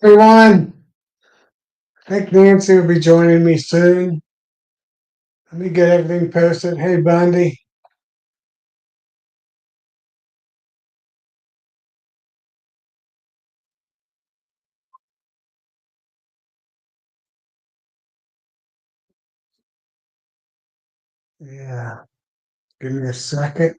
Everyone, I think Nancy will be joining me soon. Let me get everything posted. Hey, Bundy. Yeah, give me a second.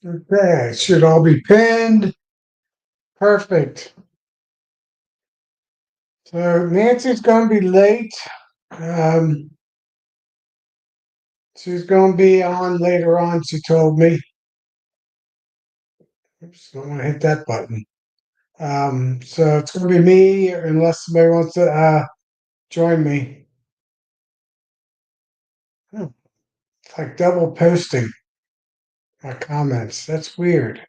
Okay, it should all be pinned. Perfect. So Nancy's going to be late. Um, she's going to be on later on, she told me. Oops, don't want to hit that button. So it's going to be me unless somebody wants to join me. Hmm, it's like double posting my comments. That's weird.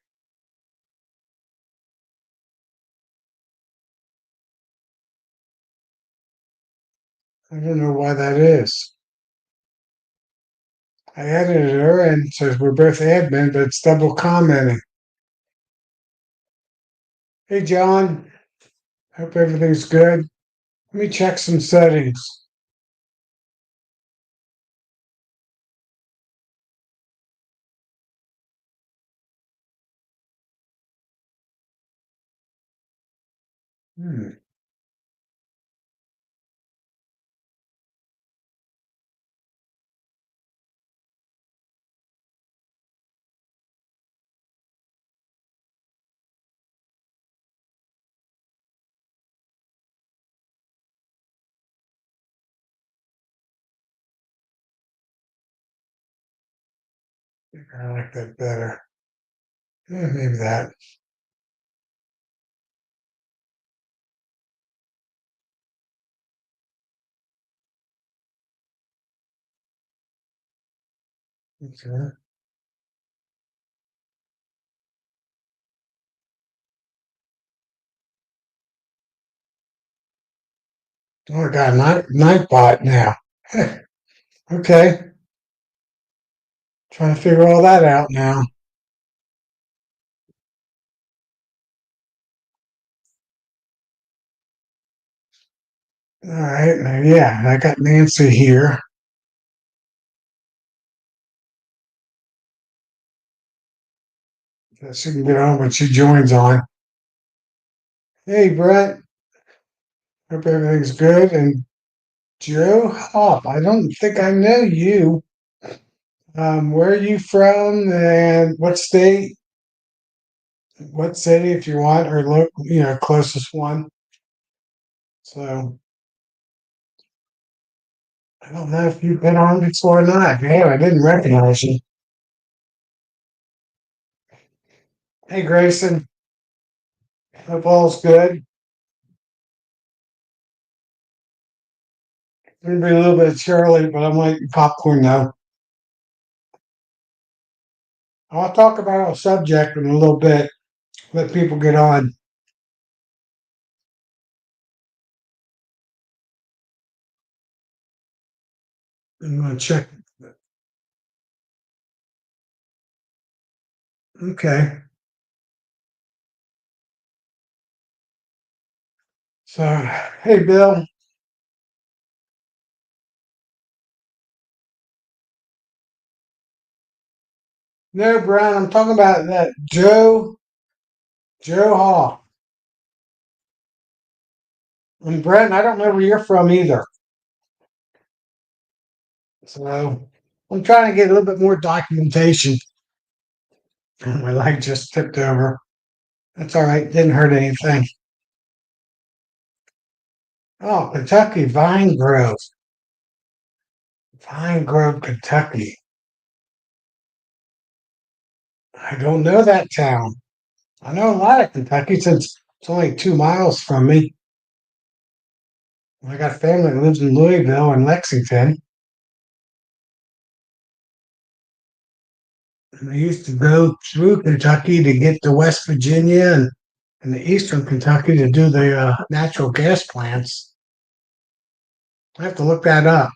I don't know why that is. I edited her and says we're both admin, but it's double commenting. Hey, John. Hope everything's good. Let me check some settings. Hmm. I like that better. Yeah, maybe that. Okay. Oh, I got a night bot now. Okay. Trying to figure all that out now. All right. Now, yeah, I got Nancy here. She can get on when she joins on. Hey, Brett. Hope everything's good. And Joe Hop. I don't think I know you. Where are you from and what state? What city, if you want, or closest one. So I don't know if you've been on before or not. Damn, I didn't recognize you. Hey, Grayson. Hope all's good. Gonna be a little bit Charlie, but I'm like popcorn now. I'll talk about a subject in a little bit. Let people get on. I'm gonna check. Okay. So, hey, Bill. No, Brian. I'm talking about that Joe Hall. And Brent, I don't know where you're from either. So I'm trying to get a little bit more documentation. My leg just tipped over. That's all right. Didn't hurt anything. Oh, Kentucky, Vine Grove. Vine Grove, Kentucky. I don't know that town. I know a lot of Kentucky since it's only 2 miles from me. I got family that lives in Louisville and Lexington. And I used to go through Kentucky to get to West Virginia and the eastern Kentucky to do the natural gas plants. I have to look that up.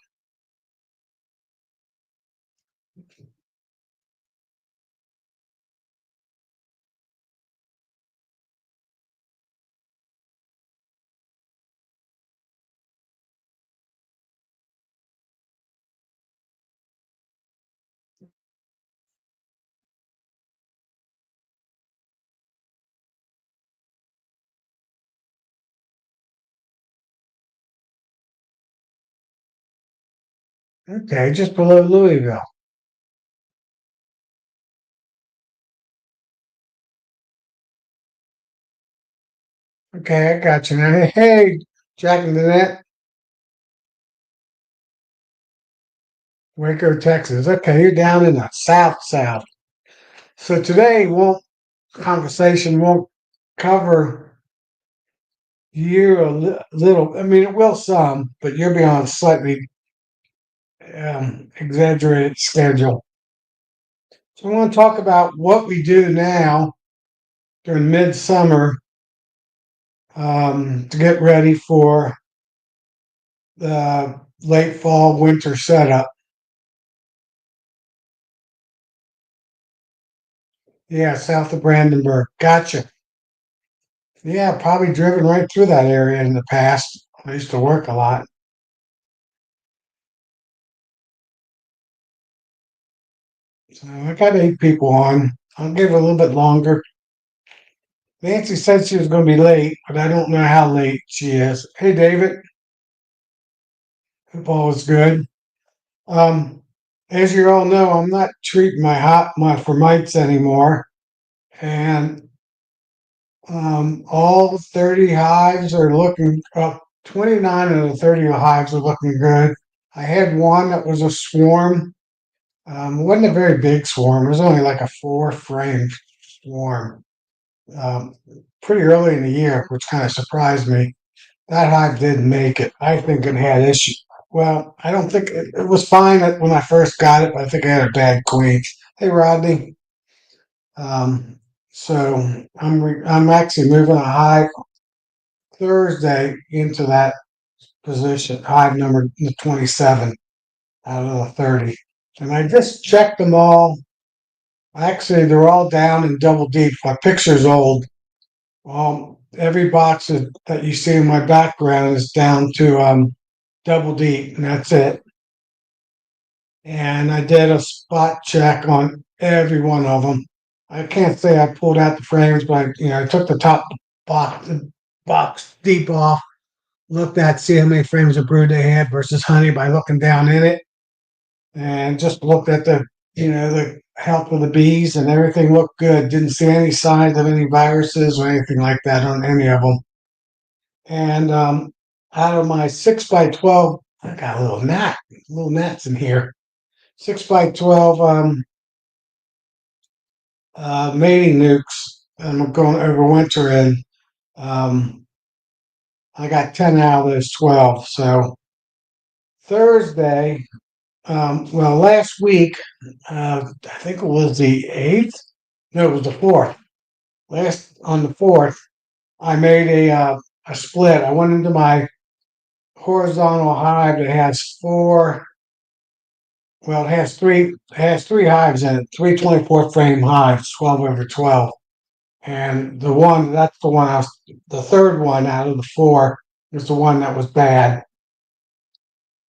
Okay, just below Louisville. Okay, I got you now. Hey, Jack and Danette, Waco, Texas. Okay, you're down in the South. So today won't conversation won't cover you little. I mean, it will some, but you'll be on a slightly exaggerated schedule. So I want to talk about what we do now during midsummer to get ready for the late fall winter setup. Yeah, south of Brandenburg. Gotcha. Yeah, probably driven right through that area in the past. I used to work a lot. So I got 8 people on. I'll give it a little bit longer. Nancy said she was going to be late, but I don't know how late she is. Hey, David. Hope all is good. Um, as you all know, I'm not treating my for mites anymore, and all 30 hives are looking up. 29 of the 30 hives are looking good. I had one that was a swarm. It wasn't a very big swarm. It was only like a 4 frame swarm. Um, Pretty early in the year, which kind of surprised me. That hive didn't make it. I think it had issues. Well, I don't think it was fine when I first got it, but I think I had a bad queen. Hey, Rodney. Um, so I'm actually moving a hive Thursday into that position, hive number 27 out of the 30. And I just checked them all. Actually, they're all down in double deep. My picture's old. Every box that you see in my background is down to double deep, and that's it. And I did a spot check on every one of them. I can't say I pulled out the frames, but I took the top box deep off, looked at see how many frames of brood they had versus honey by looking down in it, and just looked at the health of the bees, and everything looked good. Didn't see any signs of any viruses or anything like that on any of them. And out of my 6 by 12, I got a little gnats in here. 6 by 12 mating nukes. I'm going over winter in. Um, I got 10 out of those 12. So Thursday, well, last week, I think it was the 8th. No, it was the 4th. On the 4th, I made a split. I went into my horizontal hive that has four. Well, it has three hives in it, three 24 frame hives, 12 over 12. And that's the one the third one out of the four is the one that was bad.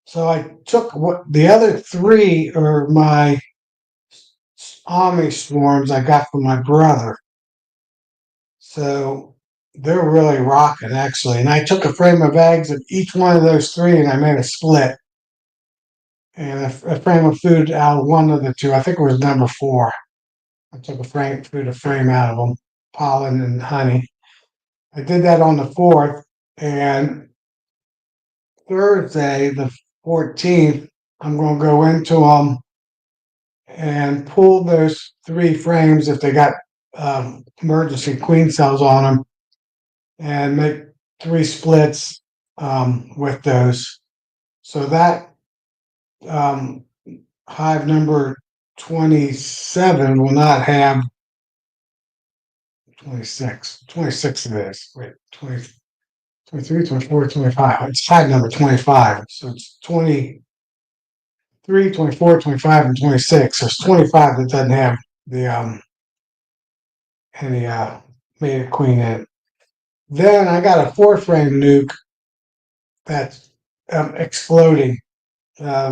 So I took the other three are my Amish swarms I got from my brother. So they're really rocking actually. And I took a frame of eggs of each one of those three and I made a split and a frame of food out of one of the two. I think it was number four. I took a frame out of them, pollen and honey. I did that on the 4th, and Thursday, the 14th, I'm going to go into them and pull those 3 frames if they got emergency queen cells on them and make 3 splits with those. So that um, hive number 27 will not have 26. 26 it is. Wait, 20, 23, 24, 25. It's hive number 25. So it's 23, 24, 25, and 26. There's 25 that doesn't have the any mated queen in it. Then I got a four frame nuke that's exploding.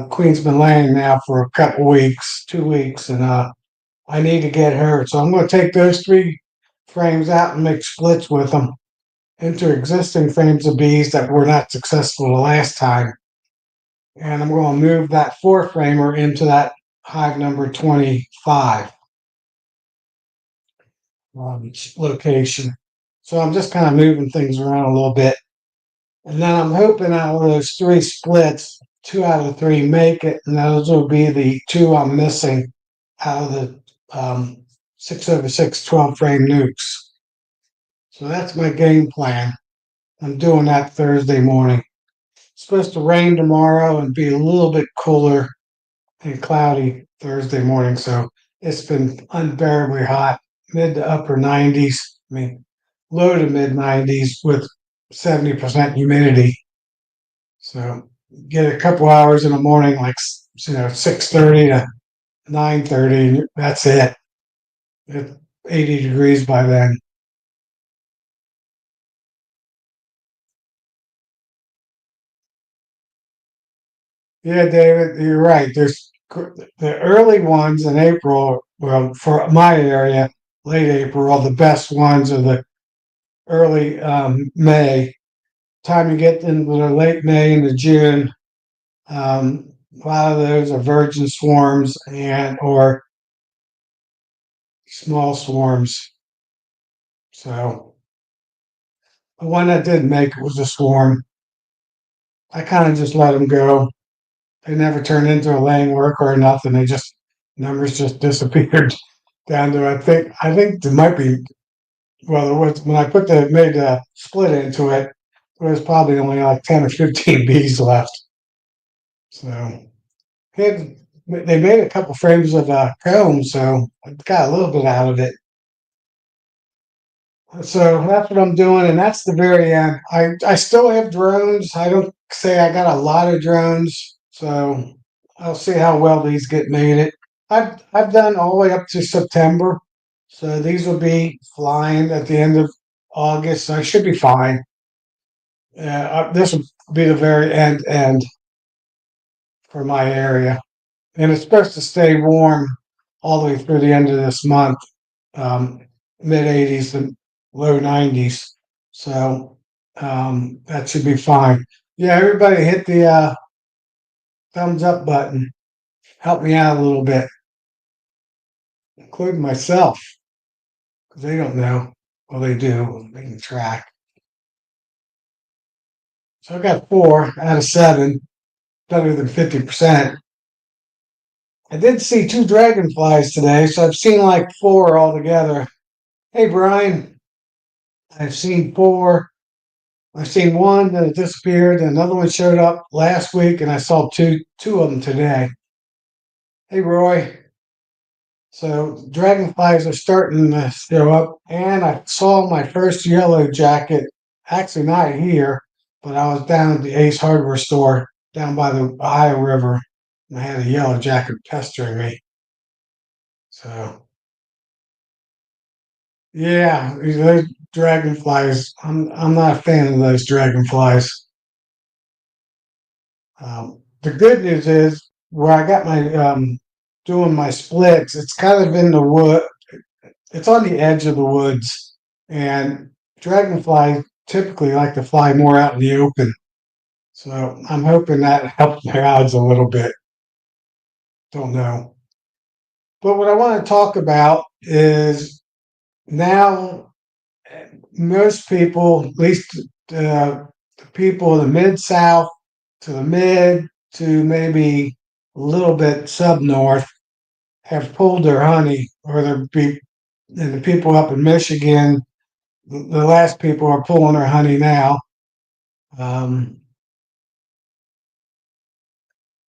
Queen's been laying now for a couple weeks, 2 weeks, and I need to get her. So I'm going to take those three frames out and make splits with them into existing frames of bees that were not successful the last time. And I'm going to move that four framer into that hive number 25 location. So I'm just kind of moving things around a little bit. And then I'm hoping out of those three splits, two out of the three make it, and those will be the two I'm missing out of the 6/6 12 frame nukes. So that's my game plan. I'm doing that Thursday morning. It's supposed to rain tomorrow and be a little bit cooler and cloudy Thursday morning. So it's been unbearably hot, mid to upper 90s. I mean, low to mid 90s with 70% humidity. So get a couple hours in the morning, like 6:30 to 9:30, and that's it. It's 80 degrees by then. Yeah, David, you're right. There's the early ones in April. Well, for my area, late April are the best ones, or the early May. Time you get into the late May into June, a lot of those are virgin swarms and or small swarms. So the one that did make it was a swarm. I kind of just let them go. They never turned into a laying worker or nothing. They just numbers just disappeared down to I think there might be well there was when I put the made a split into it, there was probably only like 10 or 15 bees left. So had, they made a couple frames of comb, so I got a little bit out of it. So that's what I'm doing, and that's the very end. I still have drones. I don't say I got a lot of drones, so I'll see how well these get made. I've done all the way up to September, so these will be flying at the end of August. So I should be fine. This will be the very end for my area, and it's supposed to stay warm all the way through the end of this month, um, mid 80s and low 90s. So that should be fine. Yeah, everybody hit the thumbs up button. Help me out a little bit, including myself, because they don't know. Well, they do. They can track. So I got 4 out of 7, better than 50%. I did see 2 dragonflies today, so I've seen like 4 altogether. Hey, Brian, I've seen 4. I've seen one that disappeared, and another one showed up last week, and I saw two of them today. Hey, Roy. So dragonflies are starting to show up, and I saw my first yellow jacket. Actually, not here, but I was down at the Ace Hardware store down by the Ohio River, and I had a yellow jacket pestering me. So yeah, those dragonflies. I'm not a fan of those dragonflies. The good news is where I got my doing my splits. It's kind of in the wood. It's on the edge of the woods, and dragonflies typically like to fly more out in the open. So I'm hoping that helps my odds a little bit. Don't know. But what I want to talk about is now most people, at least the people in the mid south to the mid to maybe a little bit sub north, have pulled their honey, or and the people up in Michigan, the last people are pulling their honey now. Um,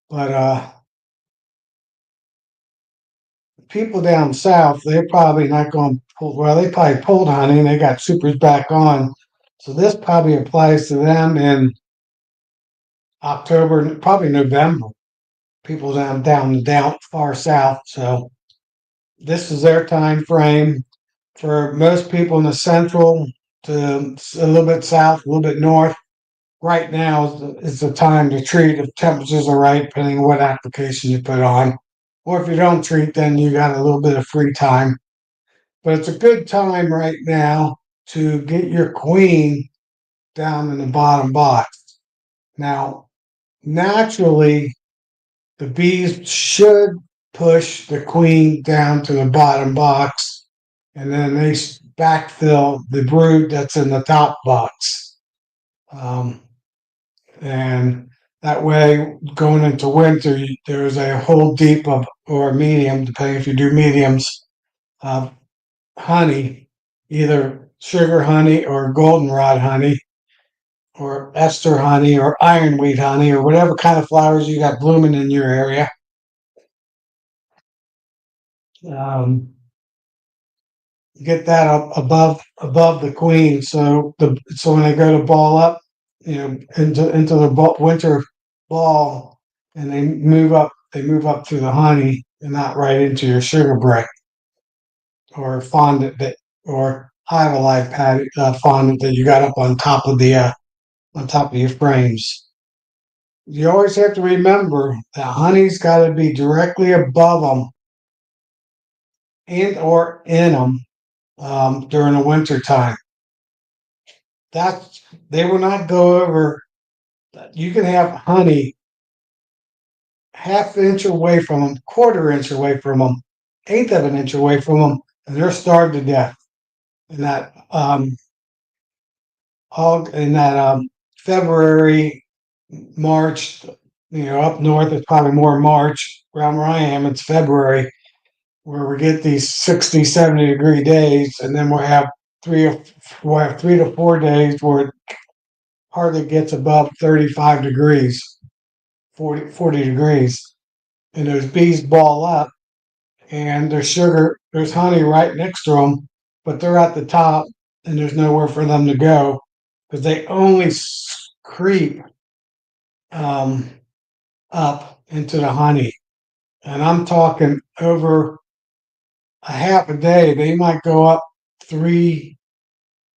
but People down south, they're probably not going to pull, well, they probably pulled honey and they got supers back on. So this probably applies to them in October, probably November. People down far south. So this is their time frame. For most people in the central to a little bit south, a little bit north, right now is the time to treat if temperatures are right, depending on what application you put on. Or if you don't treat, then you got a little bit of free time. But it's a good time right now to get your queen down in the bottom box. Now, naturally, the bees should push the queen down to the bottom box, and then they backfill the brood that's in the top box. Um, and that way, going into winter, there's a whole deep of, or medium, depending if you do mediums, of honey, either sugar honey or goldenrod honey, or ester honey or ironweed honey, or whatever kind of flowers you got blooming in your area. Um, get that up above the queen, so when they go to ball up, into the winter ball, and they move up through the honey and not right into your sugar brick or fondant that or hive alive fondant that you got up on top of your frames. You always have to remember that honey's got to be directly above them and or in them during the winter time. That's they will not go over. You can have honey half inch away from them, quarter inch away from them, eighth of an inch away from them, and they're starved to death. In that all in that February, March, up north it's probably more March. Around where I am, it's February, where we get these 60, 70-degree days, and then we'll have 3 to 4 days where it hardly gets above 35 degrees, 40 degrees. And those bees ball up, and there's honey right next to them, but they're at the top, and there's nowhere for them to go because they only creep um, up into the honey. And I'm talking over a half a day, they might go up 2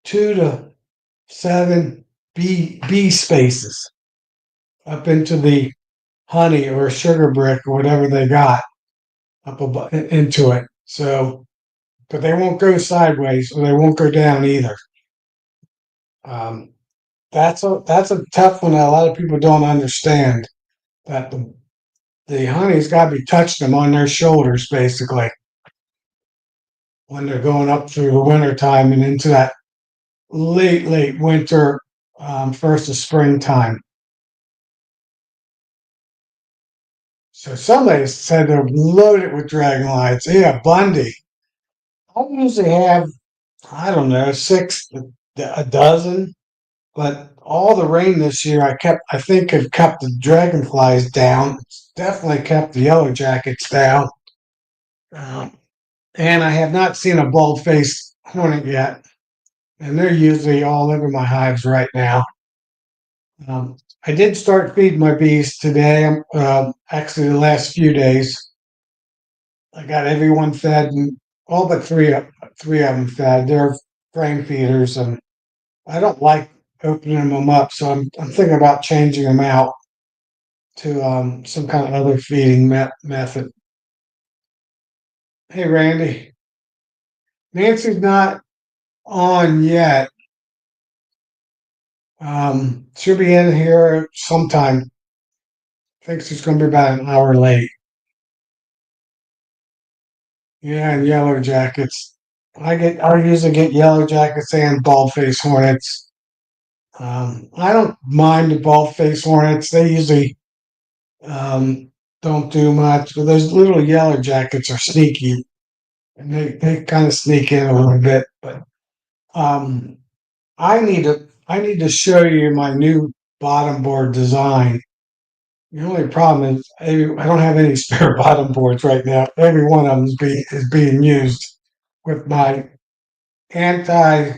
to 7 bee spaces up into the honey or sugar brick or whatever they got up above, into it. So, but they won't go sideways or they won't go down either. Um, that's a tough one that a lot of people don't understand. That the honey's got to be touching them on their shoulders basically when they're going up through the winter time and into that late winter, first of springtime. So somebody said they're loaded with dragonflies. Yeah, Bundy. I usually have, I don't know, a dozen, but all the rain this year, I think, have kept the dragonflies down. It's definitely kept the yellow jackets down. Um, and I have not seen a bald-faced hornet yet, and they're usually all over my hives right now. Um, I did start feeding my bees today. Actually, the last few days, I got everyone fed, and all but three of them fed. They're frame feeders, and I don't like opening them up, so I'm thinking about changing them out to some kind of other feeding method. Hey, Randy, Nancy's not on yet. She'll be in here sometime. I think she's going to be about an hour late. Yeah, and yellow jackets. I usually get yellow jackets and bald face hornets. I don't mind the bald face hornets. They usually um, don't do much, but those little yellow jackets are sneaky, and they kind of sneak in a little bit. But um, I need to show you my new bottom board design. The only problem is I don't have any spare bottom boards right now. Every one of them is being used with my anti-robbing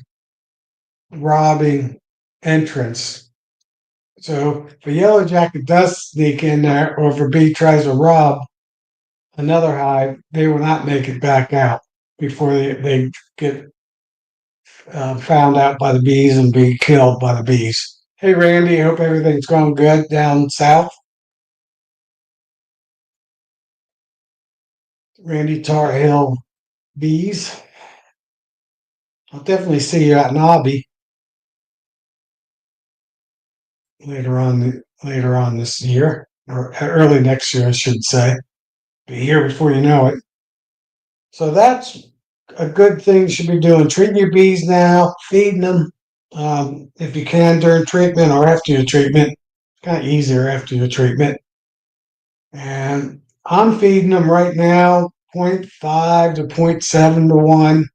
entrance. So if a yellow jacket does sneak in there, or if a bee tries to rob another hive, they will not make it back out before they get found out by the bees and be killed by the bees. Hey, Randy, hope everything's going good down south. Randy Tar Heel Bees. I'll definitely see you at Nobby later on this year, or early next year, I should say. Be here before you know it. So that's a good thing you should be doing. Treating your bees now, feeding them if you can during treatment or after your treatment. It's kind of easier after your treatment. And I'm feeding them right now zero point 0.5 to 0.7 to 1.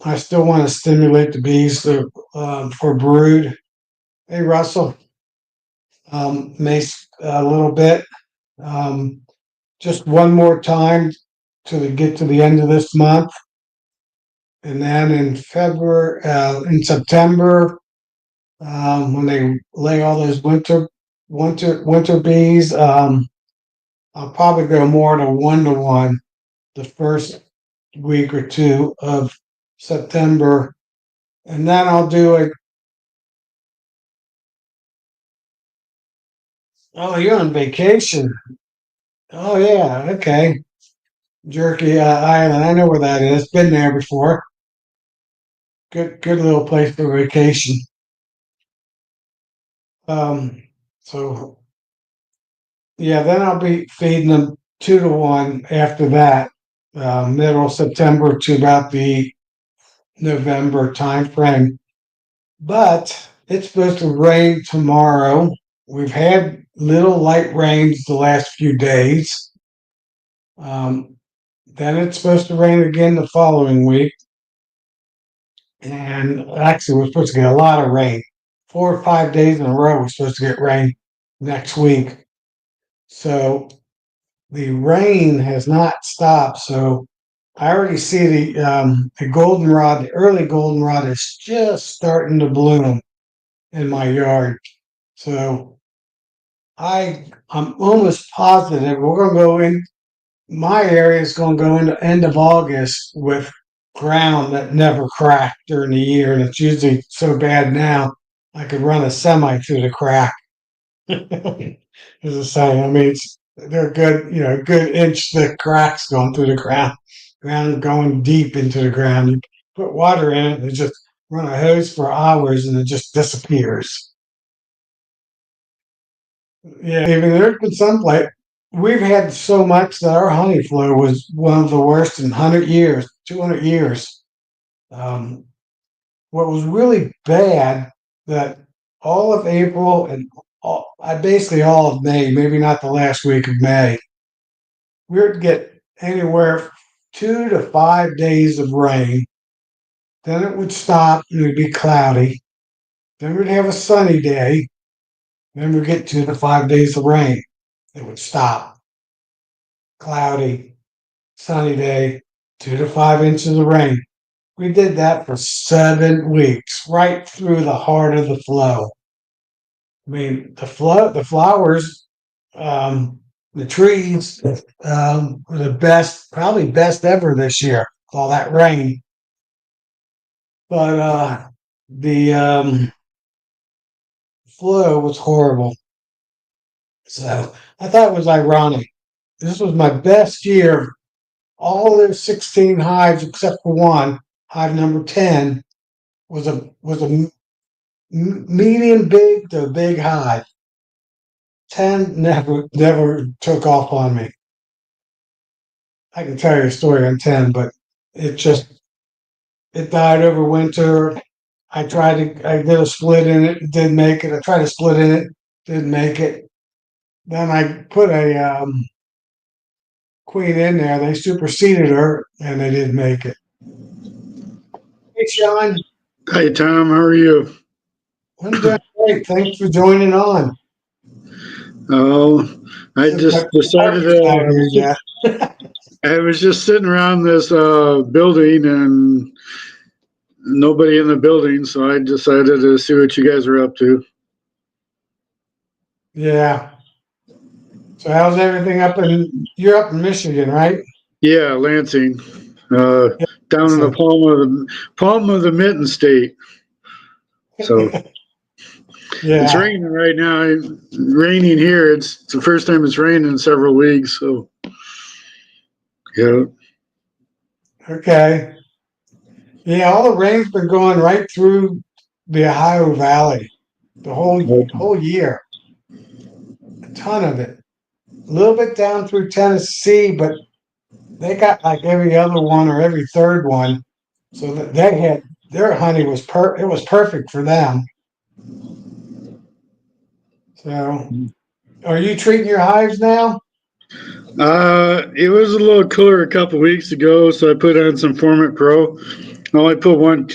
I still want to stimulate the bees for brood. Hey, Russell, mace a little bit. Um, just one more time till we get to the end of this month. And then in September, when they lay all those winter bees, I'll probably go more to 1 to 1 the first week or two of September, and then I'll do it. Oh, you're on vacation. Oh yeah, okay. Jerky Island. I know where that is. Been there before. Good little place for vacation. Um, so yeah, then I'll be feeding them 2 to 1 after that, middle September to about the November time frame. But it's supposed to rain tomorrow. We've had little light rains the last few days. Um, then it's supposed to rain again the following week. And actually, we're supposed to get a lot of rain. 4 or 5 days in a row, we're supposed to get rain next week. So the rain has not stopped. So I already see the goldenrod, the early goldenrod is just starting to bloom in my yard. So I'm almost positive we're going to go in. My area is going to go into end of August with ground that never cracked during the year, and it's usually so bad now I could run a semi through the crack. As a saying, I mean, they're good, good inch thick cracks going through the ground going deep into the ground. You put water in it, and just run a hose for hours, and it just disappears. Yeah, even there's been some place we've had so much that our honey flow was one of the worst in 100 years, 200 years. Um, what was really bad that all of April and I basically all of May, maybe not the last week of May, we would get anywhere 2 to 5 days of rain. Then it would stop and it would be cloudy. Then we'd have a sunny day. Then we'd get 2 to 5 days of rain. It would stop. Cloudy, sunny day, 2 to 5 inches of rain. We did that for 7 weeks, right through the heart of the flow. I mean, the flowers, the trees, were the best, probably best ever this year. All that rain, but the flow was horrible. So I thought it was ironic. This was my best year. All those 16 hives, except for one, hive number 10, was a medium big to big hive. 10 never took off on me. I can tell you a story on 10, but it just it died over winter. I did a split in it, didn't make it. I tried to split in it, didn't make it. Then I put a queen in there. They superseded her, and they didn't make it. Hey, Sean, Hey Tom, how are you? I'm doing great. Thanks for joining on. Oh, I So just the decided carpet's not here yet. I was just sitting around this building and nobody in the building, so I decided to see what you guys were up to. Yeah. So how's everything up you're up in Michigan, right? Yeah, Lansing, uh, Yeah. down in the So, palm of the mitten state. So it's yeah. raining right now. Raining here. It's the first time it's rained in several weeks. So yeah. Okay. Yeah, all the rain's been going right through the Ohio Valley the whole year. A ton of it. A little bit down through Tennessee, but they got like every other one or every third one. So that they had their honey it was perfect for them. So are you treating your hives now? It was a little cooler a couple weeks ago, so I put on some Format Pro. I only put one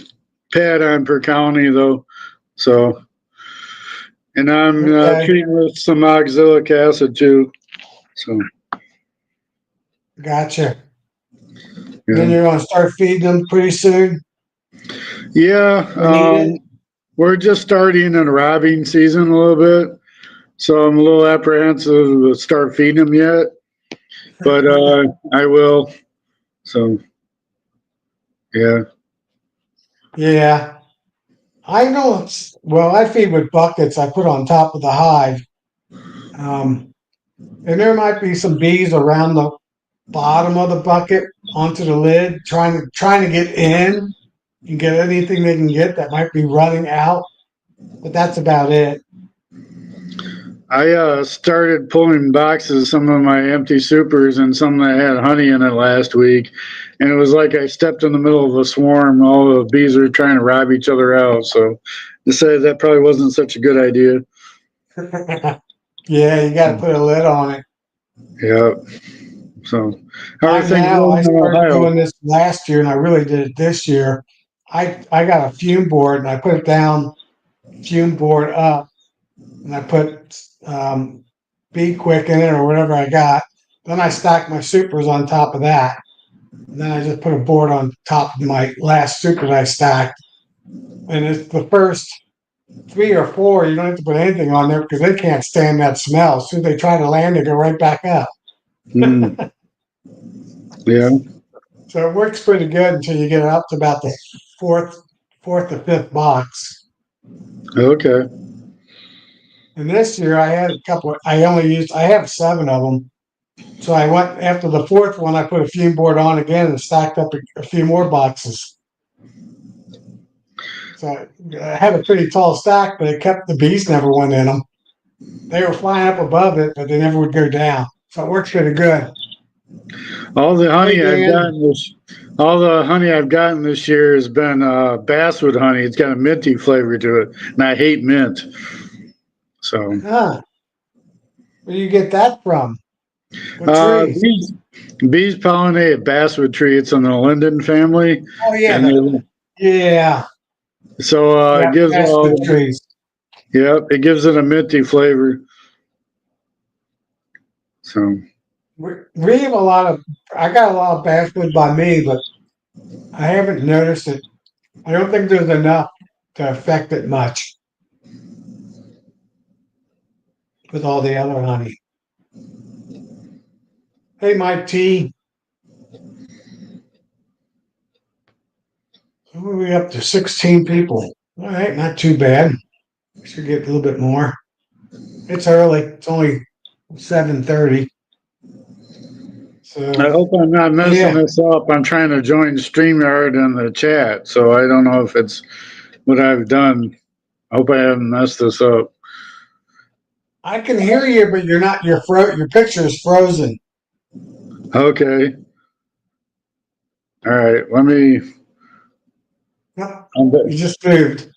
pad on per colony though. So, and I'm Okay, treating with some oxalic acid too. So, gotcha. And then yeah, you're gonna start feeding them pretty soon. yeah. They need it. We're just starting in robbing season a little bit, so I'm a little apprehensive to start feeding them yet, but I will. So, yeah. Yeah, I know. Well, I feed with buckets I put on top of the hive, um, and there might be some bees around the bottom of the bucket onto the lid, trying to get in and get anything they can get that might be running out. But that's about it. I started pulling boxes, some of my empty supers, and some that had honey in it last week, and it was like I stepped in the middle of a swarm. All the bees are trying to rob each other out. So, decided that probably wasn't such a good idea. Yeah, you got to put a lid on it. Yeah. So, how are I'm things now. going I in started Ohio? doing this last year, and I really did it this year. I got a fume board, and I put it down, fume board up, and I put Be Quick in it or whatever I got. Then I stacked my supers on top of that, and then I just put a board on top of my last super that I stacked. And it's the first 3 or 4. You don't have to put anything on there because they can't stand that smell. As soon as they try to land, they go right back up. Mm, yeah. So it works pretty good until you get up to about the fourth, fourth or fifth box. Okay. And this year I had a couple. I have 7 of them. So I went after the fourth one. I put a fume board on again and stacked up a few more boxes. So I had a pretty tall stack, but it kept the bees never went in them. They were flying up above it, but they never would go down. So it works pretty good. All the Hey honey I've Dan, gotten this, all the honey I've gotten this year has been basswood honey. It's got a minty flavor to it, and I hate mint. So, huh? Where do you get that from? What trees? bees pollinate a basswood tree. It's in the linden family, Oh yeah, and yeah, so yeah. it gives Aspen trees. yep, it gives it a minty flavor. So, We have a lot of. I got a lot of basswood by me, but I haven't noticed it. I don't think there's enough to affect it much with all the other honey. Hey, Mike T, who are we up to? 16 people. All right, not too bad. We should get a little bit more. It's early. It's only 7:30. I So hope I'm not messing yeah, this up. I'm trying to join StreamYard in the chat, so I don't know if it's what I've done. I hope I haven't messed this up. I can hear you, but you're not. Your picture is frozen. Okay. All right. Let me. Yep, I'm you just moved.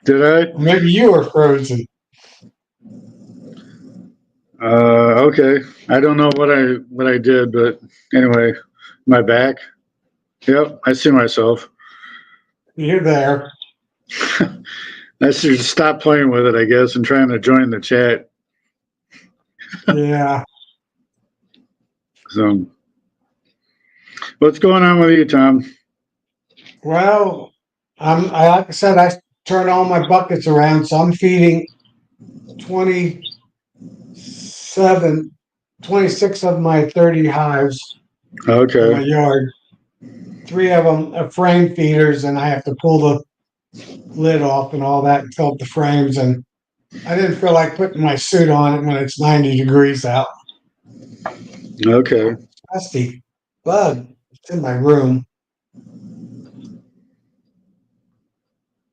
Did I? Maybe you were frozen. Okay. I don't know what I did, but anyway, my back. Yep, I see myself. You're there. I should stop playing with it, I guess, and trying to join the chat. Yeah. So, what's going on with you, Tom? Well, like I said, I turn all my buckets around, so I'm feeding 27, 26 of my 30 hives in my Okay. yard. Three of them are frame feeders, and I have to pull the lid off and all that and fill up the frames. And I didn't feel like putting my suit on it when it's 90 degrees out. Okay. Nasty bug. It's in my room.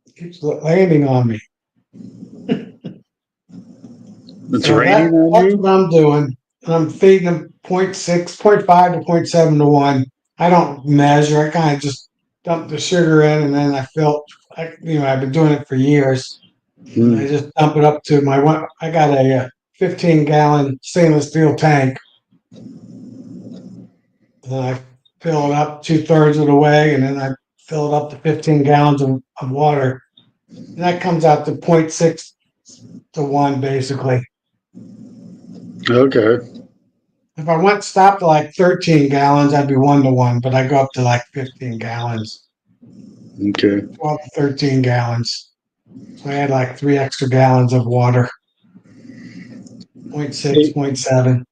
It keeps landing on me. It's So raining on that's what you? I'm doing. I'm feeding them zero 0.6, 0.5 to 0.7 to 1. I don't measure. I kind of just dump the sugar in and then I fill. I've been doing it for years. And I Hmm. just dump it up to my one. I got a 15-gallon stainless steel tank. And I fill it up 2/3 of the way, and then I fill it up to 15 gallons of water. And that comes out to zero 0.6 to 1, basically. Okay. If I went stop to like 13 gallons, I'd be 1 to 1, but I go up to like 15 gallons, Okay. 12 to 13 gallons. So I had like 3 extra gallons of water, zero 0.6, zero Hey, 0.7.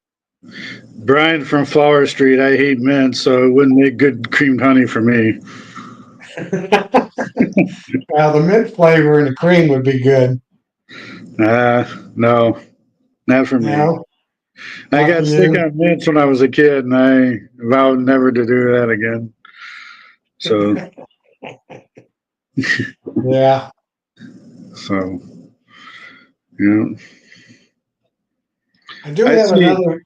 Brian from Flower Street, I hate mint, so it wouldn't make good creamed honey for me. Well, the mint flavor and the cream would be good. No, not for me. No, I not for got sick you. on mints when I was a kid, and I vowed never to do that again. So, Yeah, so, yeah. I do I have see. another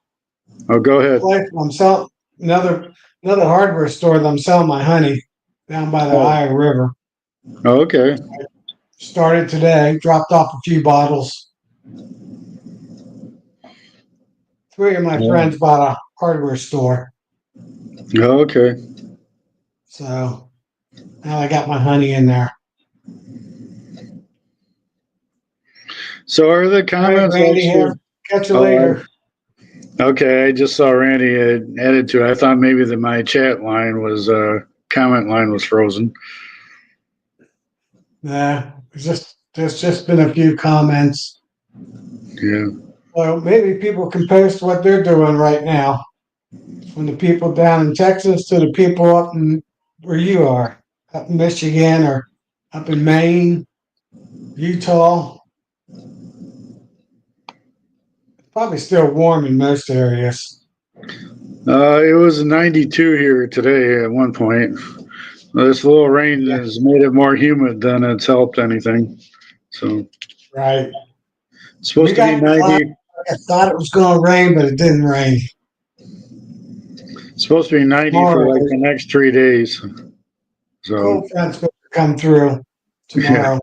Oh, go ahead. place I'm selling another hardware store that I'm selling my honey down by the Oh, Ohio River. okay. Started today, dropped off a few bottles. Three of my Yeah. friends bought a hardware store. Okay. So now I got my honey in there. So, are the All right, comments Randy, actually? catch you Oh, later. okay. I just saw Randy had added to it. I thought maybe that my chat line was comment line was frozen. Nah, there's just been a few comments. Yeah. Well, maybe people can post what they're doing right now. From the people down in Texas to the people up in where you are, up in Michigan or up in Maine, Utah. Probably still warm in most areas. It was 92 here today at one point. This little rain Yeah, has made it more humid than it's helped anything. So right. it's We supposed to be got clouds. 90. I thought it was going to rain, but it didn't rain. It's supposed to be 90 for Tomorrow, like the next 3 days. So cold front's going to come through yeah. tomorrow.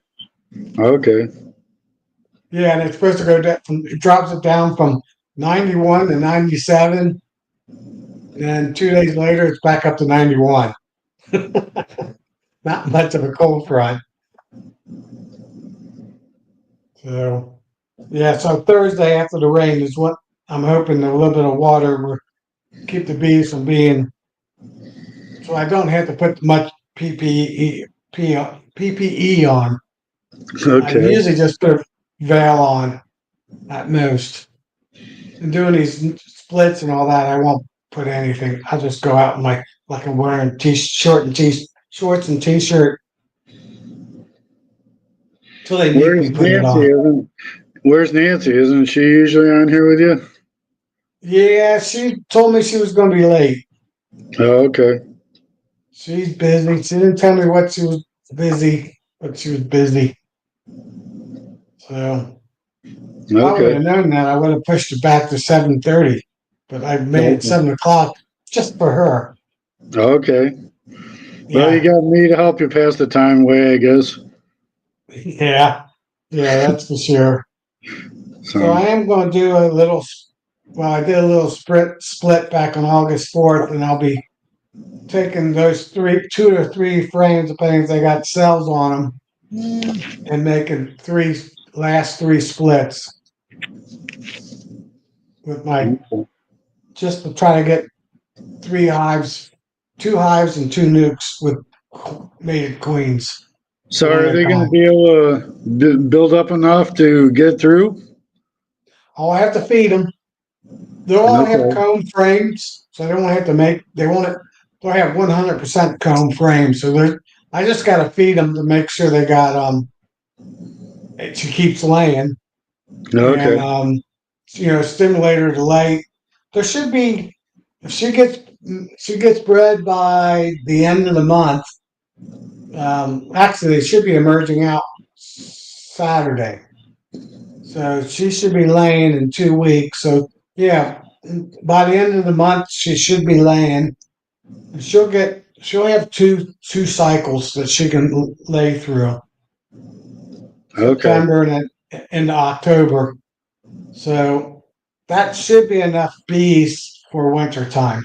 Okay. Yeah, and it's supposed to go down it drops it down from 91 to 97. And then 2 days later, it's back up to 91. Not much of a cold front. So, yeah, so Thursday after the rain is what I'm hoping a little bit of water will keep the bees from being, so I don't have to put much PPE on. I Okay. usually just put a veil on at most. And doing these splits and all that, I won't put anything. I'll just go out in like I'm wearing shorts and t-shirt till they make Where's me put it Nancy? on. Where's Nancy? Isn't she usually on here with you? Yeah, she told me she was going to be late. Oh, okay. She's busy. She didn't tell me what she was busy, but she was busy. So if I would Okay. have known that, I would have pushed it back to 7:30. But I made it Okay. 7 o'clock just for her. Okay. Well, you Yeah, got me to help you pass the time away, I guess. yeah, yeah. That's for sure. So So I am going to do a little. Well, I did a little split back on August 4th, and I'll be taking those 2 to 3 frames, depending if they got cells on them. and making last three splits with my just to try to get 3 hives, 2 hives and 2 nukes with mated queens So one are at a they going to time. be able to build up enough to get through? All I have to feed them. They'll all have Okay. comb frames, so they won't have to make. They won't. They'll have 100% comb frames. So they're. I just got to feed them to make sure they got. She keeps laying, and Okay. stimulate her to lay. There should be. If she gets bred by the end of the month. Actually, they should be emerging out Saturday. So she should be laying in 2 weeks. So yeah, by the end of the month she should be laying. And she'll have two cycles that she can lay through Okay. September and then into October. So that should be enough bees for winter time.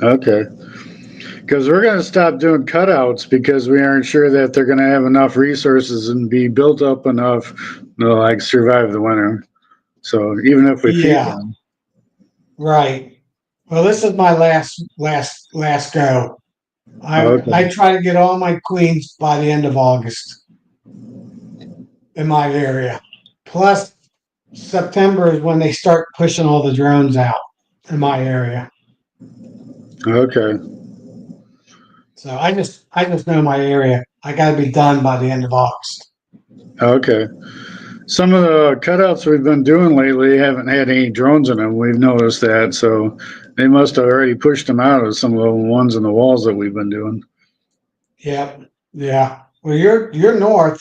Okay. Because we're going to stop doing cutouts because we aren't sure that they're going to have enough resources and be built up enough to like survive the winter. So even if we feed Yeah, them. right. Well, this is my last go. I Okay. try to get all my queens by the end of August in my area. Plus, September is when they start pushing all the drones out in my area. Okay. So I just know my area. I got to be done by the end of August. Okay. Some of the cutouts we've been doing lately haven't had any drones in them. We've noticed that. So they must have already pushed them out of some of the ones in the walls that we've been doing. Yep. Yeah. Well, you're north.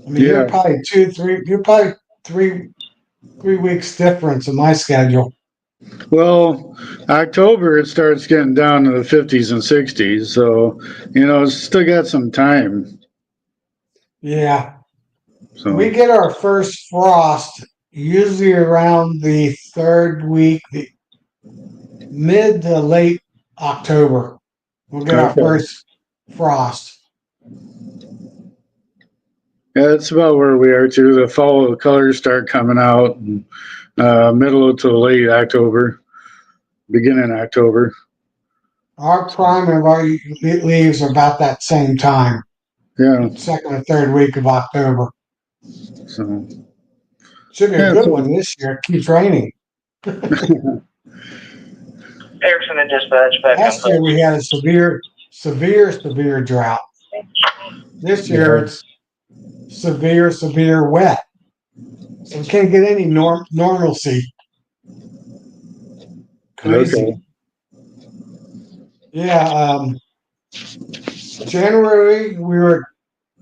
I mean, you're Yeah. probably 2, 3. You're probably 3 weeks difference in my schedule. Well, October it starts getting down to the 50s and 60s, so it's still got some time. Yeah. We So get our first frost usually around the third week, the mid to late October. We'll get our okay, first frost. yeah, that's about where we are too. The fall colors start coming out, middle to late October, beginning October. Our prime of our leaves are about that same time, Yeah, second or third week of October. so Should be a yeah, good so one this year. It keeps raining. Erickson and dispatch back on Last year post. we had a severe drought. This year yeah, it's severe wet. So we can't get any normalcy. okay, Crazy. Yeah. January we were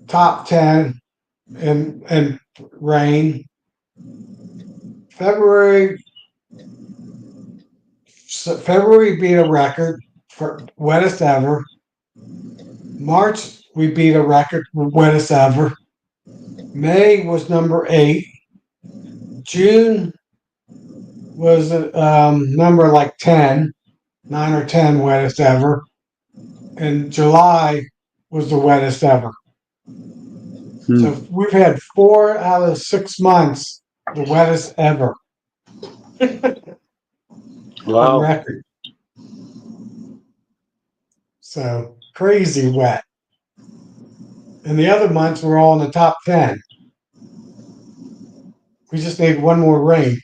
top 10 in rain. February February beat a record for wettest ever. March we beat a record for wettest ever. May was number 8. June was number like 10, 9 or 10 wettest ever. And July was the wettest ever. hmm. So we've had 4 out of 6 months the wettest ever on Wow, record. So crazy wet. And the other months were all in the top 10. We just need one more rain.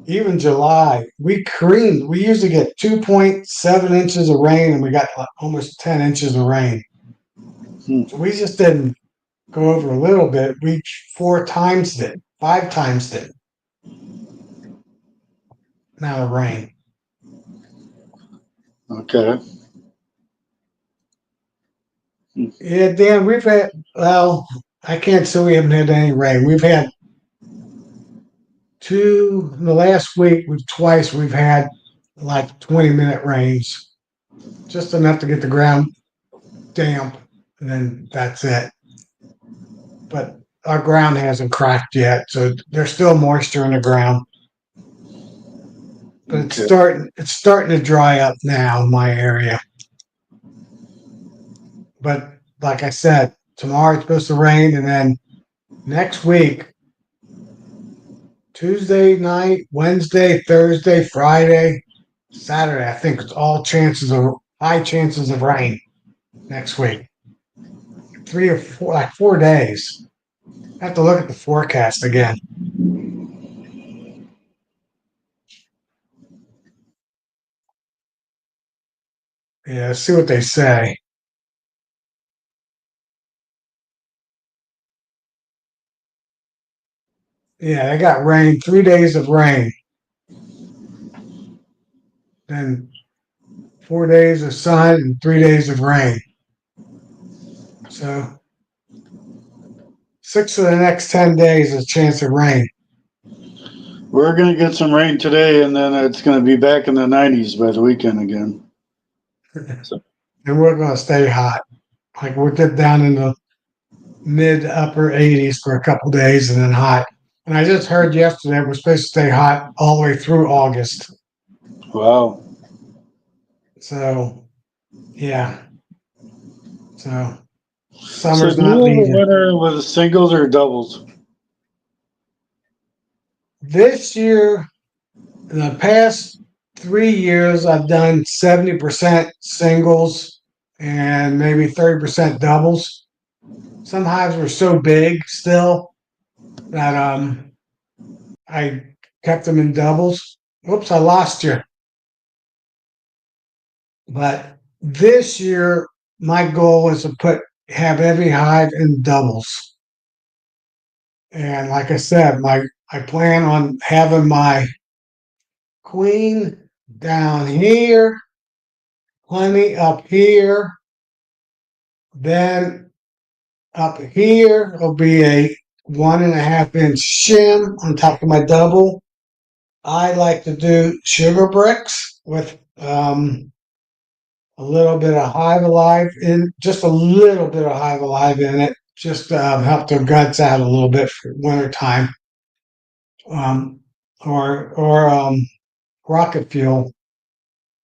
Even July, we creamed. We usually get 2.7 inches of rain, and we got like almost 10 inches of rain. hmm. So we just didn't go over a little bit. We 4 times it, 5 times it amount of rain. Okay, Yeah, Dan, we've had, well, I can't say we haven't had any rain. We've had in the last week, we've had like 20-minute rains, just enough to get the ground damp, and then that's it. But our ground hasn't cracked yet, so there's still moisture in the ground. But okay, it's starting to dry up now in my area. But like I said, tomorrow it's supposed to rain, and then next week, Tuesday night, Wednesday, Thursday, Friday, Saturday, I think it's all high chances of rain next week. 3 or 4, like 4 days. I have to look at the forecast again. Yeah, see what they say. Yeah, they got rain, 3 days of rain, then 4 days of sun and 3 days of rain. So 6 of the next 10 days is a chance of rain. We're going to get some rain today, and then it's going to be back in the 90s by the weekend again. So. And we're going to stay hot. Like we'll get down in the mid upper 80s for a couple days and then hot. And I just heard yesterday we're supposed to stay hot all the way through August. Wow. So, yeah. So, So summer's do you not have a needed. winner with singles or doubles? This year, in the past 3 years, I've done 70% singles and maybe 30% doubles. Some hives were so big still that I kept them in doubles. Oops, I lost you. But this year, my goal is to have every hive in doubles. And like I said, I plan on having my queen down here, honey up here, then up here will be a 1.5 inch shim on top of my double. I like to do sugar bricks with a little bit of hive alive in, just a little bit of hive alive in it, just to help their guts out a little bit for winter time. Um, or rocket fuel.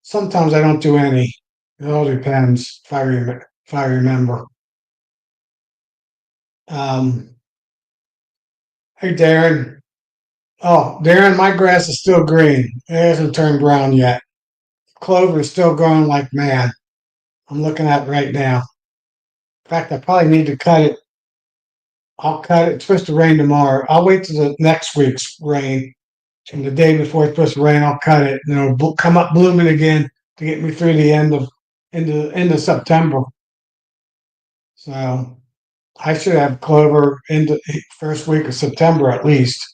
Sometimes I don't do any. It all depends if I remember. Um, hey Darren. Oh, Darren, my grass is still green. It hasn't turned brown yet. Clover is still growing like mad. I'm looking at it right now. In fact, I probably need to cut it. I'll cut it. It's supposed to rain tomorrow. I'll wait till the next week's rain. And the day before it's supposed to rain, I'll cut it. And it'll come up blooming again to get me through the end of September. So I should have clover in the first week of September at least.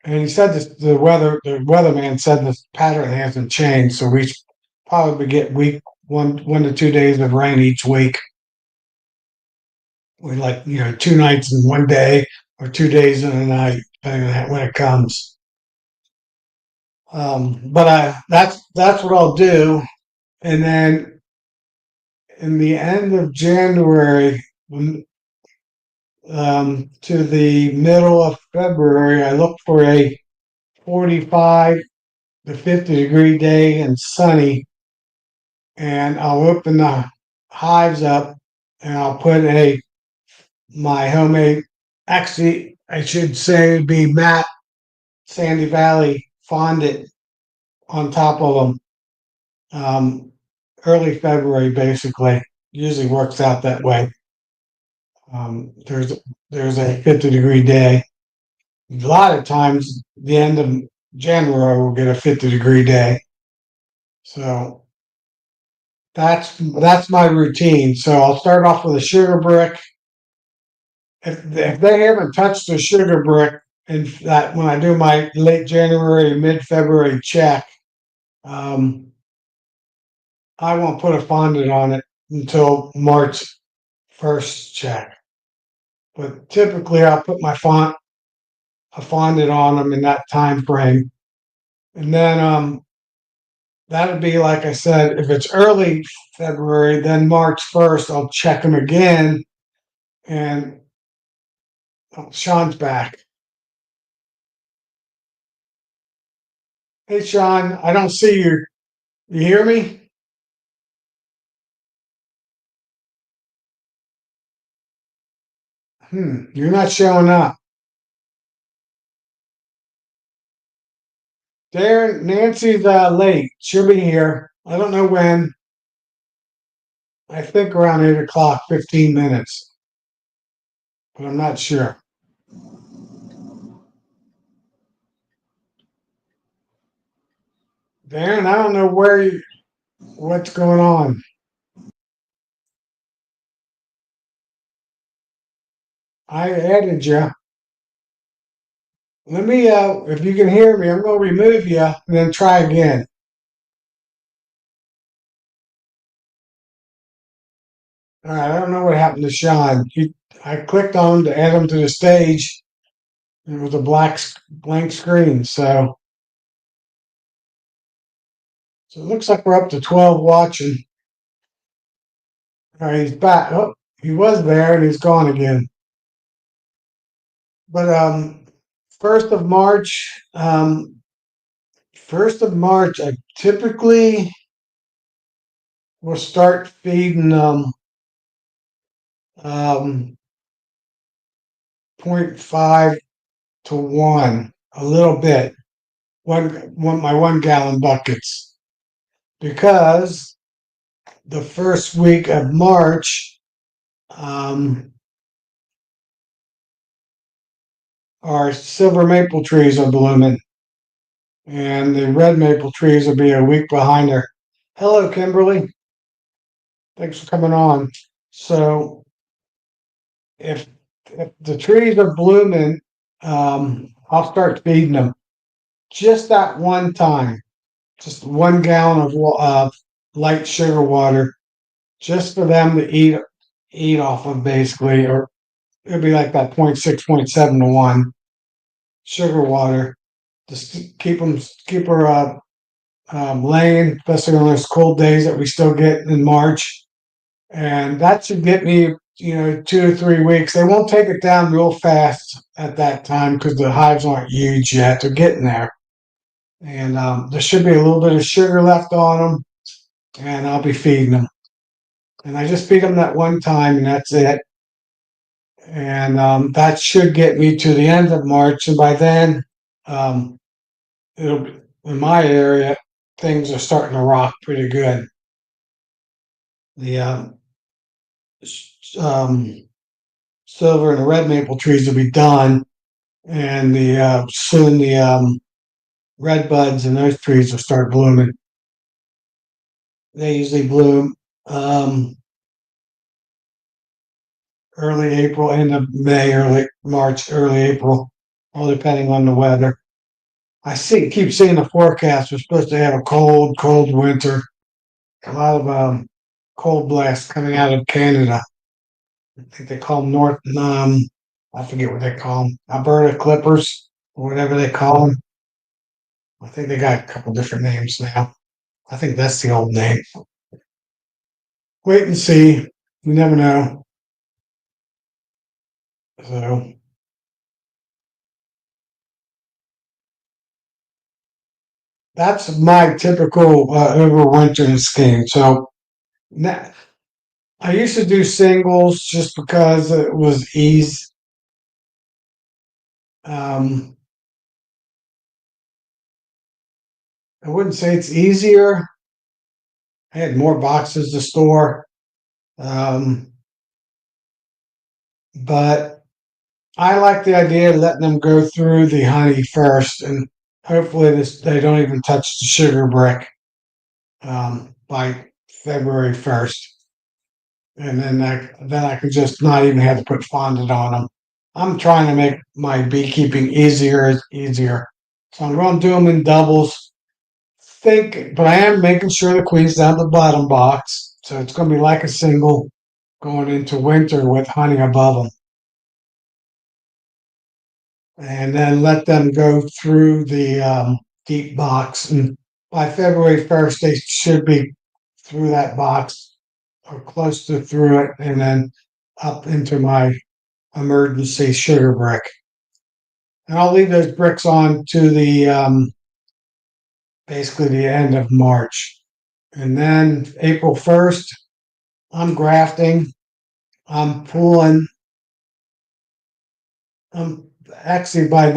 And he said this, the weatherman said the pattern hasn't changed, so we probably get week 1 to 2 days of rain each week. We like 2 nights in one day or 2 days in a night, depending on when it comes. But that's what I'll do, and then in the end of January, to the middle of February, I look for a 45 to 50-degree day and sunny, and I'll open the hives up and I'll put my homemade, actually, I should say it'd be matte Sandy Valley fondant on top of them. Early February, basically, usually works out that way. There's a 50-degree day. A lot of times, the end of January, we'll get a 50-degree day. So that's my routine. So I'll start off with a sugar brick. If they haven't touched a sugar brick, and that when I do my late January, mid February check, um, I won't put a fondant on it until March 1st check. But typically, I'll put a fondant on them in that time frame, and then that'd be like I said. If it's early February, then March 1st, I'll check them again, and Sean's back. Hey, Sean, I don't see you. You hear me? You're not showing up. Darren, Nancy's late. She'll be here. I don't know when. I think around 8 o'clock, 15 minutes. But I'm not sure. Darren, I don't know what's going on. I added you. Let me, if you can hear me, I'm going to remove you and then try again. All right, I don't know what happened to Sean. I clicked on to add him to the stage, and it was a blank screen. So it looks like we're up to 12 watching. All right, he's back. Oh, he was there and he's gone again. But first of March, I typically will start feeding um, 0.5 to 1, a little bit, my 1 gallon buckets, because the first week of March, our silver maple trees are blooming, and the red maple trees will be a week behind her. Hello, Kimberly. Thanks for coming on. So, if the trees are blooming, I'll start feeding them just that one time, just 1 gallon of light sugar water, just for them to eat off of, basically, or it'll be like that 0.6, 0.7 to 1 sugar water. Just keep her laying, especially on those cold days that we still get in March. And that should get me, 2 or 3 weeks. They won't take it down real fast at that time because the hives aren't huge yet. They're getting there. And there should be a little bit of sugar left on them, and I'll be feeding them. And I just feed them that one time, and that's it. And that should get me to the end of March. And by then, um, it'll be, in my area, things are starting to rock pretty good. The silver and the red maple trees will be done, and soon the red buds and those trees will start blooming. They usually bloom early April, end of May, early March, early April, all depending on the weather. Keep seeing the forecast. We're supposed to have a cold winter. A lot of cold blasts coming out of Canada. I think they call them I forget what they call them, Alberta Clippers, or whatever they call them. I think they got a couple different names now. I think that's the old name. Wait and see. You never know. So that's my typical overwintering scheme. So now, I used to do singles just because it was easy. Um, I wouldn't say it's easier. I had more boxes to store, um, but I like the idea of letting them go through the honey first, and hopefully they don't even touch the sugar brick by February 1st. And then I can just not even have to put fondant on them. I'm trying to make my beekeeping easier. So I'm going to do them in doubles. But I am making sure the queen's down the bottom box. So it's going to be like a single going into winter with honey above them. And then let them go through the deep box. And by February 1st, they should be through that box or close to through it, and then up into my emergency sugar brick. And I'll leave those bricks on to the basically the end of March. And then April 1st, I'm grafting. I'm pulling Actually by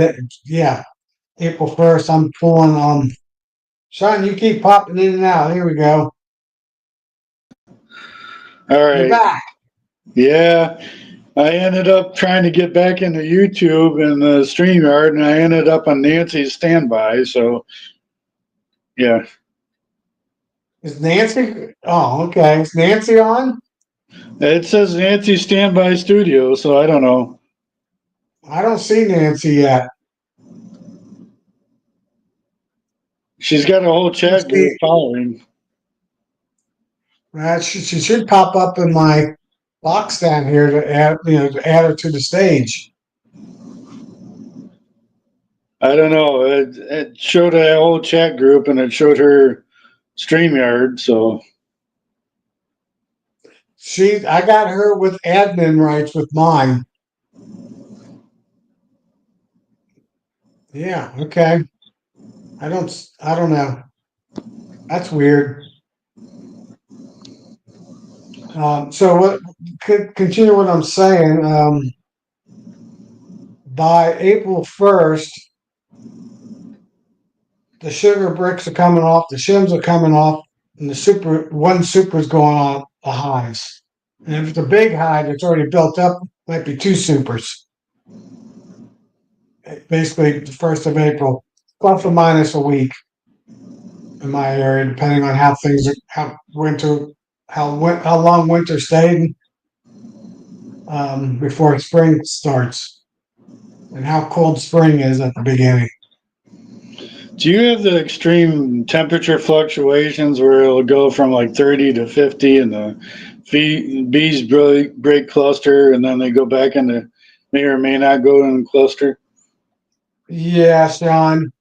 April 1st, I'm pulling, Sean, you keep popping in and out. Here we go. All You're right. back. Yeah. I ended up trying to get back into YouTube and the StreamYard, and I ended up on Nancy's standby. So, yeah. Is Nancy? Oh, okay. Is Nancy on? It says Nancy Standby Studio, so I don't know. I don't see Nancy yet. She's got a whole chat group See, following. she should pop up in my box down here to add her to the stage. I don't know. It showed a whole chat group and it showed her StreamYard, so I got her with admin rights with mine. Yeah, okay. I don't know. That's weird. So what could continue what I'm saying. By April 1st, the sugar bricks are coming off, the shims are coming off, and one super is going on the highs. And if it's a big high that's already built up, might be two supers. Basically, the 1st of April, plus or minus a week in my area, depending on how things are, how long winter stayed before spring starts, and how cold spring is at the beginning. do you have the extreme temperature fluctuations where it'll go from like 30 to 50 and the bees break cluster and then they go back into may or may not go in cluster? Yeah, Sean.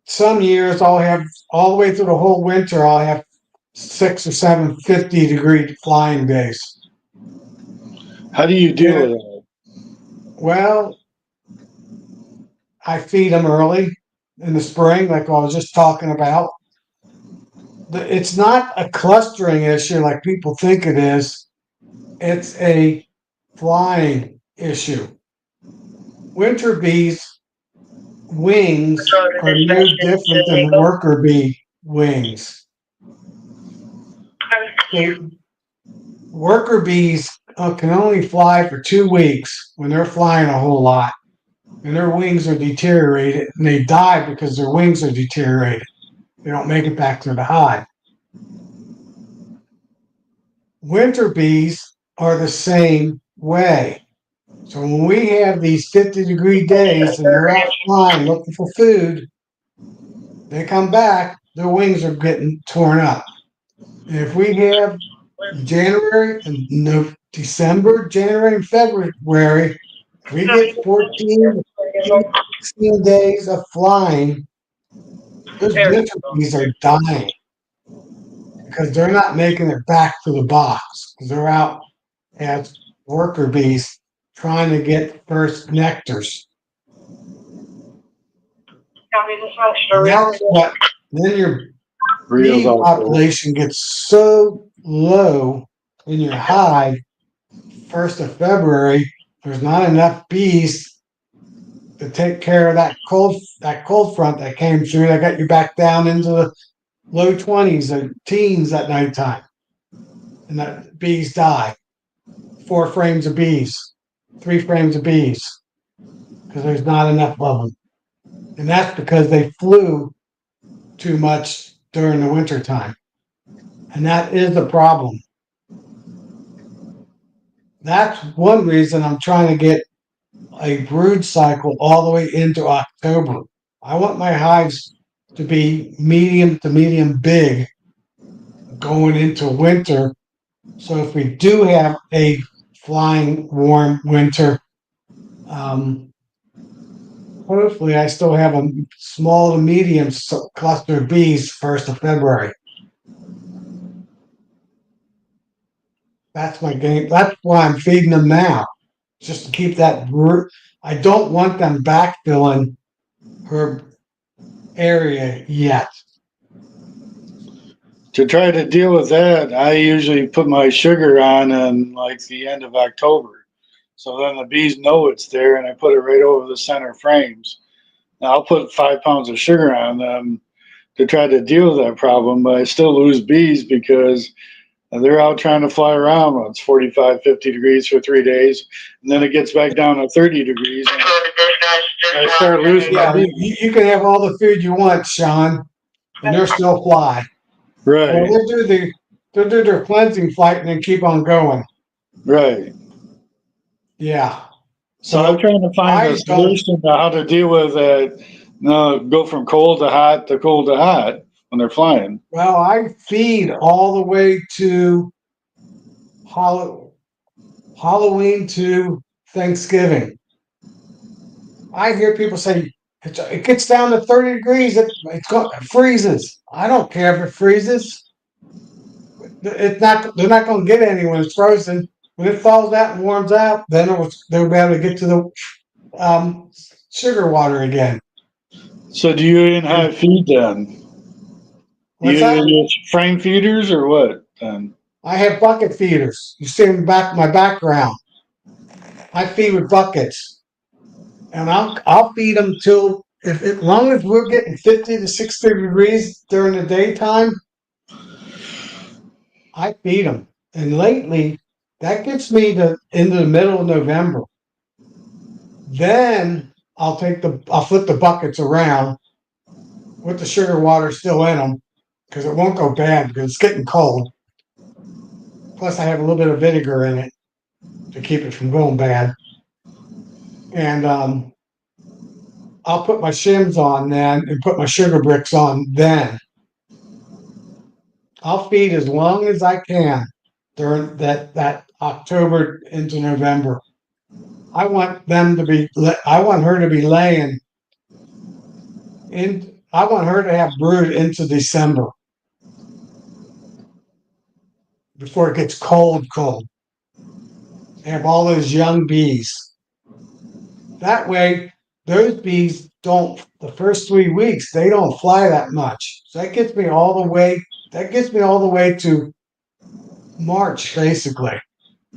Some years I'll have all the way through the whole winter. I'll have 6 or 7 50-degree flying days. How do you deal Yeah, with that? well, I feed them early in the spring, like I was just talking about. It's not a clustering issue like people think it is. It's a flying issue. Winter bees' wings are no different than worker bee wings. So worker bees can only fly for 2 weeks when they're flying a whole lot, and their wings are deteriorated, and they die because their wings are deteriorated. They don't make it back to the hive. Winter bees are the same way. So when we have these 50-degree days and they're out flying looking for food, they come back, their wings are getting torn up. And if we have January and no, December, January and February, we get 14 to 16 days of flying. Those winter bees are dying because they're not making it back to the box because they're out as worker bees trying to get first nectars. And that's what then your Reels bee also. population gets so low in your hive 1st of February, there's not enough bees to take care of that cold front that came through that got you back down into the low 20s or teens at nighttime. And that bees die. 4 frames of bees, 3 frames of bees, because there's not enough of them. And that's because they flew too much during the winter time. And that is a problem. That's one reason I'm trying to get a brood cycle all the way into October. I want my hives to be medium to medium big going into winter. So if we do have a flying warm winter, hopefully I still have a small to medium cluster of bees 1st of February. That's my game. That's why I'm feeding them now, just to keep that. I don't want them backfilling her area yet. To try to deal with that, I usually put my sugar on like the end of October. So then the bees know it's there, and I put it right over the center frames. Now I'll put 5 pounds of sugar on them to try to deal with that problem, but I still lose bees because they're out trying to fly around when it's 45, 50 degrees for 3 days, and then it gets back down to 30 degrees, and I start losing my Yeah, bees. you can have all the food you want, Sean, and they'll still fly. Well, Right, they'll do their cleansing flight and then keep on going. right. Yeah. So I'm So trying to find a I don't. solution to how to deal with it. No, go from cold to hot to cold to hot when they're flying. Well, I feed all the way to Halloween to Thanksgiving. I hear people say it gets down to 30 degrees, it freezes. I don't care if it freezes. It's not. They're not going to get any when it's frozen. When it thaws out and warms out, then they'll be able to get to the sugar water again. So do you even have feed then? What's You that? use frame feeders or what then? I have bucket feeders. You see in back my background. I feed with buckets, and I'll feed them till if as long as we're getting 50 to 60 degrees during the daytime. I feed them, and lately that gets me to into the middle of November. Then I'll flip the buckets around with the sugar water still in them because it won't go bad because it's getting cold. Plus, I have a little bit of vinegar in it to keep it from going bad. And I'll put my shims on then and put my sugar bricks on then. I'll feed as long as I can during that October into November. I want them to be. I want her to be laying in. I want her to have brood into December before it gets cold, cold. Have all those young bees. That way, those bees don't, the first 3 weeks, they don't fly that much. So that gets me all the way, to March, basically,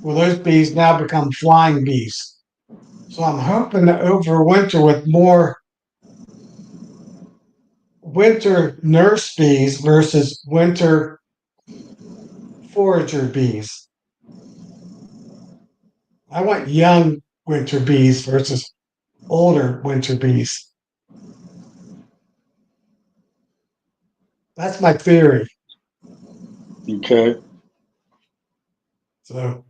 where those bees now become flying bees. So I'm hoping to overwinter with more winter nurse bees versus winter forager bees. I want young winter bees versus older winter bees. That's my theory. Okay. So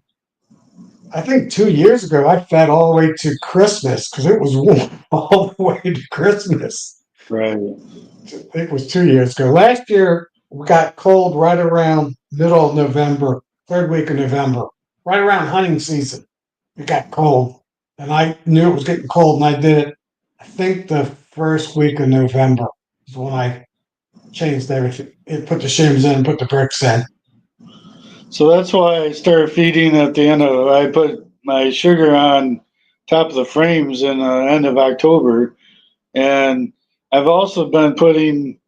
I think 2 years ago I fed all the way to Christmas because it was warm all the way to Christmas. Right. I think it was 2 years ago. Last year we got cold right around middle of November, third week of November, right around hunting season. It got cold, and I knew it was getting cold, and I did it. I think the first week of November is when I changed everything. It put the shims in, put the bricks in. So that's why I started feeding at the end of. I put my sugar on top of the frames in the end of October, and I've also been putting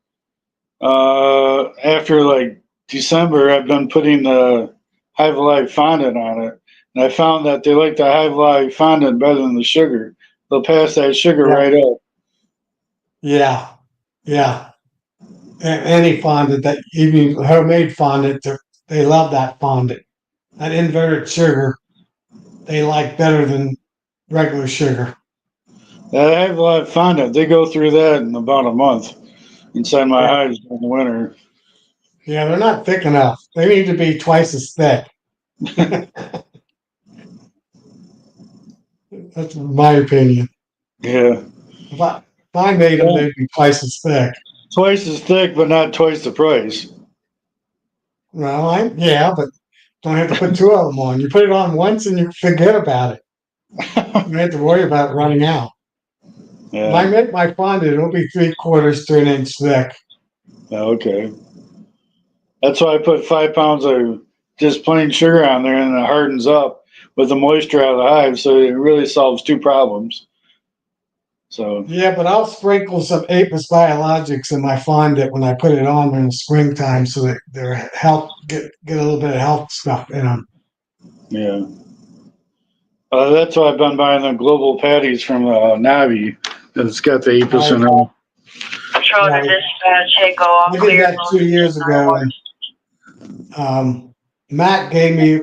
after like December. I've been putting the high life fondant on it, and I found that they like the high life fondant better than the sugar. They'll pass that sugar Yeah, right up. yeah, yeah. Any fondant that even homemade fondant, they love that fondant. That inverted sugar they like better than regular sugar. That high life fondant, they go through that in about a month inside my Yeah, hives in the winter. yeah, they're not thick enough. They need to be twice as thick. That's my opinion. Yeah. If I made them, Yeah. they'd be twice as thick. Twice as thick, but not twice the price. Well, yeah, but don't have to put two of them on. You put it on once and you forget about it. You don't have to worry about it running out. If I Yeah. make my fondant, it'll be 3/4 to an inch thick. Okay. That's why I put 5 pounds of just plain sugar on there and it hardens up with the moisture out of the hive. So it really solves two problems. So, Yeah, but I'll sprinkle some Apis biologics in my fondant when I put it on in the springtime, so that their health get a little bit of health stuff in them. yeah. That's why I've been buying the global patties from Navi. It's got the 8% off. Control to Right. dispatch, hey, go all I did clear. that 2 years ago, and Matt gave me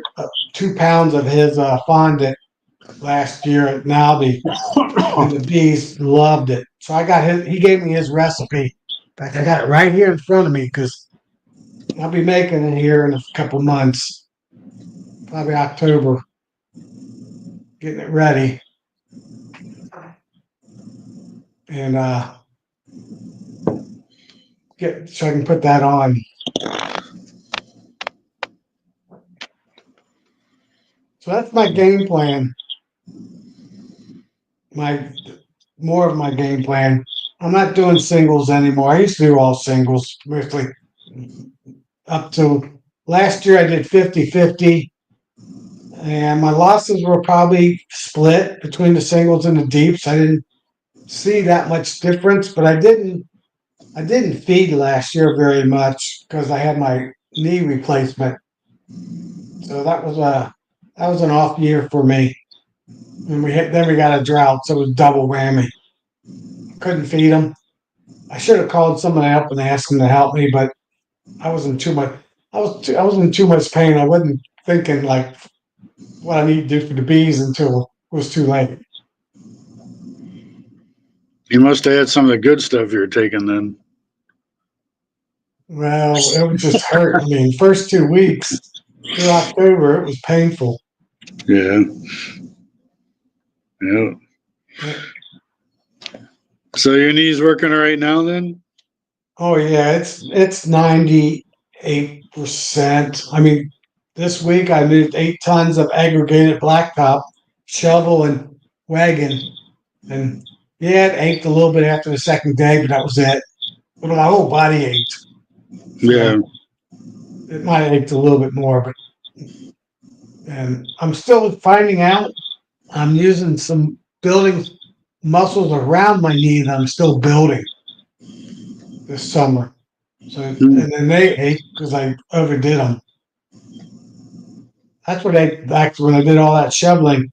2 pounds of his fondant last year at Naldi, and the bees loved it. So I got his. He gave me his recipe. In fact, I got it right here in front of me because I'll be making it here in a couple months, probably October, getting it ready, and get so I can put that on. So that's my game plan. My more of my game plan. I'm not doing singles anymore. I used to do all singles, mostly up to last year. I did 50-50, and my losses were probably split between the singles and the deeps. I didn't see that much difference, but I didn't feed last year very much because I had my knee replacement. So that was an off year for me. And then we got a drought, so it was double whammy. Couldn't feed them. I should have called somebody up and asked them to help me, but I was in too much. I was in too much pain. I wasn't thinking like what I need to do for the bees until it was too late. You must have had some of the good stuff you're taking then. Well, it would just hurt. I mean, first 2 weeks through October, it was painful. Yeah. Yeah. Yeah. So your knee's working right now then? Oh yeah, it's 98%. I mean, this week I moved 8 tons of aggregated blacktop, shovel and wagon, and yeah, it ached a little bit after the second day, but that was it. But my whole body ached, Yeah. so it might have ached a little bit more. But and I'm still finding out. I'm using some building muscles around my knee that I'm still building this summer. So Hmm. and then they ache because I overdid them. That's what I actually when I did all that shoveling,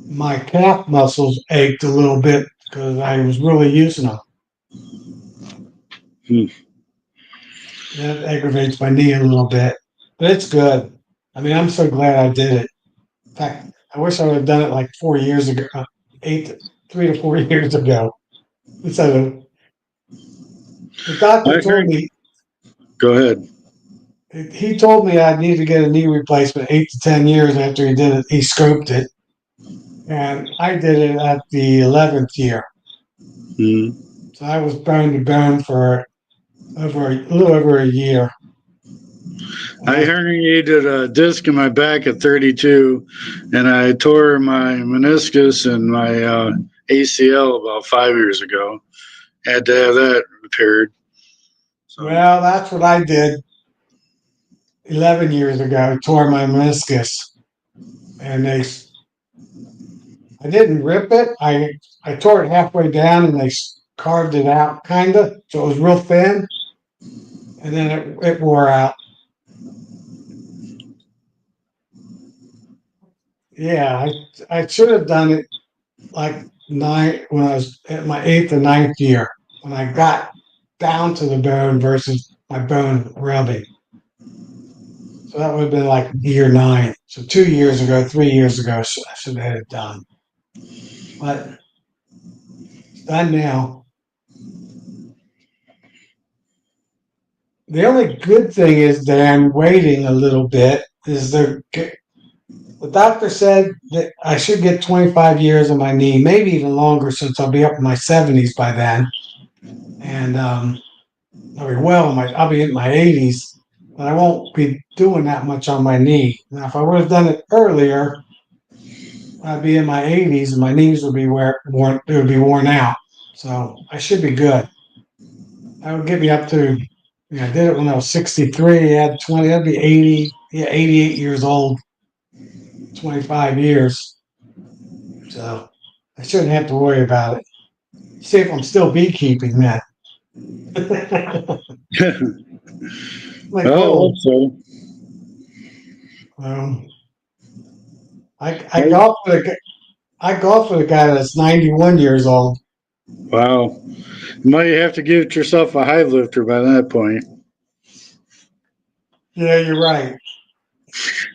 my calf muscles ached a little bit because I was really using them. Hmm. That aggravates my knee a little bit, but it's good. I mean, I'm so glad I did it. In fact, I wish I would have done it like 4 years ago, 3 to 4 years ago. So the doctor I told heard. me Go ahead. he told me I need to get a knee replacement 8 to 10 years after he did it. He scoped it, and I did it at the 11th year. Hmm. So I was bone to bone for a little over a year. I herniated a disc in my back at 32, and I tore my meniscus and my ACL about 5 years ago. Had to have that repaired. So, Well, that's what I did 11 years ago. Tore my meniscus, and I didn't rip it. I tore it halfway down, and they carved it out, kind of, so it was real thin, and then it wore out. Yeah, I should have done it like when I was at my eighth or ninth year when I got down to the bone versus my bone rubbing. So that would have been like year nine. So 2 years ago, 3 years ago, I should have had it done. But it's done now. The only good thing is that I'm waiting a little bit. Is the doctor said that I should get 25 years on my knee, maybe even longer, since I'll be up in my 70s by then, and I'll be in my 80s, but I won't be doing that much on my knee. Now, if I would have done it earlier, I'd be in my 80s and my knees would be worn out. So I should be good. That would get me up to. I did it when I was 63. I had 20. That'd be 80. Yeah, 88 years old. 25 years. So I shouldn't have to worry about it. See if I'm still beekeeping then. My well, I hope goal. so. Um, I golf with a guy that's 91 years old. Wow. You might have to get yourself a high lifter by that point. Yeah, you're right.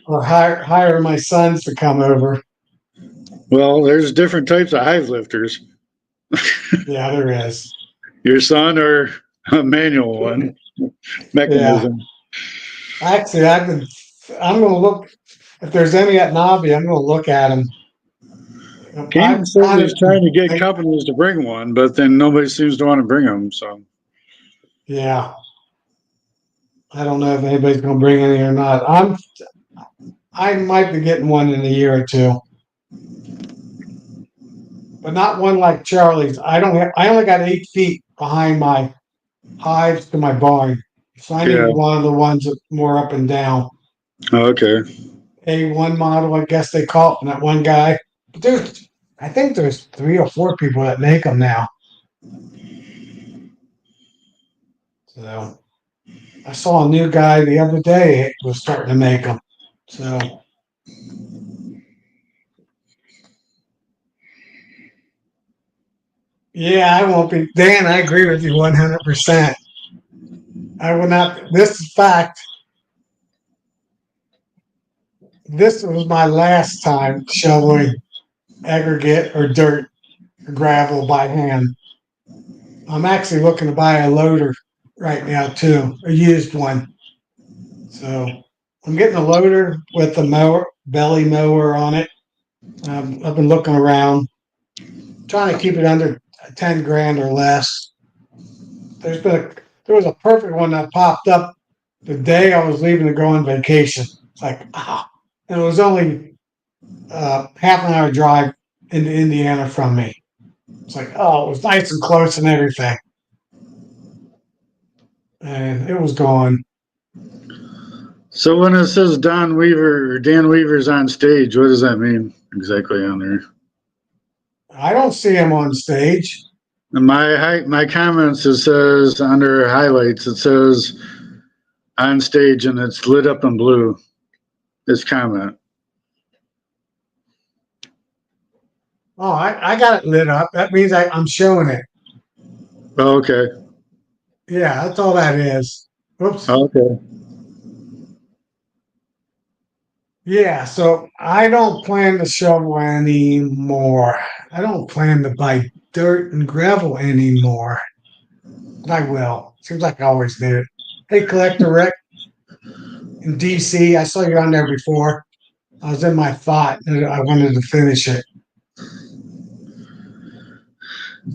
Or hire my sons to come over. Well, there's different types of high lifters. Yeah, there is. Your son or a manual one Yeah. mechanism. Actually, I'm going to look, if there's any at Nobby, I'm going to look at them. Cam says he's trying to get companies to bring one, but then nobody seems to want to bring them. So, yeah, I don't know if anybody's going to bring any or not. I might be getting one in a year or two, but not one like Charlie's. I only got 8 feet behind my hives to my barn, so I yeah. need one of the ones that more up and down. Okay. A1 model, I guess they call it, from that one guy. But I think there's 3 or 4 people that make them now. So I saw a new guy the other day was starting to make them. So yeah, I won't be. Dan, I agree with you 100%. I will not. This is fact. This was my last time shoveling aggregate or dirt or gravel by hand. I'm actually looking to buy a loader right now too, a used one. So I'm getting a loader with a mower, belly mower on it. I've been looking around, trying to keep it under 10 grand or less. There was a perfect one that popped up the day I was leaving to go on vacation. It's like, and it was only half an hour drive into Indiana from me. It's like, oh, it was nice and close and everything. And it was gone. So when it says Dan Weaver's on stage, what does that mean exactly on there? I don't see him on stage. In my comments, it says under highlights, it says on stage, and it's lit up in blue. This comment. Oh, I got it lit up. That means I'm showing it. Oh, okay. Yeah, that's all that is. Oops. Okay. Yeah, so I don't plan to shovel anymore. I don't plan to buy dirt and gravel anymore. But I will. Seems like I always did. Hey, Collector Rick in DC, I saw you on there before. I was in my thought and I wanted to finish it.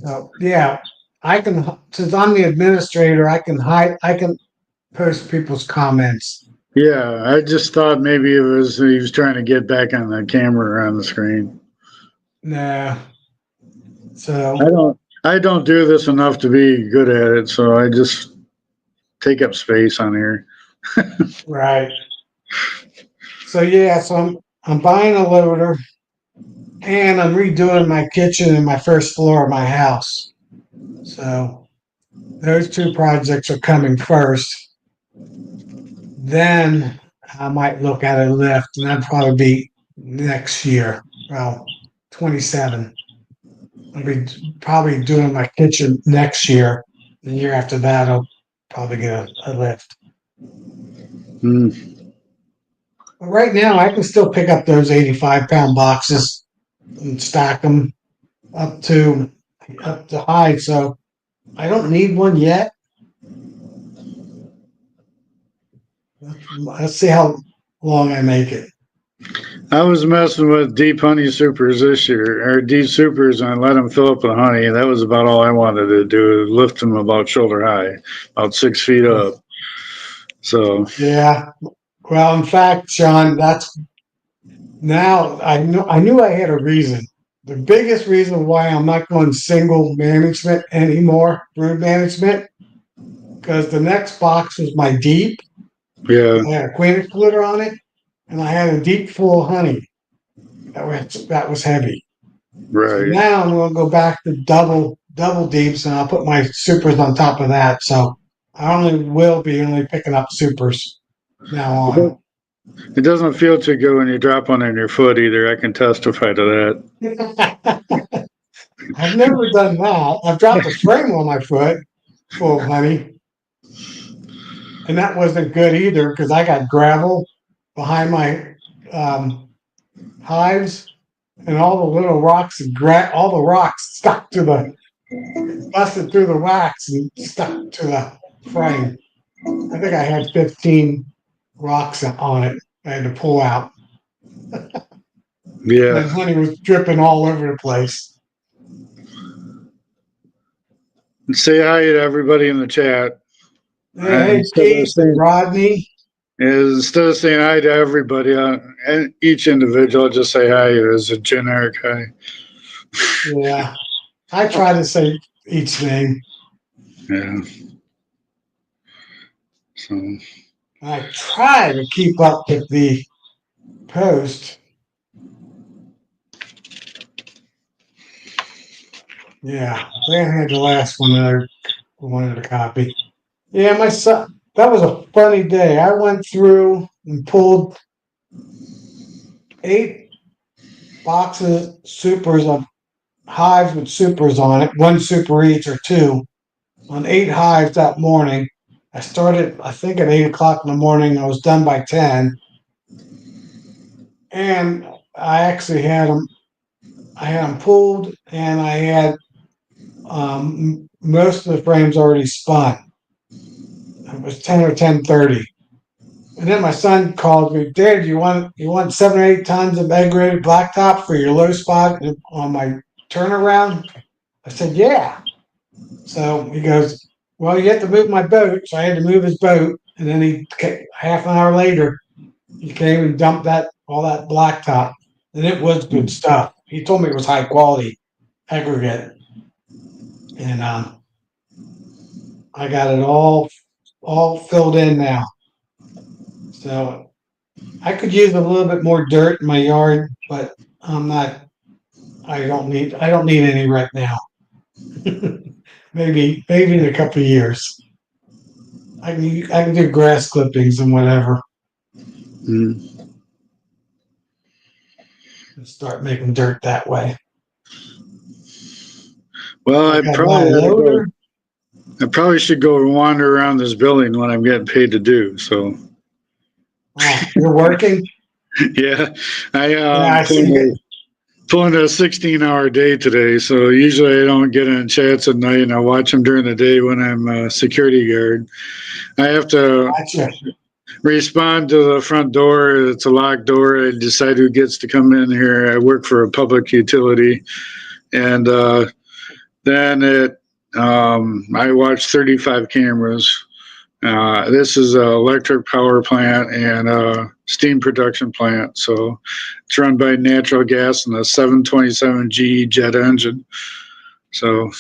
So yeah, I can, since I'm the administrator, I can post people's comments. Yeah, I just thought maybe he was trying to get back on the camera or on the screen. Nah. I So don't do this enough to be good at it, so I just take up space on here. right. So yeah, I'm buying a loader and I'm redoing my kitchen and my first floor of my house. So those 2 projects are coming first. Then I might look at a lift, and that'd probably be next year. Well, 27. I'll be probably doing my kitchen next year. The year after that, I'll probably get a lift. But right now, I can still pick up those 85-pound boxes and stack them up to high. So I don't need one yet. Let's see how long I make it. I was messing with deep honey supers this year, or deep supers, and I let them fill up with honey. That was about all I wanted to do, lift them about shoulder high, about 6 feet up. So yeah. Well, in fact, Sean, that's now I knew I had a reason. The biggest reason why I'm not going single management anymore, brood management, because the next box was my deep. yeah, I had a queen excluder on it, and I had a deep full of honey. That was heavy. So right. now I'm going to go back to double deeps, and I'll put my supers on top of that. So I only will be only picking up supers now on. It doesn't feel too good when you drop one on your foot either. I can testify to that. I've never done that. I've dropped a frame on my foot full of honey, and that wasn't good either because I got gravel behind my um, hives, and all the little rocks and all the rocks stuck to the busted through the wax and stuck to the frame. I think I had 15 rocks on it. I had to pull out. Yeah. The honey was dripping all over the place. Say hi to everybody in the chat. Yeah, hey, Keith, Rodney. Instead of saying hi to everybody, and each individual, just say hi as a generic hi. Yeah, I try to say each name. Yeah. So I try to keep up with the post. Yeah, they had the last one that I wanted to copy. Yeah, my son, that was a funny day. I went through and pulled 8 boxes, supers of hives with supers on it, 1 super each or 2, on 8 hives that morning. I started, I think, at 8 o'clock in the morning. I was done by 10. And I actually had them, pulled, and I had most of the frames already spun. It was 10 or 10:30. And then my son called me, Dad, you want 7 or 8 tons of egg graded blacktop for your low spot on my turnaround? I said, yeah. So he goes, well, you have to move my boat. So I had to move his boat. And then half an hour later, he came and dumped all that blacktop. And it was good stuff. He told me it was high quality aggregate. And I got it all filled in now. So I could use a little bit more dirt in my yard, but I'm not. I don't need any right now. maybe in a couple of years. I can do grass clippings and whatever. mm. And start making dirt that way. Well, loader. I probably should go wander around this building when I'm getting paid to do. So. Oh, you're working? Yeah, I see. Pulling a 16-hour day today, so usually I don't get in chats at night, and I watch them during the day when I'm a security guard. I have to respond to the front door. It's a locked door. I decide who gets to come in here. I work for a public utility, and then I watch 35 cameras. This is an electric power plant and a steam production plant. So it's run by natural gas and a 727G jet engine. So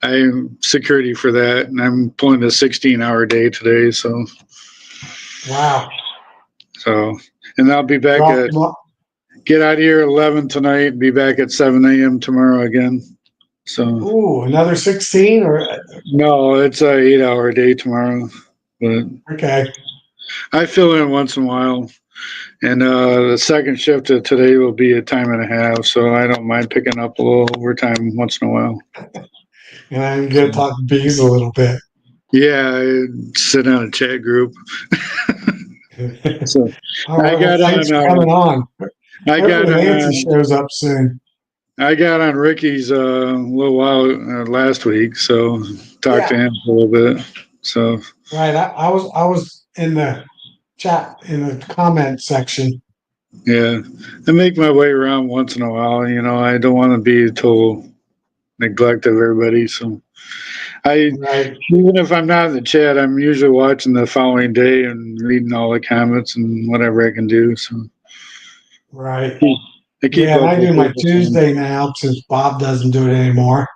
I'm security for that, and I'm pulling a 16-hour day today. So wow. And I'll be back get out of here at 11 tonight and be back at 7 a.m. tomorrow again. So another 16 or no, it's a 8-hour day tomorrow. But okay. I fill in once in a while. And the second shift of today will be a time and a half, so I don't mind picking up a little overtime once in a while. And I'm going to talk bees a little bit. Yeah, I sit on a chat group. So thanks for coming on. Hopefully Nancy shows up soon. I got on Ricky's a little while last week, so talked to him a little bit. So right, I was in the chat in the comment section. Yeah, I make my way around once in a while. I don't want to be a total neglect of everybody. So even if I'm not in the chat, I'm usually watching the following day and reading all the comments and whatever I can do. So right. I keep I do my Tuesday now since Bob doesn't do it anymore.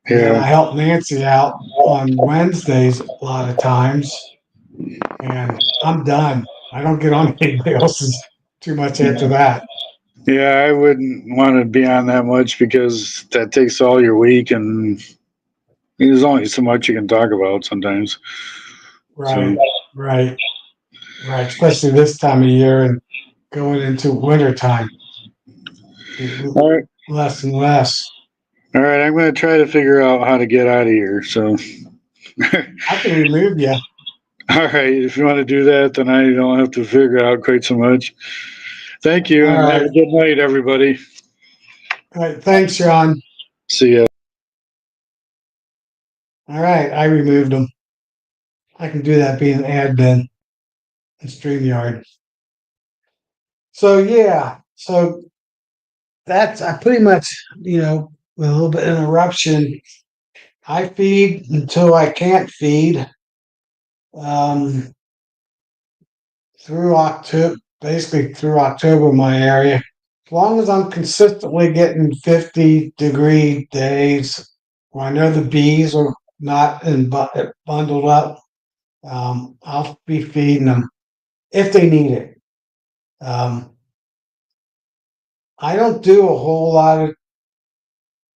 And I help Nancy out on Wednesdays a lot of times. And I'm done. I don't get on anybody else's too much after that. Yeah, I wouldn't want to be on that much because that takes all your week, and there's only so much you can talk about sometimes. Right, right. right, especially this time of year and going into winter time, All right. less and less. All right. I'm going to try to figure out how to get out of here. So, I can remove you. all right. If you want to do that, then I don't have to figure out quite so much. Thank you, All and have right. a good night, everybody. All right. Thanks, Sean. See ya. All right. I removed them. I can do that being an admin in StreamYard. So yeah. So that's I pretty much, with a little bit of interruption, I feed until I can't feed. Um, through October, basically through October in my area. As long as I'm consistently getting 50-degree days where I know the bees are not bundled up, I'll be feeding them if they need it. Um, I don't do a whole lot of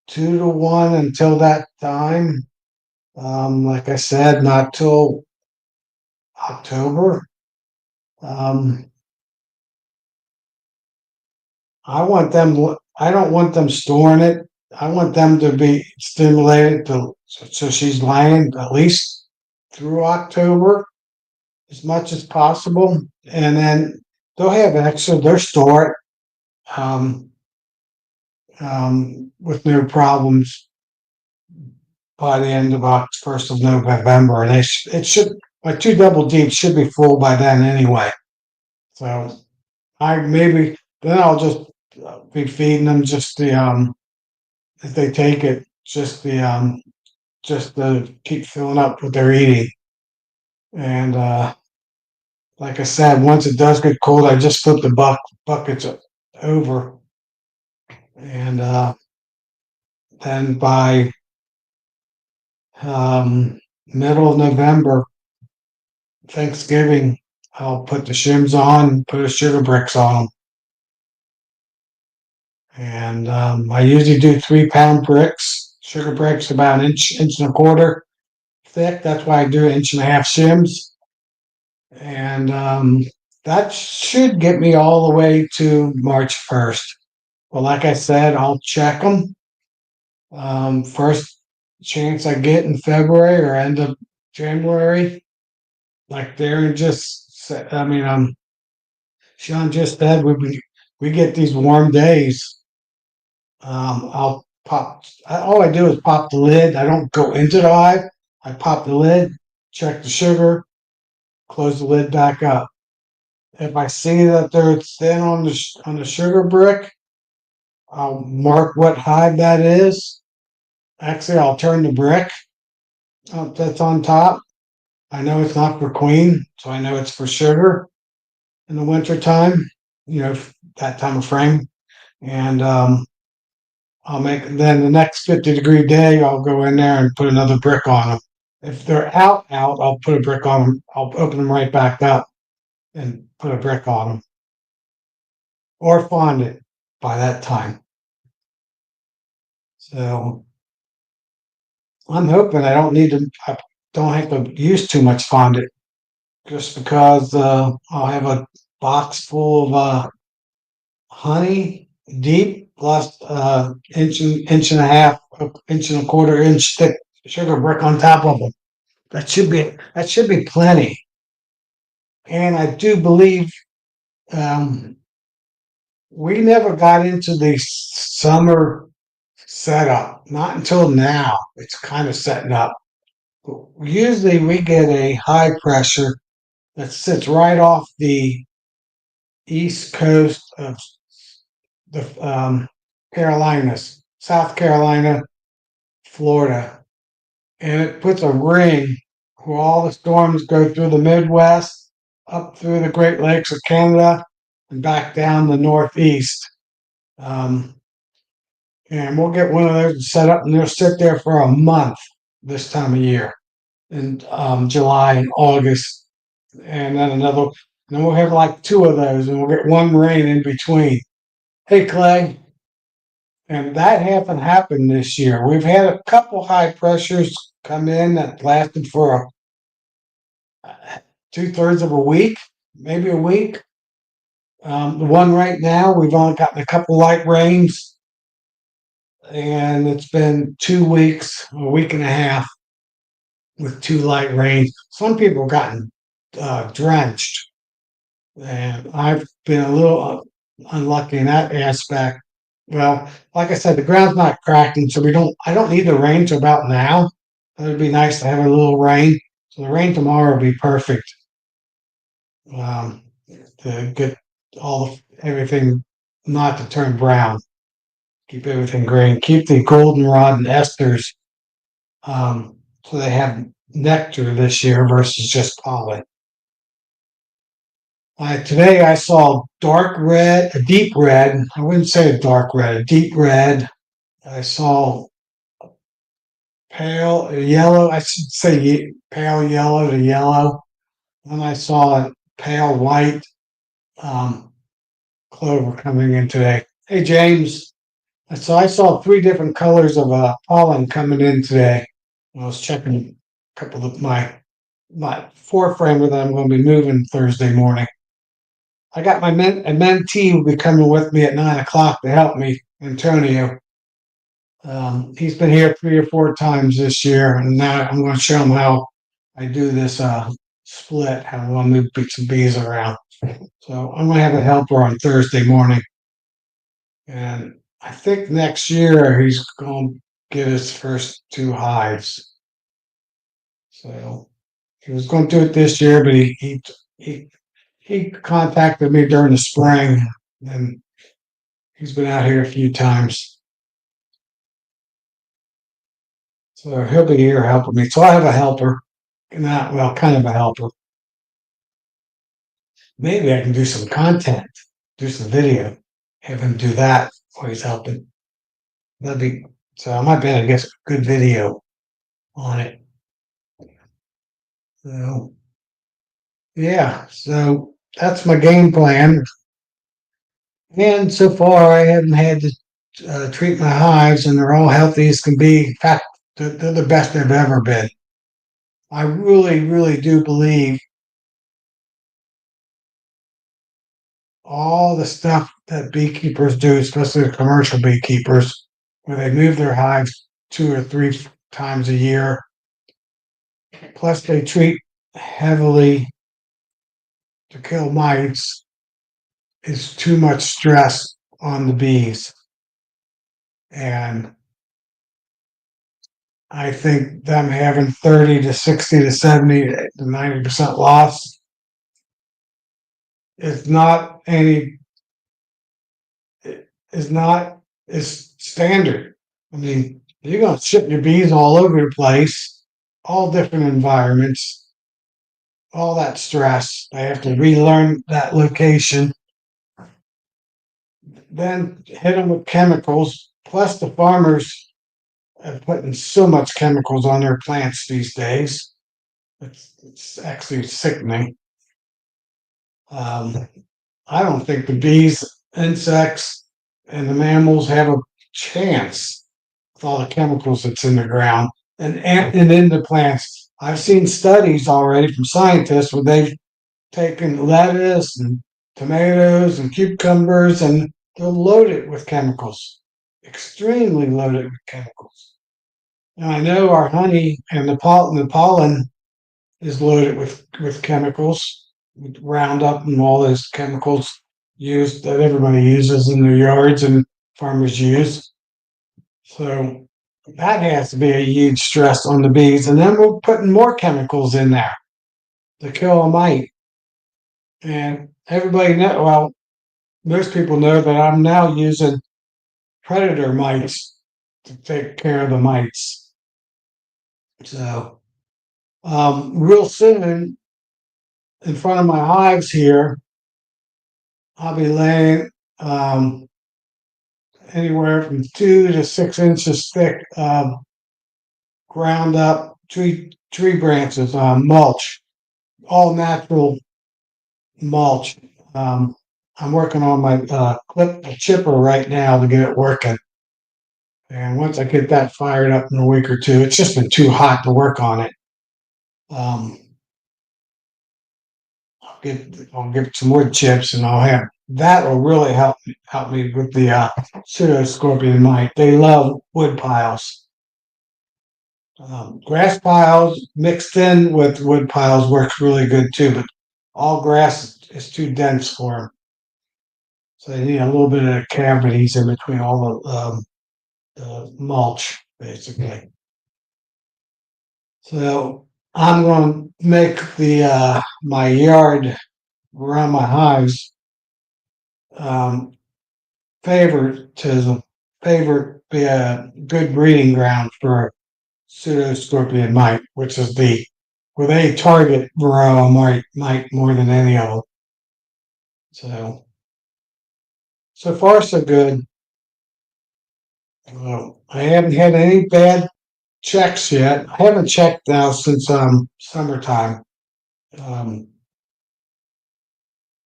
2 to 1 until that time. Like I said, not till October. Um, I want them. I don't want them storing it. I want them to be stimulated so she's laying at least through October as much as possible, and then they'll have extra. They'll store it with no problems by the end of 1st of November, and it should my 2 double deeps should be full by then anyway. So I maybe then I'll just be feeding them just the if they take it, just to keep filling up what they're eating. And like I said, once it does get cold, I just flip the buckets over, and then by middle of November, Thanksgiving, I'll put the shims on, put the sugar bricks on them, and I usually do 3 pound bricks, sugar bricks about an inch and a quarter thick. That's why I do 1.5 inch shims. And that should get me all the way to March 1st. Well, like I said, I'll check them. First chance I get in February or end of January, like Darren just said. I mean, Sean just said we get these warm days. I'll pop. All I do is pop the lid. I don't go into the hive. I pop the lid, check the sugar, close the lid back up. If I see that they're thin on the sugar brick, I'll mark what hive that is. Actually, I'll turn the brick that's on top. I know it's not for queen, so I know it's for sugar in the winter time. That time of frame, and I'll make then the next 50-degree day. I'll go in there and put another brick on them. If they're out, I'll put a brick on them. I'll open them right back up and put a brick on them, or fondant by that time. So I'm hoping I don't have to use too much fondant, just because I'll have a box full of honey, deep, plus inch and a half, inch and a quarter inch thick sugar brick on top of them. That should be plenty. And I do believe um, we never got into the summer setup, not until now. It's kind of setting up. Usually we get a high pressure that sits right off the east coast of the Carolinas, South Carolina, Florida, and it puts a ring where all the storms go through the Midwest, up through the Great Lakes of Canada, and back down the Northeast. Um, and we'll get one of those set up, and they'll sit there for a month this time of year in July and August, and then another. Then we'll have like 2 of those, and we'll get one rain in between. Hey, Clay, and that hasn't happened this year. We've had a couple high pressures come in that lasted for 2/3 of a week, maybe a week. The one right now, we've only gotten a couple light rains, and it's been 2 weeks, a week and a half with two light rains. Some people have gotten drenched, and I've been a little unlucky in that aspect. Well, like I said, the ground's not cracking, so we don't. I don't need the rain to about now. It would be nice to have a little rain. So the rain tomorrow will be perfect to get everything not to turn brown. Keep everything green. Keep the goldenrod and esters so they have nectar this year versus just pollen. Today I saw dark red, a deep red. I wouldn't say a dark red, a deep red. I saw pale yellow. I should say pale yellow to yellow. And I saw a pale white um, clover coming in today. Hey James, so I saw three different colors of pollen coming in today. I was checking a couple of my four framer that I'm going to be moving Thursday morning. I got my a mentee will be coming with me at 9 o'clock to help me, Antonio. He's been here 3 or 4 times this year, and now I'm going to show him how I do this split, how I'm going to move some bees around. So I'm going to have a helper on Thursday morning, and I think next year he's going to get his first 2 hives. So he was going to do it this year, but he contacted me during the spring, and he's been out here a few times. So he'll be here helping me. So I have a helper, not well, kind of a helper. Maybe I can do some content, do some video, have him do that while he's helping. That'd be so. I might be able to get a good video on it. So yeah, so that's my game plan. And so far, I haven't had to treat my hives, and they're all healthy as can be. In fact, they're the best they've ever been. I really, really do believe all the stuff that beekeepers do, especially the commercial beekeepers, where they move their hives 2 or 3 times a year, plus they treat heavily to kill mites, is too much stress on the bees. And I think them having 30 to 60 to 70 to 90% loss is not any is not is standard. I mean, you're going to ship your bees all over the place, all different environments, all that stress. They have to relearn that location, then hit them with chemicals. Plus, the farmers are putting so much chemicals on their plants these days. It's actually sickening. I don't think the bees, insects, and the mammals have a chance with all the chemicals that's in the ground and in the plants. I've seen studies already from scientists where they've taken lettuce and tomatoes and cucumbers and they're loaded with chemicals, extremely loaded with chemicals. And I know our honey and the pollen is loaded with chemicals, with Roundup and all those chemicals used that everybody uses in their yards and farmers use. So that has to be a huge stress on the bees. And then we're putting more chemicals in there to kill a mite. And everybody know, well, most people know that I'm now using predator mites to take care of the mites. So real soon, in front of my hives here, I'll be laying anywhere from 2 to 6 inches thick ground up tree branches, mulch, all natural mulch. I'm working on my clip chipper right now to get it working. And once I get that fired up in a week or two, it's just been too hot to work on it. I'll get some wood chips, and I'll have that will really help me with the pseudo scorpion mite. They love wood piles. Grass piles mixed in with wood piles works really good too, but all grass is too dense for them. So they need a little bit of cavities in between all the mulch, basically. So I'm going to make the my yard around my hives favoritism favorite be a good breeding ground for pseudoscorpion mite, which is the where they target varroa mite more than any of them. So far so good. I haven't had any bad checks yet. I haven't checked now since summertime, um,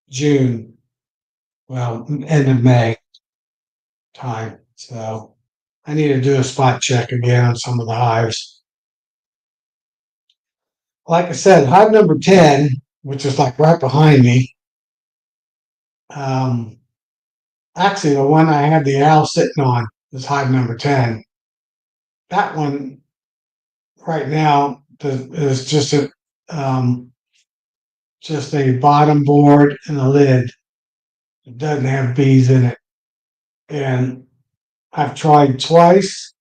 June, well, end of May time. So I need to do a spot check again on some of the hives. Like I said, hive number 10, which is like right behind me. Actually, the one I had the owl sitting on is hive number 10. That one right now is just a bottom board and a lid. It doesn't have bees in it. And I've tried twice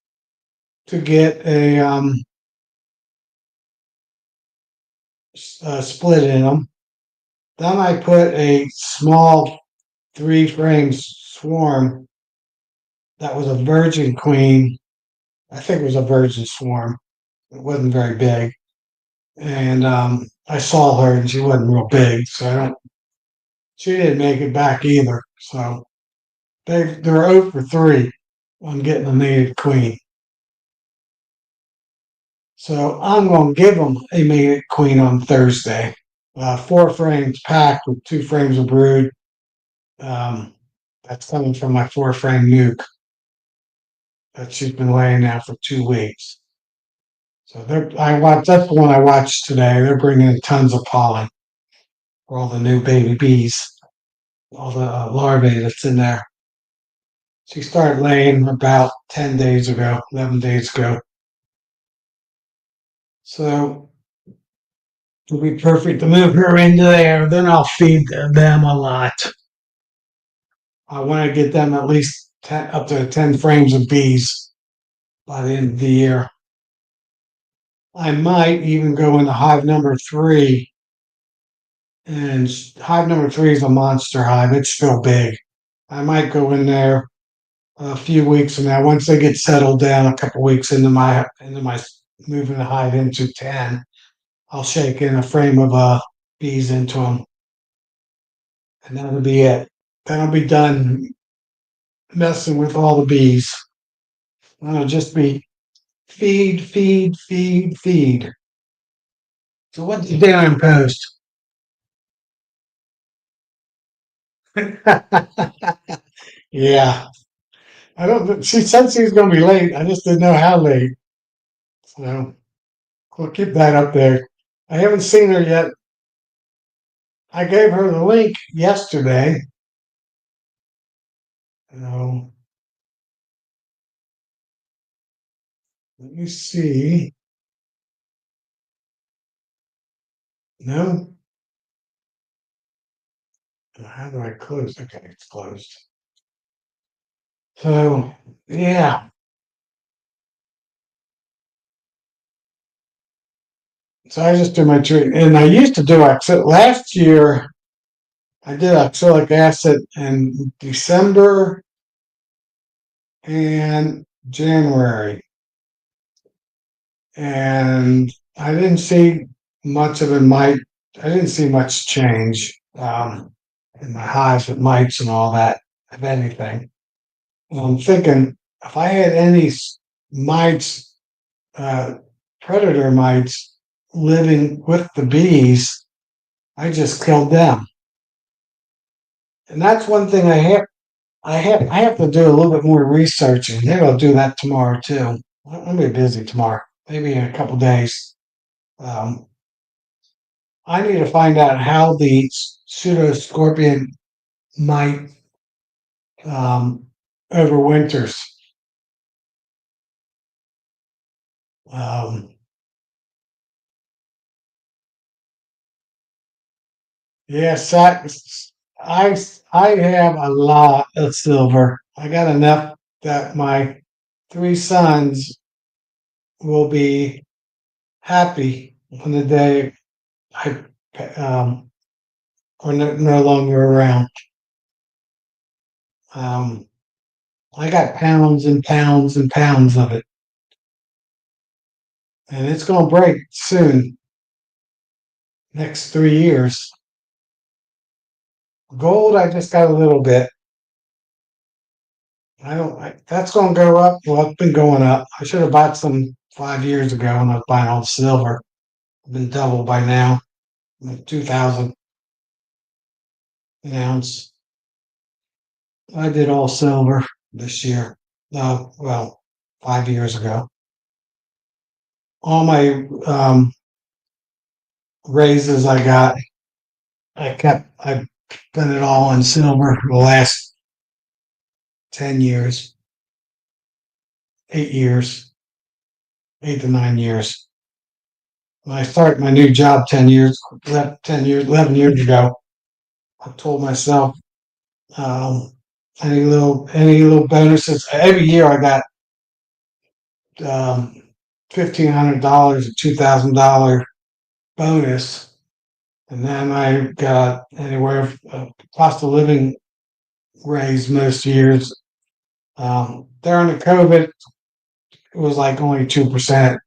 to get a split in them. Then I put a small 3-frame swarm that was a virgin queen. I think it was a virgin swarm. It wasn't very big. And I saw her and she wasn't real big, so she didn't make it back either. So they're 0 for 3 on getting a mated queen. So I'm going to give them a mated queen on Thursday. 4 frames packed with 2 frames of brood. That's coming from my 4-frame nuke that she's been laying now for 2 weeks. So that's the one I watched today. They're bringing in tons of pollen for all the new baby bees, all the larvae that's in there. She started laying about 10 days ago, 11 days ago. So it'll be perfect to move her into there. Then I'll feed them a lot. I want to get them at least up to 10 frames of bees by the end of the year. I might even go into hive number 3. And hive number 3 is a monster hive. It's still big. I might go in there a few weeks from now. Once they get settled down, a couple weeks into my moving the hive into 10, I'll shake in a frame of bees into them, and that'll be it. Then I'll be done messing with all the bees. It'll just be feed, feed, feed, feed. So what's the damn post? Yeah. I don't. She said she was going to be late. I just didn't know how late. So we'll keep that up there. I haven't seen her yet. I gave her the link yesterday. Let me see. No. How do I close? Okay, it's closed. So yeah. So I just do my treat, and I used to do last year. I did oxalic acid in December and January, and I didn't see much of it. I didn't see much change in my hives with mites and all that, if anything. And I'm thinking if I had any mites, predator mites living with the bees, I just killed them. And that's one thing I have to do a little bit more research, and maybe I'll do that tomorrow too. I'm gonna be busy tomorrow, maybe in a couple days. Um, I need to find out how the pseudoscorpion mite overwinters. Um, yes, I have a lot of silver. I got enough that my three sons will be happy on the day I are no longer around. Um, I got pounds and pounds and pounds of it, and it's going to break soon. Next 3 years. Gold, I just got a little bit. I don't. That's going to go up. Well, it's been going up. I should have bought some 5 years ago when I was buying all the silver. It's been double by now. 2,000 an ounce. I did all silver this year. Well, 5 years ago. All my raises I got, I spent it all on silver for the last 10 years, 8 years, 8 to 9 years. When I started my new job 11 years ago, I told myself, um, any little bonuses. Every year I got $1,500, a $2,000 bonus, and then I got anywhere cost of living raise most years. During the COVID, it was like only 2%.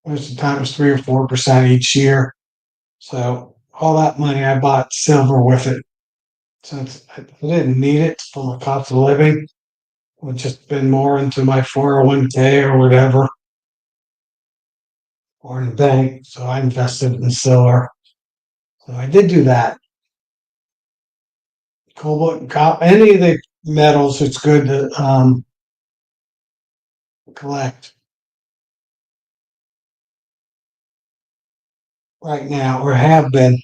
Most of the time, it was 3 or 4% each year. So all that money, I bought silver with it. Since I didn't need it for my cost of living, it would just been more into my 401k or whatever, or in the bank. So I invested in silver. So I did do that. Cobalt and copper, any of the metals, it's good to collect right now, or have been.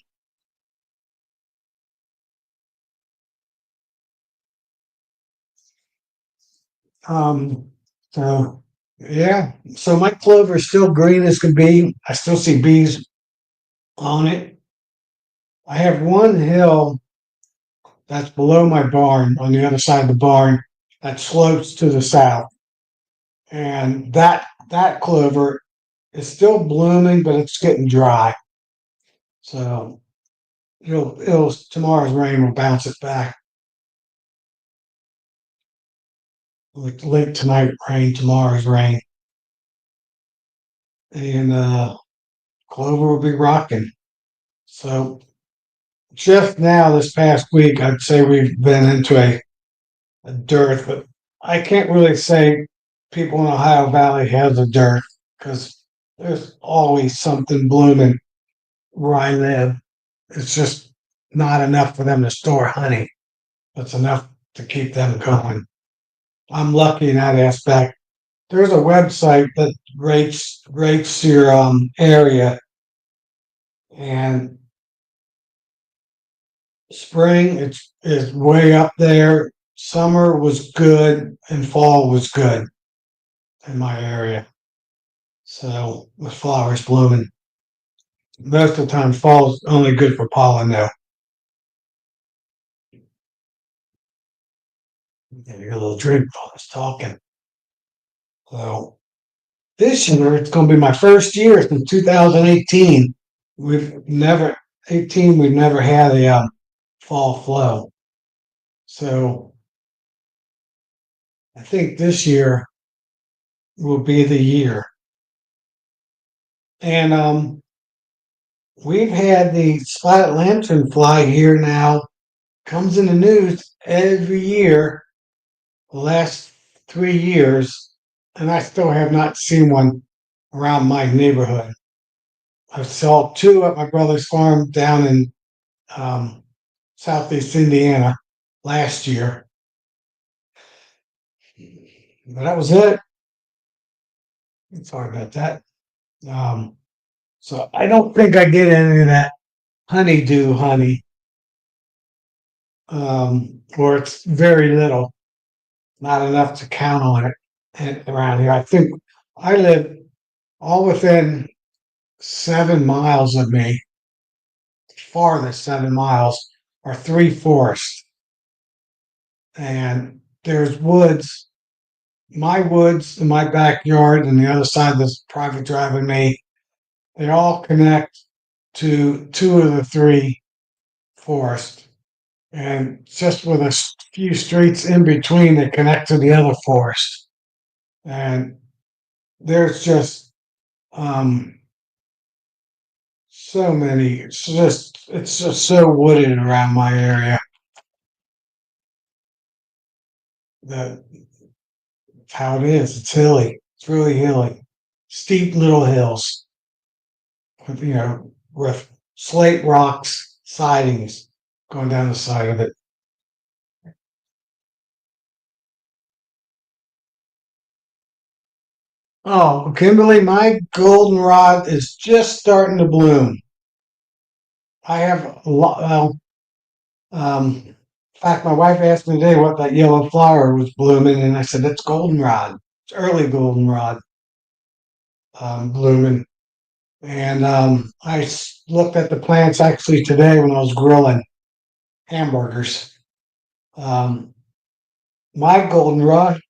So yeah, so my clover is still green as can be. I still see bees on it. I have one hill that's below my barn on the other side of the barn that slopes to the south, and that clover is still blooming, but it's getting dry. So it'll tomorrow's rain will bounce it back. Like late tonight rain, tomorrow's rain, and clover will be rocking. So just now, this past week, I'd say we've been into a dearth, but I can't really say people in Ohio Valley has a dearth because there's always something blooming where I live. It's just not enough for them to store honey. It's enough to keep them going. I'm lucky in that aspect. There's a website that rates your area, and spring is way up there. Summer was good, and fall was good in my area. So with flowers blooming, most of the time fall's only good for pollen though. Get a little drink while I was talking. So this year it's going to be my first year since 2018. We've never 18. We've never had a fall flow. So I think this year will be the year. And we've had the spotted lanternfly here now, comes in the news every year, the last 3 years, and I still have not seen one around my neighborhood. I saw two at my brother's farm down in um, southeast Indiana last year, but that was it. Sorry about that. So I don't think I get any of that honeydew honey, or it's very little, not enough to count on it around here. I think I live all within 7 miles of me, farthest 7 miles, are three forests. And there's woods, my woods in my backyard, and the other side of this private driveway, me, they all connect to two of the three forests. And just with a few streets in between, they connect to the other forest. And there's just so many. It's just so wooded around my area that how it is. It's hilly. It's really hilly. Steep little hills with with slate rocks sidings going down the side of it. Oh, Kimberly, my goldenrod is just starting to bloom. I have a lot. Well, in fact, my wife asked me today what that yellow flower was blooming, and I said that's goldenrod. It's early goldenrod blooming. And looked at the plants actually today when I was grilling hamburgers. Um, my goldenrod,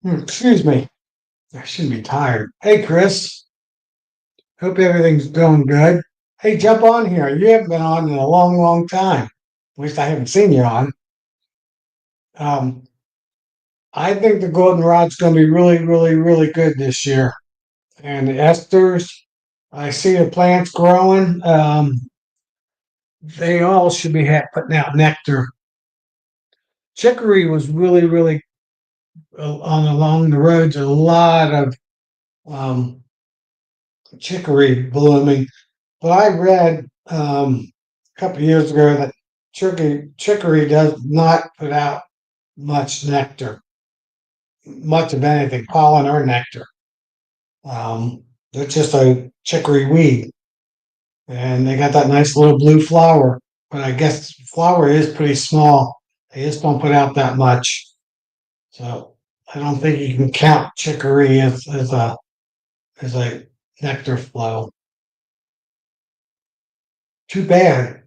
excuse me, I shouldn't be tired. Hey, Chris, hope everything's going good. Hey, jump on here. You haven't been on in a long, long time. At least I haven't seen you on. Um, I think the goldenrod's going to be really, really, really good this year. And the esters, I see the plants growing. They all should be putting out nectar. Chicory was really, really on along the roads. A lot of um, chicory blooming. But I read a couple of years ago that chicory does not put out much nectar, much of anything, pollen or nectar. It's just a chicory weed, and they got that nice little blue flower. But I guess the flower is pretty small. They just don't put out that much. So I don't think you can count chicory as a nectar flow. Too bad.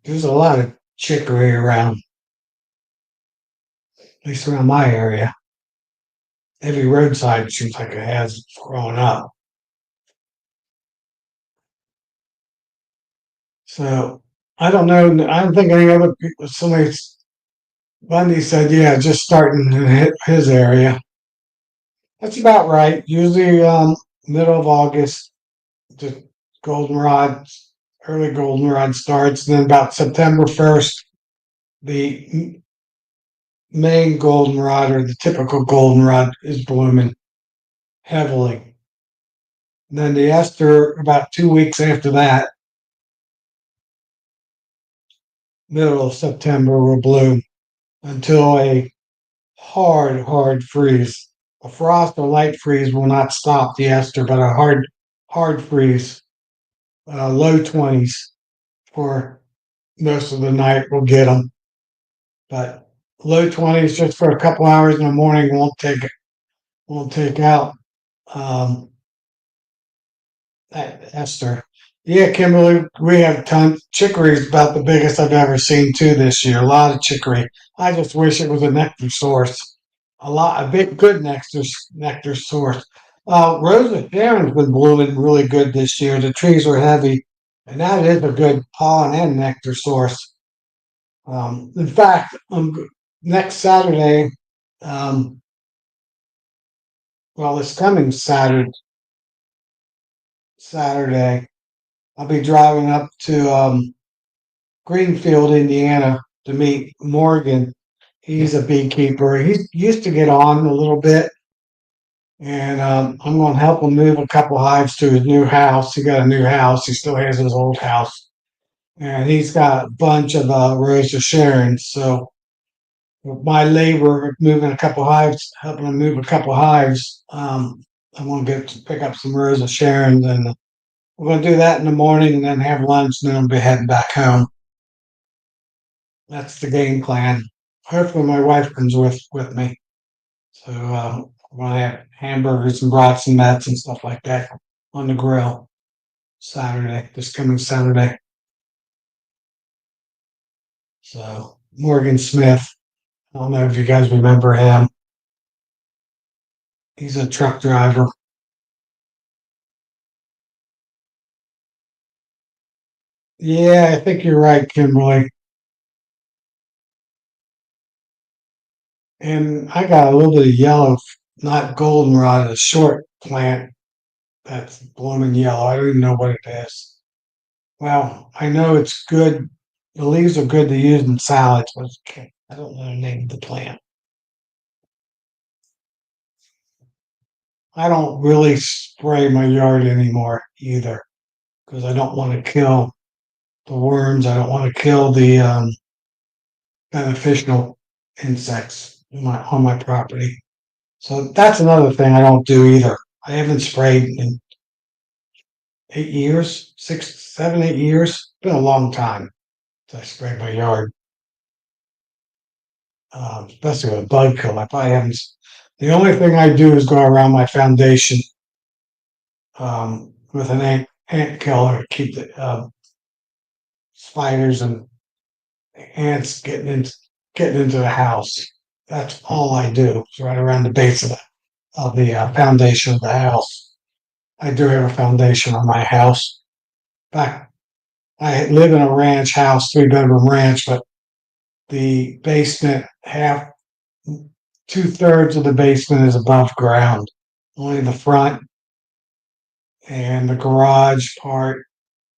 There's a lot of chicory around, at least around my area. Every roadside seems like it has growing up. So I don't know. I don't think any other people. Bundy said, yeah, just starting in his area. That's about right. Usually, middle of August, the goldenrod, early goldenrod starts. And then about September 1st, the main goldenrod or the typical goldenrod is blooming heavily. And then the ester, about 2 weeks after that, middle of September, will bloom until a hard, hard freeze. A frost or light freeze will not stop the ester, but a hard freeze, low 20s for most of the night will get them. But low 20s just for a couple hours in the morning won't take out that ester. Yeah, Kimberly, we have tons. Chicory is about the biggest I've ever seen too this year. A lot of chicory. I just wish it was a nectar source. A big good nectar source. Rosa Sharon's been blooming really good this year. The trees are heavy, and that is a good pollen and nectar source. In fact, next Saturday, um, well, this coming Saturday, I'll be driving up to Greenfield, Indiana, to meet Morgan. He's a beekeeper. He used to get on a little bit, and I'm going to help him move a couple hives to his new house. He got a new house. He still has his old house, and he's got a bunch of Rosa Sharon. So with my labor moving a couple hives, helping him move a couple hives, I'm going to get to pick up some Rosa Sharon and We're going to do that in the morning and then have lunch, and then I'll be heading back home. That's the game plan. Hopefully, my wife comes with me. So we're going to have hamburgers and brats and mats and stuff like that on the grill Saturday, this coming Saturday. So Morgan Smith, I don't know if you guys remember him. He's a truck driver. Yeah, I think you're right, Kimberly. And I got a little bit of yellow, not goldenrod, a short plant that's blooming yellow. I don't even know what it is. Well, I know it's good. The leaves are good to use in salads, but I don't know the name of the plant. I don't really spray my yard anymore either because I don't want to kill the worms. I don't want to kill the beneficial insects on my property. So that's another thing I don't do either. I haven't sprayed in 8 years, 6, 7, 8 years. It's been a long time since I sprayed my yard, especially with a bug kill. I probably haven't. The only thing I do is go around my foundation with an ant killer to keep the spiders and ants getting into the house. That's all I do. It's right around the base of the foundation of the house. I do have a foundation on my house. Back, I live in a ranch house, 3-bedroom ranch, but the basement, 2/3 of the basement is above ground. Only the front and the garage part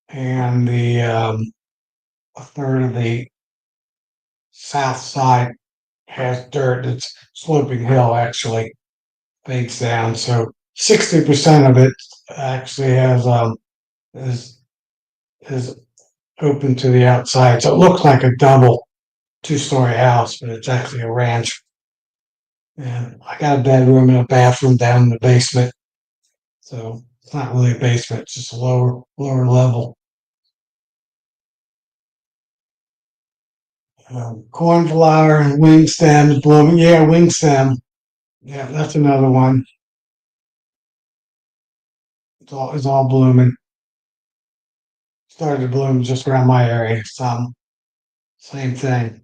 and the a third of the south side has dirt. It's sloping hill actually fades down. So 60% of it actually is is open to the outside. So it looks like a double 2-story house, but it's actually a ranch. And I got a bedroom and a bathroom down in the basement. So it's not really a basement, it's just a lower level. Cornflower, wing stems blooming. Yeah, wing stem. Yeah, that's another one. It's all blooming. Started to bloom just around my area. Some same thing.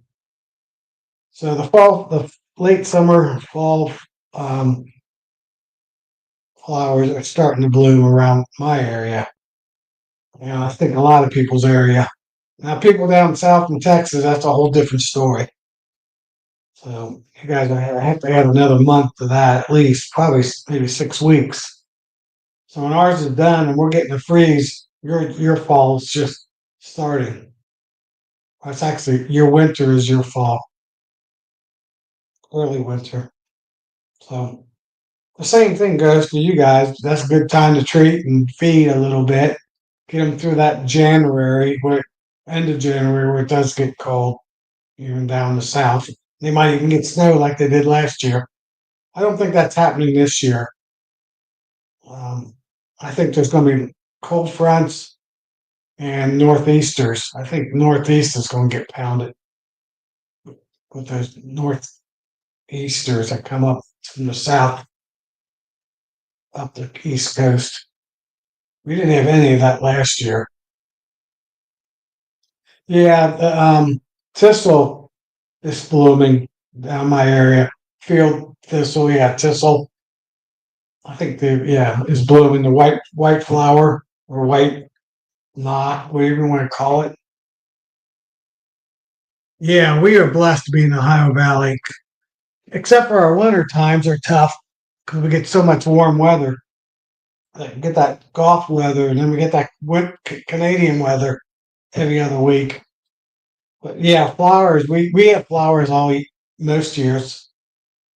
So the late summer, fall um, flowers are starting to bloom around my area. I think a lot of people's area. Now, people down south in Texas, that's a whole different story. So you guys have to add another month to that at least, probably maybe 6 weeks. So when ours is done and we're getting a freeze, your fall is just starting. It's actually your winter is your fall, early winter. So the same thing goes for you guys. That's a good time to treat and feed a little bit. Get them through that January, end of January, where it does get cold, even down the south. They might even get snow like they did last year. I don't think that's happening this year. Um, I think there's going to be cold fronts and northeasters. I think northeast is going to get pounded with those northeasters that come up from the south up the east coast. We didn't have any of that last year. Yeah, the thistle is blooming down my area. Field thistle, yeah, thistle. I think is blooming. The white flower or white knot, whatever you want to call it. Yeah, we are blessed to be in the Ohio Valley, except for our winter times are tough because we get so much warm weather. Like, get that Gulf weather, and then we get that Canadian weather every other week. But yeah, flowers. We have flowers most years,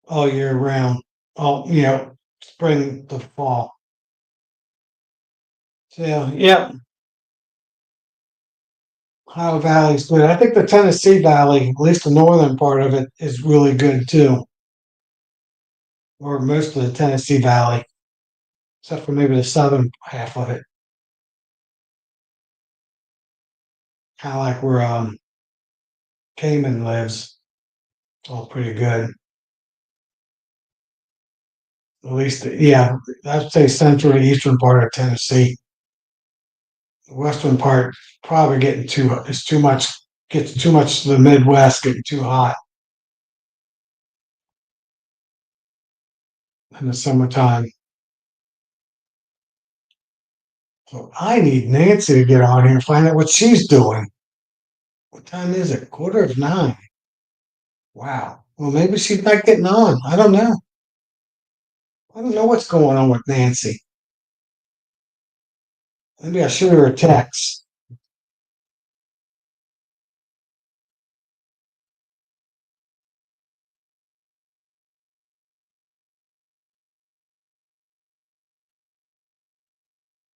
all year round. All spring to fall. So yeah, Ohio Valley's good. I think the Tennessee Valley, at least the northern part of it, is really good too, or most of the Tennessee Valley, except for maybe the southern half of it. kind of like where Cayman lives. It's all pretty good. At least, yeah, I'd say central to eastern part of Tennessee. The western part probably getting too, it's too much, gets too much to the Midwest, getting too hot in the summertime. So I need Nancy to get on here and find out what she's doing. What time is it? 8:45. Wow. Well, maybe she's not getting on. I don't know. I don't know what's going on with Nancy. Maybe I shoot her a text.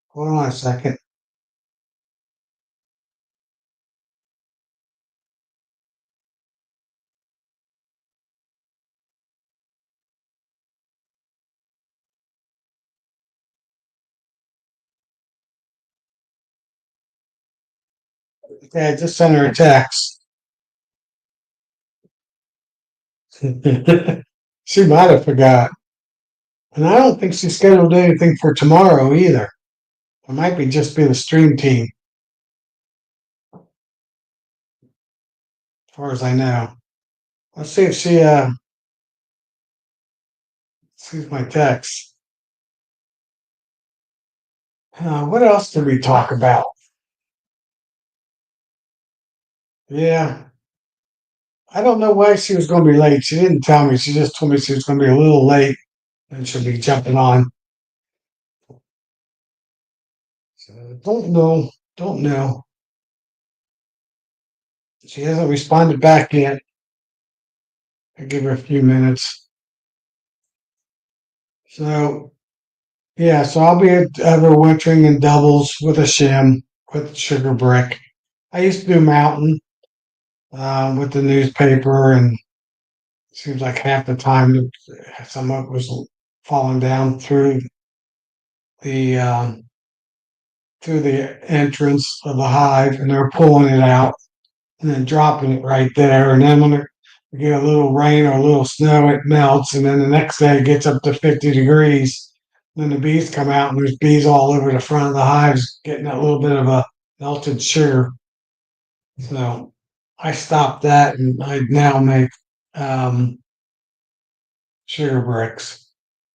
Hold on a second. Okay, I just sent her a text. She might have forgot. And I don't think she scheduled anything for tomorrow either. It might be just be the stream team, as far as I know. Let's see if she sees my text. What else did we talk about? Yeah, I don't know why she was going to be late. She didn't tell me. She just told me she was going to be a little late and she'll be jumping on. So, don't know. Don't know. She hasn't responded back yet. I give her a few minutes. So yeah, so I'll be overwintering in doubles with a shim with sugar brick. I used to do mountain with the newspaper, and it seems like half the time some of it was falling down the um, through the entrance of the hive, and they're pulling it out and then dropping it right there. And then when we get a little rain or a little snow, it melts, and then the next day it gets up to 50 degrees. Then the bees come out, and there's bees all over the front of the hives, getting that little bit of a melted sugar. So I stopped that, and I now make um, sugar bricks.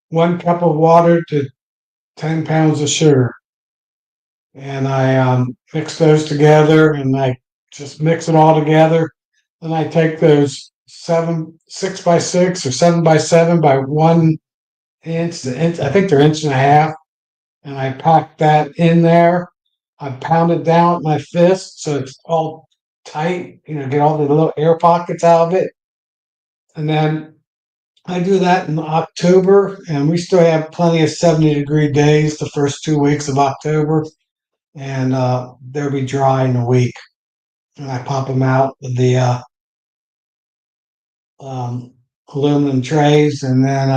1 cup of water to 10 pounds of sugar, and I mix those together, and I just mix it all together. Then I take those 6x6 or 7x7 by 1 inch. I think they're inch and a half, and I pack that in there. I pound it down with my fist so it's all tight. Get all the little air pockets out of it, and then I do that in October, and we still have plenty of 70-degree days the first 2 weeks of October, and they'll be dry in a week. And I pop them out with the um, aluminum trays, and then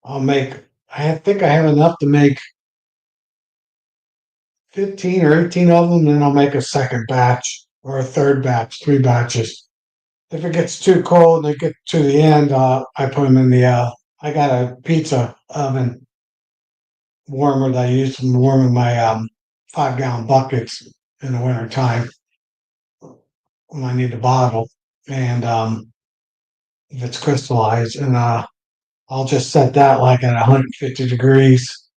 I'll make. I think I have enough to make 15 or 18 of them, then I'll make a second batch or a third batch, 3 batches. If it gets too cold and they get to the end, I put them in the. I got a pizza oven warmer that I use for warming my 5-gallon buckets in the winter time when I need to bottle, and if it's crystallized, and I'll just set that like at 150 degrees,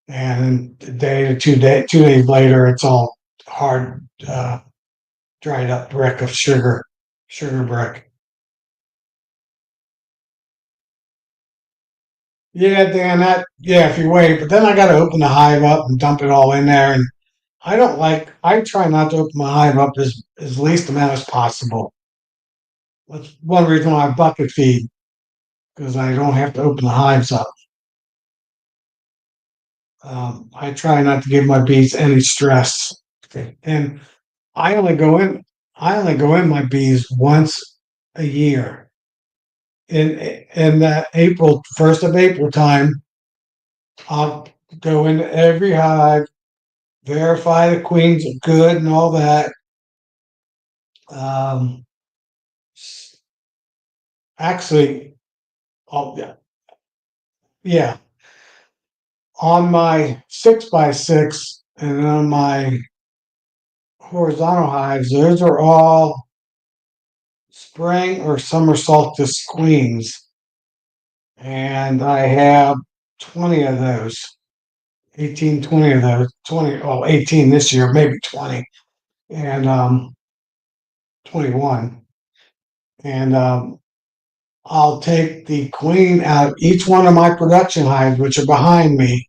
and a day to 2 days later, it's all hard, dried up brick of sugar brick. Yeah, Dan, if you wait, but then I got to open the hive up and dump it all in there, and I try not to open my hive up as least amount as possible. That's one reason why I bucket feed, because I don't have to open the hives up. I try not to give my bees any stress. Okay. And I only go in my bees once a year. In that April, 1st of April time, I'll go into every hive verify the queens are good and all that. Um, actually, oh yeah, on my 6x6 and on my horizontal hives, those are all spring or summer solstice queens, and I have 20 of those. 18, 20 of those, 20, oh, 18 this year, maybe 20, and 21. And I'll take the queen out of each one of my production hives, which are behind me,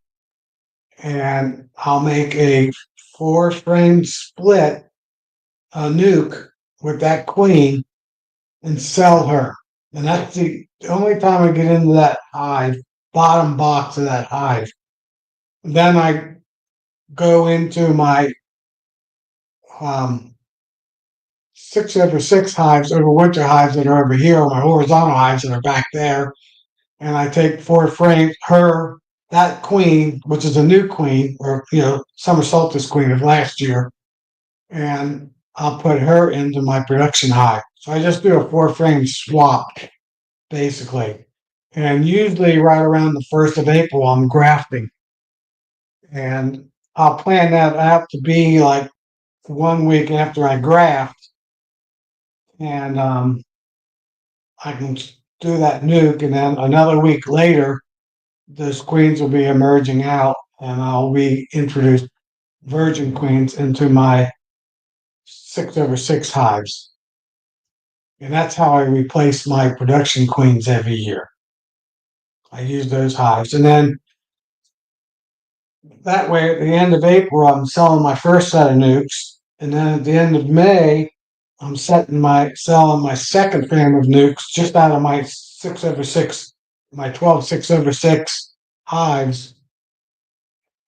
and I'll make a 4-frame split, a nuke with that queen and sell her. And that's the only time I get into that hive, bottom box of that hive. Then I go into my um, 6x6 hives, overwinter hives that are over here, or my horizontal hives that are back there. And I take 4 frames, that queen, which is a new queen, or summer solstice queen of last year, and I'll put her into my production hive. So I just do a 4-frame swap, basically. And usually right around the 1st of April, I'm grafting. And I'll plan that out to be like 1 week after I graft. And I can do that nuke. And then another week later, those queens will be emerging out. And I'll reintroduce virgin queens into my 6x6 hives. And that's how I replace my production queens every year. I use those hives. And then that way, at the end of April, I'm selling my first set of nukes. And then at the end of May, I'm selling my second frame of nukes just out of my 6x6, my 12 6x6 hives.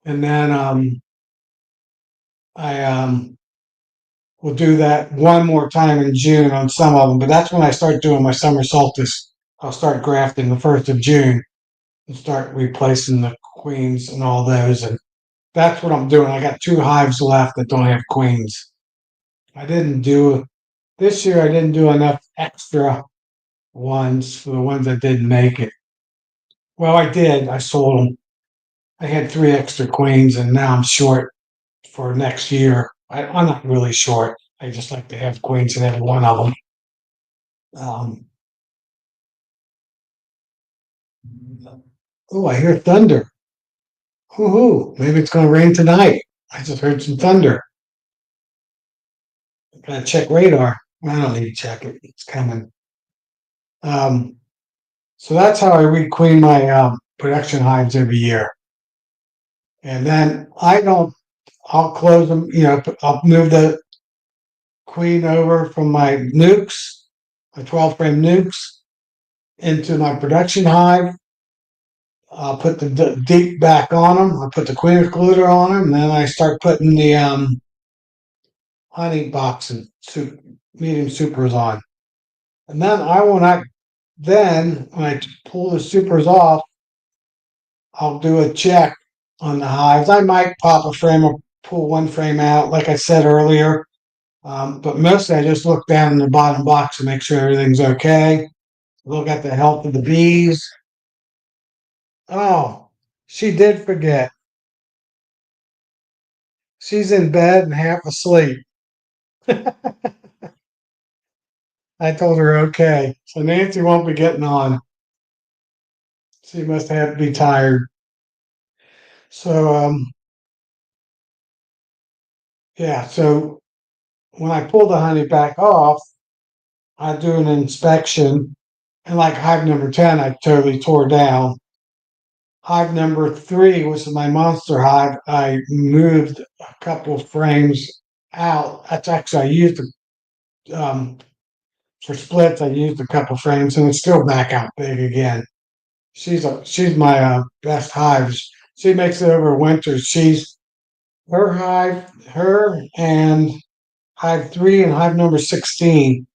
And then I will do that one more time in June on some of them. But that's when I start doing my summer solstice. I'll start grafting the 1st of June and start replacing the queens and all those. And that's what I'm doing. I got 2 hives left that don't have queens. This year I didn't do enough extra ones for the ones that didn't make it. Well, I did. I sold them. I had 3 extra queens, and now I'm short for next year. I'm not really short. I just like to have queens in every one of them. Oh, I hear thunder. Woohoo! Maybe it's going to rain tonight. I just heard some thunder. Gotta check radar. I don't need to check it. It's coming. Um, so that's how I requeen my production hives every year. And then I'll close them, I'll move the queen over from my nukes, my 12-frame nukes, into my production hive. I'll put the deep back on them. I'll put the queen excluder on them. And then I start putting the honey box and medium supers on. And then when I pull the supers off, I'll do a check on the hives. I might pop a frame or pull one frame out, like I said earlier. But mostly I just look down in the bottom box to make sure everything's okay. Look at the health of the bees. Oh, she did forget. She's in bed and half asleep. I told her okay. So Nancy won't be getting on. She must have to be tired. So yeah, so when I pull the honey back off, I do an inspection. And like hive number 10, I totally tore down. Hive number 3, which is my monster hive, I moved a couple of frames out. That's actually, I used for splits, I used a couple of frames, and it's still back out big again. She's my best hive. She makes it over winter. Her and hive 3 and hive number 16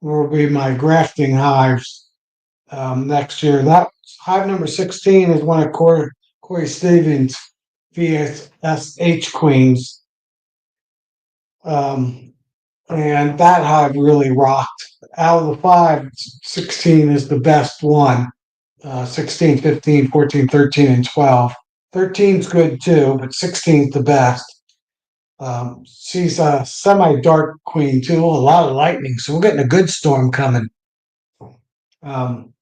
will be my grafting hives next year. That hive number 16 is one of Corey Stevens' VSH queens. And that hive really rocked. Out of the 5, 16 is the best one. 16, 15, 14, 13, and 12. 13's good too, but 16's the best. She's a semi-dark queen too, a lot of lightning, so we're getting a good storm coming. Um,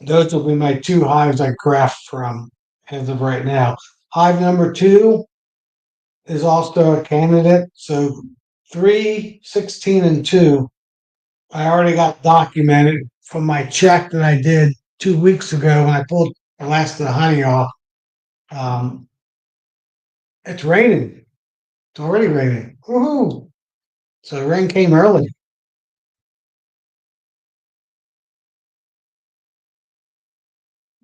those will be my 2 hives I graphed from as of right now. Hive number 2 is also a candidate, so 3, 16, and 2 I already got documented from my check that I did 2 weeks ago when I pulled the last of the honey off. Um, it's raining. It's already raining. Woohoo! So the rain came early.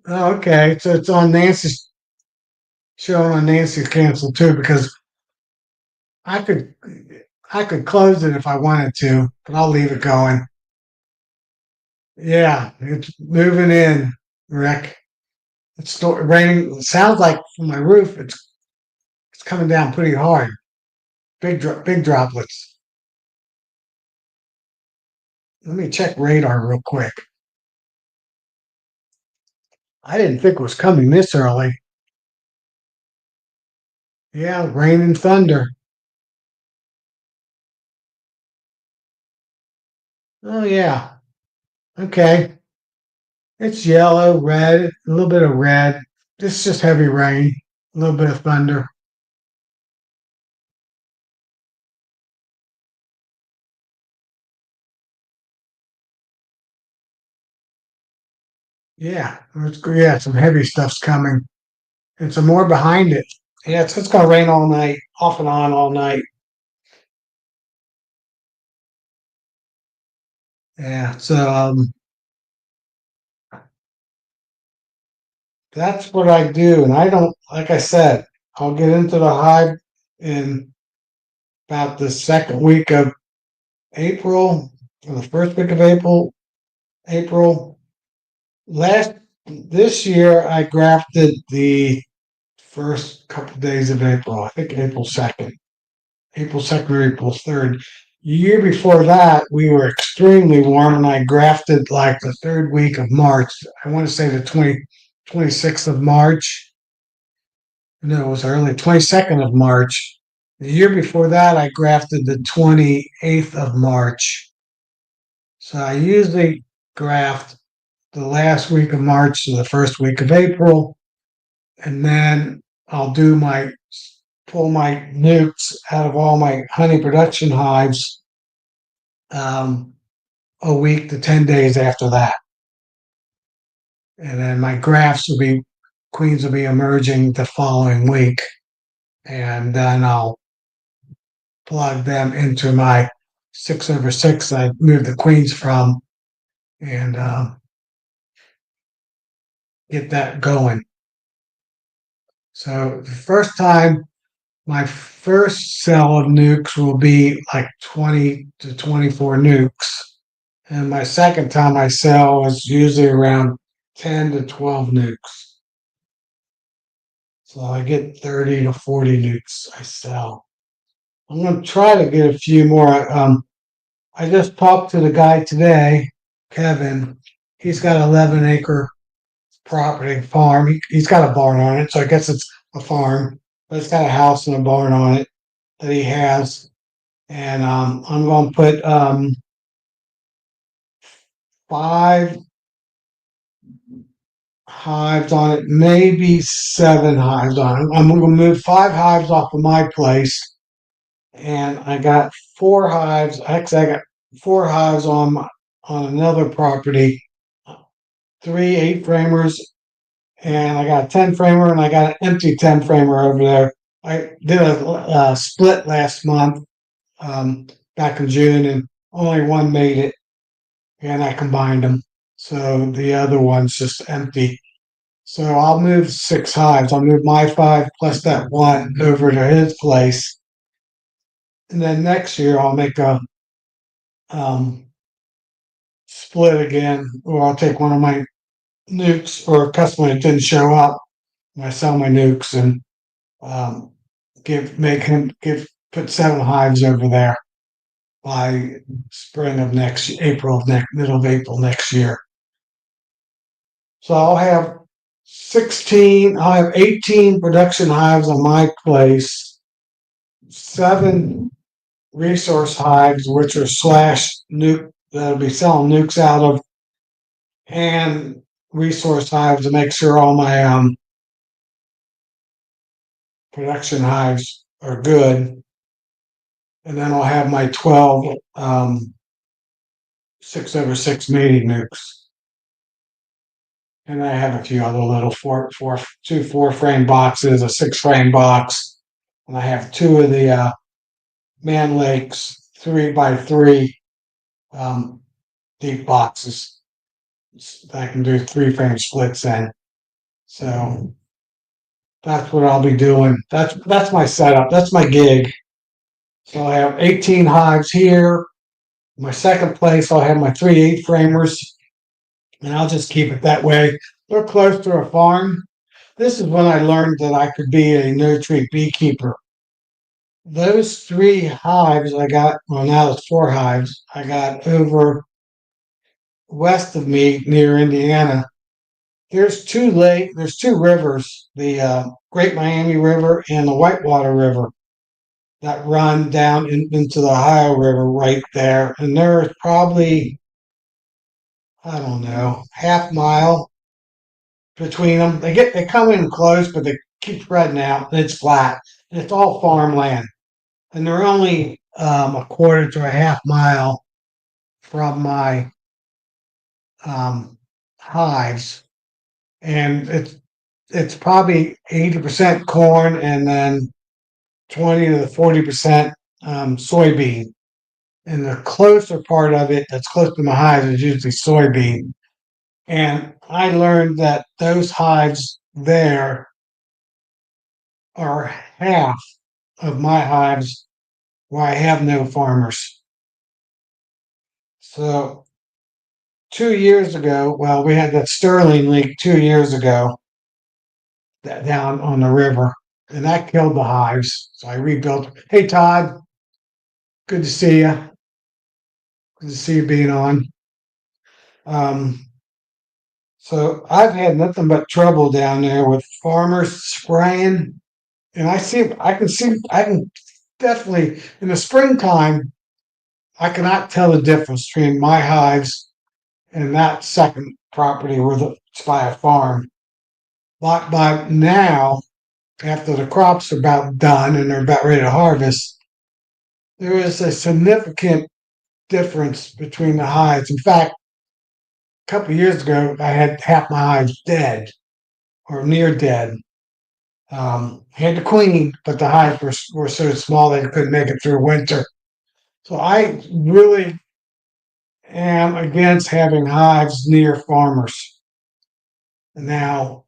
Oh, okay. So it's on Nancy's showing on Nancy's cancel too because I could I could close it if I wanted to, but I'll leave it going. Yeah, it's moving in, Rick. It's still raining. It sounds like from my roof, it's coming down pretty hard. Big droplets. Let me check radar real quick. I didn't think it was coming this early. Yeah, rain and thunder. Oh yeah. Okay. It's yellow, red, a little bit of red. This is just heavy rain, a little bit of thunder. Yeah, some heavy stuff's coming. And some more behind it. Yeah, it's gonna rain all night, off and on all night. Yeah, so that's what I do. And I don't, like I said, I'll get into the hive in about the second week of April, or the first week of April. April. Last this year, I grafted the first couple of days of April. I think April 2nd, April 2nd or April 3rd. The year before that, we were extremely warm, and I grafted like the third week of March. I want to say the 26th of March. No, it was early, 22nd of March. The year before that, I grafted the 28th of March. So I usually graft the last week of March to the first week of April, and then I'll pull my nukes out of all my honey production hives um, a week to 10 days after that. And then my queens will be emerging the following week. And then I'll plug them into my 6/6 I moved the queens from and get that going. So the first time, my first cell of nukes will be like 20 to 24 nukes. And my second time I sell is usually around 10 to 12 nukes. So I get 30 to 40 nukes I sell. I'm going to try to get a few more. I just talked to the guy today, Kevin. He's got 11-acre property farm. He's got a barn on it, so I guess it's a farm, but it's got a house and a barn on it that he has. And I'm going to put 5 hives on it, maybe 7 hives on it. I'm going to move 5 hives off of my place, and I got 4 hives. Actually, I got 4 hives on another property. 3 8-framers, and I got a 10-framer, and I got an empty 10-framer over there. I did a split last month, back in June, and only one made it, and I combined them. So the other one's just empty. So I'll move 6 hives. I'll move my 5 plus that one over to his place. And then next year I'll make a um, split again, or I'll take one of my nukes or a customer that didn't show up. I sell my nukes and Put 7 hives over there by spring of middle of April next year. So I'll have 18 production hives on my place, 7 resource hives, which are slash nuke, that'll be selling nukes out of, and resource hives to make sure all my production hives are good. And then I'll have my 12 6/6 mating nukes. And I have a few other little 2 4-frame boxes, a 6-frame box, and I have 2 of the Man Lakes 3x3 deep boxes that I can do 3-frame splits in. So that's what I'll be doing. That's my setup. That's my gig. So I have 18 hives here. My second place, I'll have my 3 8-framers, and I'll just keep it that way. They're close to a farm. This is when I learned that I could be a no-tree beekeeper. Those 3 hives I got, well, now it's 4 hives, I got over west of me near Indiana. There's 2 rivers, the Great Miami River and the Whitewater River, that run down into the Ohio River right there. And there's probably, I don't know, half mile between them. They come in close, but they keep spreading out. And it's flat. And it's all farmland. And they're only a quarter to a half mile from my hives. And it's probably 80% corn and then 20 to 40% soybean. And the closer part of it that's close to my hives is usually soybean. And I learned that those hives there are half of my hives where I have no farmers. So 2 years ago, well, we had that Sterling leak 2 years ago down on the river, and that killed the hives. So I rebuilt. Hey, Todd, good to see you. Good to see you being on. Um, so I've had nothing but trouble down there with farmers spraying, and I can definitely in the springtime. I cannot tell the difference between my hives and that second property where it's by a farm. But by now, after the crops are about done and they're about ready to harvest, there is a significant difference between the hives. In fact, a couple of years ago, I had half my hives dead or near dead. Had the queen, but the hives were so small they couldn't make it through winter. So I really am against having hives near farmers. Now,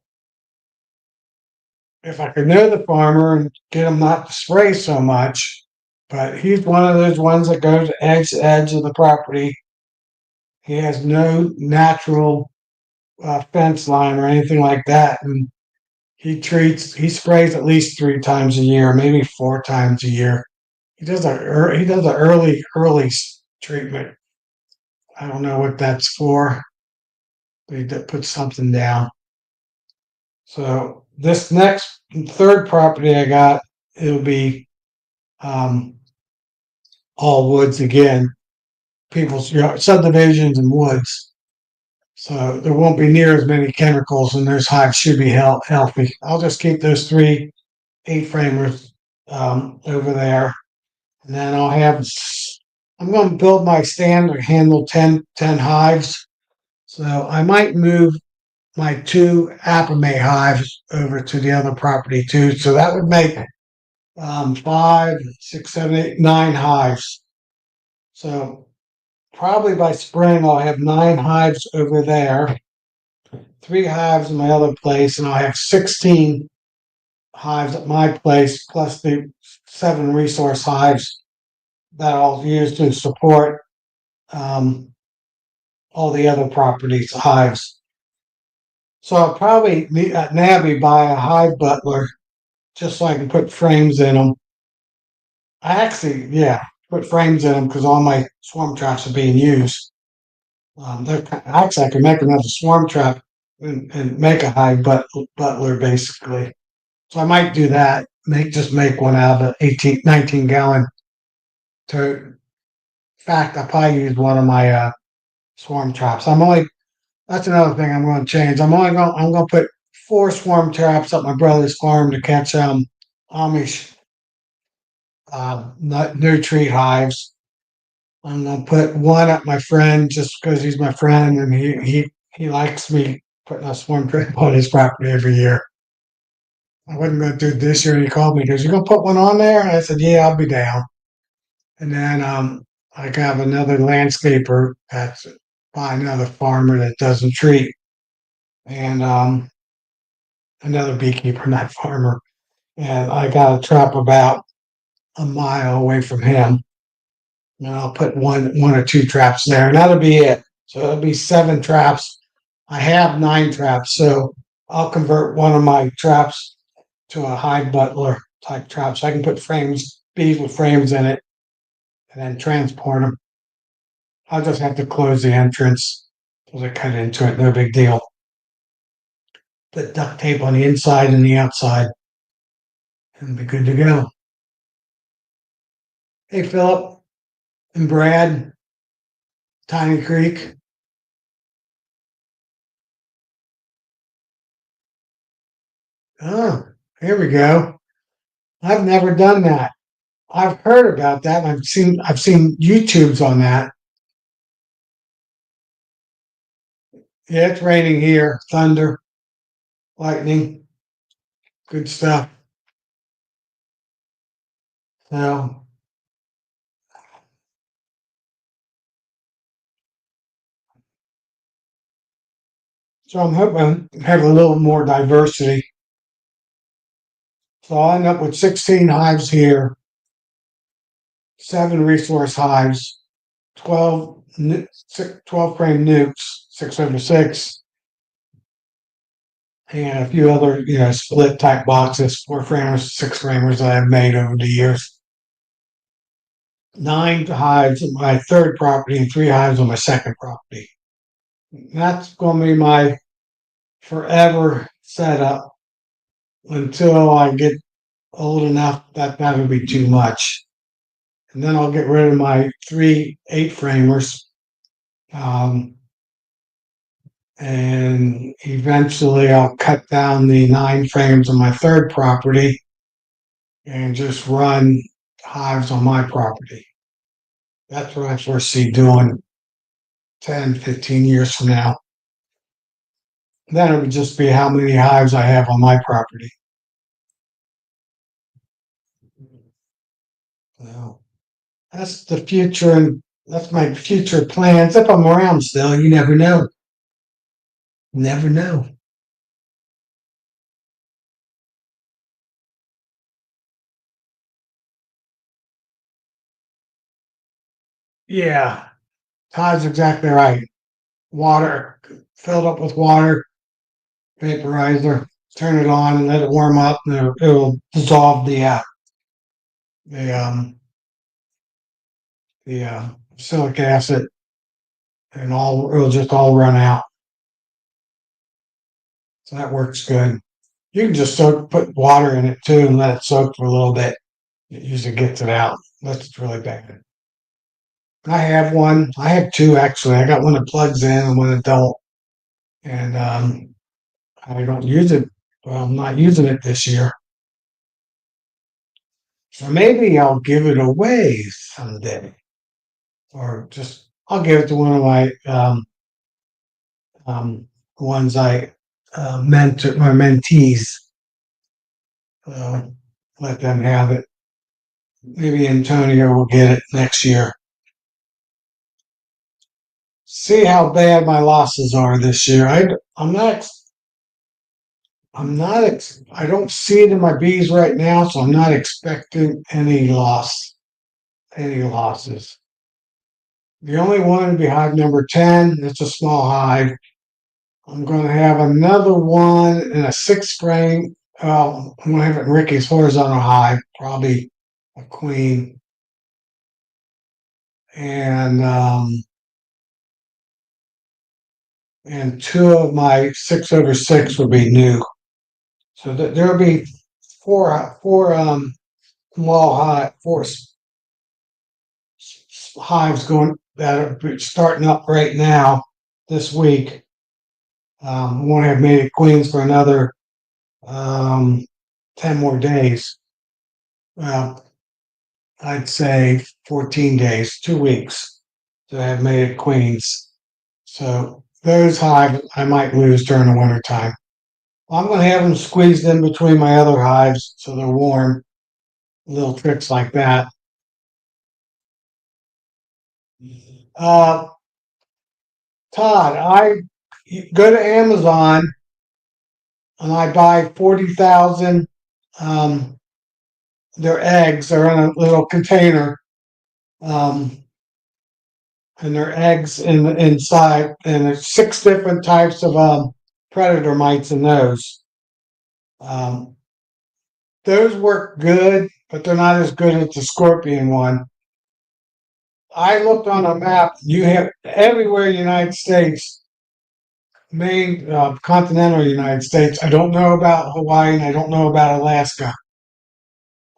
if I could know the farmer and get him not to spray so much, but he's one of those ones that goes edge to edge of the property. He has no natural fence line or anything like that, and he sprays at least 3 times a year, maybe 4 times a year. He does an early treatment. I don't know what that's for. But he puts something down. So this next third property I got, it'll be um, all woods again, people's subdivisions and woods. So there won't be near as many chemicals, and those hives should be healthy. I'll just keep those 3 8-framers over there, and then I'm going to build my stand to handle 10 hives. So I might move my 2 Apamay hives over to the other property too. So that would make 5, 6, 7, 8, 9 hives. So probably by spring I'll have 9 hives over there, 3 hives in my other place, and I'll have 16 hives at my place, plus the 7 resource hives that I'll use to support all the other properties' hives. So I'll probably at Nabby buy a hive butler just so I can put frames in them. I actually, yeah, put frames in them because all my swarm traps are being used. Actually, I can make another swarm trap and make a hive butler basically. So I might do that. Make one out of the 19 gallon tote. In fact, I probably use one of my swarm traps. That's another thing I'm going to change. I'm going to put 4 swarm traps at my brother's farm to catch Amish nutritient hives. I'm gonna put one at my friend just because he's my friend and he likes me putting a swarm trap on his property every year. I wasn't gonna do it this year and he called me, he goes, "You gonna put one on there?" And I said, "Yeah, I'll be down." And then I have another landscaper that's by another farmer that doesn't treat and another beekeeper, not farmer. And I got a trap about a mile away from him. And I'll put one or 2 traps there, and that'll be it. So it'll be 7 traps. I have 9 traps, so I'll convert one of my traps to a hive butler type trap, so I can put bees with frames in it, and then transport them. I'll just have to close the entrance because I cut into it. No big deal. Put duct tape on the inside and the outside, and be good to go. Hey, Philip and Brad, Tiny Creek. Oh, here we go. I've never done that. I've heard about that. I've seen YouTubes on that. Yeah, it's raining here. Thunder, lightning, good stuff. So, so I'm hoping to have a little more diversity. So I'll end up with 16 hives here, 7 resource hives, 12, 12 frame nukes, 6/6, and a few other, split type boxes, 4 framers, 6 framers that I've made over the years. 9 hives on my third property and 3 hives on my second property. That's going to be my forever setup until I get old enough that that'll be too much. And then I'll get rid of my 3 8 framers. And eventually I'll cut down the 9 frames on my third property and just run hives on my property. That's what I foresee doing 10, 15 years from now. Then it would just be how many hives I have on my property. So that's the future, and that's my future plans. If I'm around still, you never know. Never know. Yeah, Todd's exactly right. Water, filled up with water, vaporizer, turn it on and let it warm up, and it'll dissolve the silic acid, and it'll just all run out. So that works good. You can just put water in it too, and let it soak for a little bit. It usually gets it out. That's really bad. I have one. I have 2 actually. I got one that plugs in and one that don't. And I don't use it. Well, I'm not using it this year. So maybe I'll give it away someday. Or just I'll give it to one of my um, ones I mentor my mentees. Let them have it. Maybe Antonio will get it next year. See how bad my losses are this year. I'm not. I'm not. I don't see it in my bees right now, so I'm not expecting any losses. The only one would be hive number 10. It's a small hive. I'm going to have another one in a 6 frame I'm gonna have it in Ricky's horizontal hive, probably a queen, and two of my 6/6 would be new. So there'll be four small hive, hives going that are starting up right now this week. Won't have mated queens for another 10 more days. Well, I'd say 14 days, 2 weeks to have mated queens. So those hives I might lose during the winter time. I'm going to have them squeezed in between my other hives so they're warm. Little tricks like that. Uh, Todd, I go to Amazon and I buy 40,000. Their eggs are in a little container, um, and their eggs inside, and there's 6 different types of predator mites in those. Um, those work good, but they're not as good as the scorpion one. I looked on a map. You have everywhere in the United States, main continental United States. I don't know about Hawaii, and I don't know about Alaska.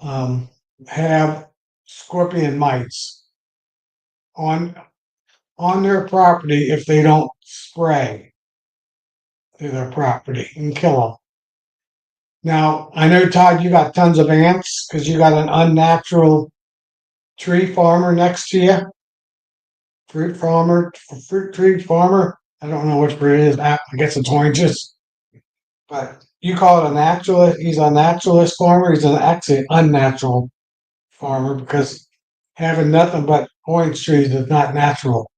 Um, have scorpion mites on their property if they don't spray their property and kill them. Now, I know, Todd, you got tons of ants because you got an unnatural tree farmer next to you. Fruit tree farmer. I don't know which breed it is. I guess it's oranges. But you call it a naturalist. He's a naturalist farmer. He's actually unnatural farmer because having nothing but orange trees is not natural.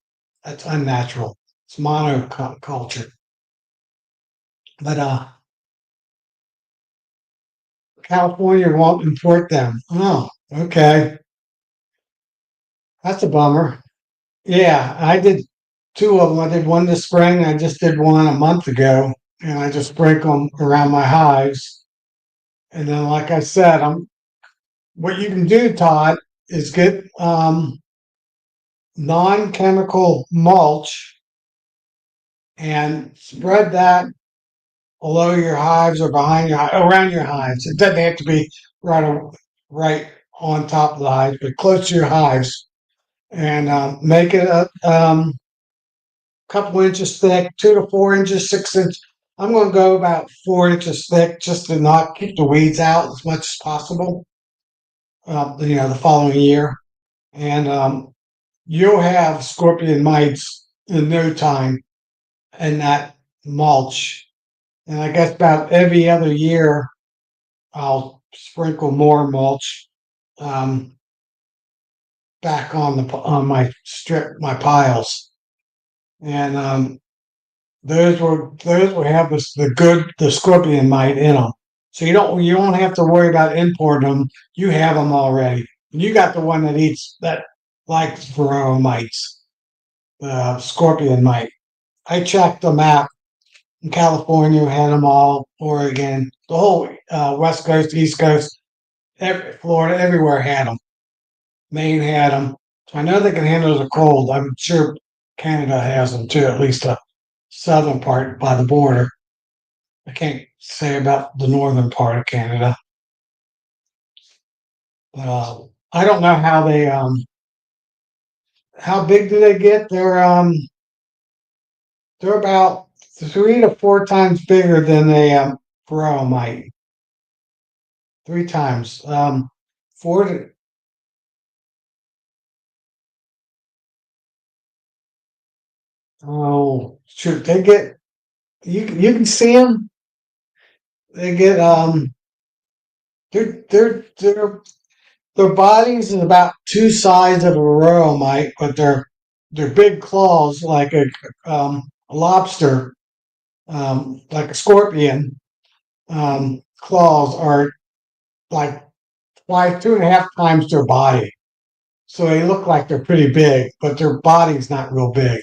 That's unnatural. It's monoculture. But California won't import them. Oh, okay. That's a bummer. Yeah, I did two of them. I did one this spring. I just did one a month ago, and I just sprinkle them around my hives. And then, like I said, what you can do, Todd, is get non-chemical mulch and spread that below your hives or behind around your hives. It doesn't have to be right on top of the hives, but close to your hives, and make it a couple inches thick, 2 to 4 inches, 6 inch. I'm going to go about 4 inches thick just to not keep the weeds out as much as possible. The following year, and you'll have scorpion mites in no time in that mulch. And I guess about every other year, I'll sprinkle more mulch back on my piles, and those will have the scorpion mite in them. So you don't have to worry about importing them. You have them already. You got the one that likes varroa mites, the scorpion mite. I checked the map. In California had them all. Oregon, the whole West Coast, East Coast, Florida, everywhere had them. Maine had them. So I know they can handle the cold. I'm sure Canada has them too, at least the southern part by the border. I can't say about the northern part of Canada. But I don't know how big do they get? They're about 3 to 4 times bigger than a varroa mite. 3 times. Four to, oh shoot, they get you can see them. They get their bodies is about two sides of a varroa mite, but their big claws like a lobster, like a scorpion. Claws are like twice, 2.5 times their body. So they look like they're pretty big, but their body's not real big.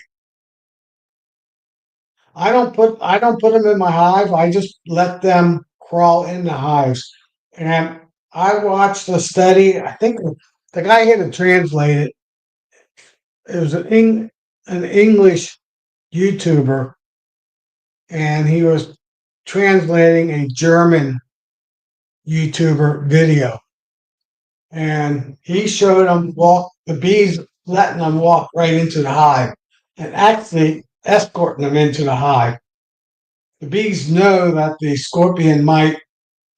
I don't put them in my hive. I just let them crawl in the hives. And I watched the study. I think the guy had to translate it. It was an English YouTuber, and he was translating a German YouTuber video. And he showed them walk the bees, letting them walk right into the hive, and actually escorting them into the hive. The bees know that the scorpion mite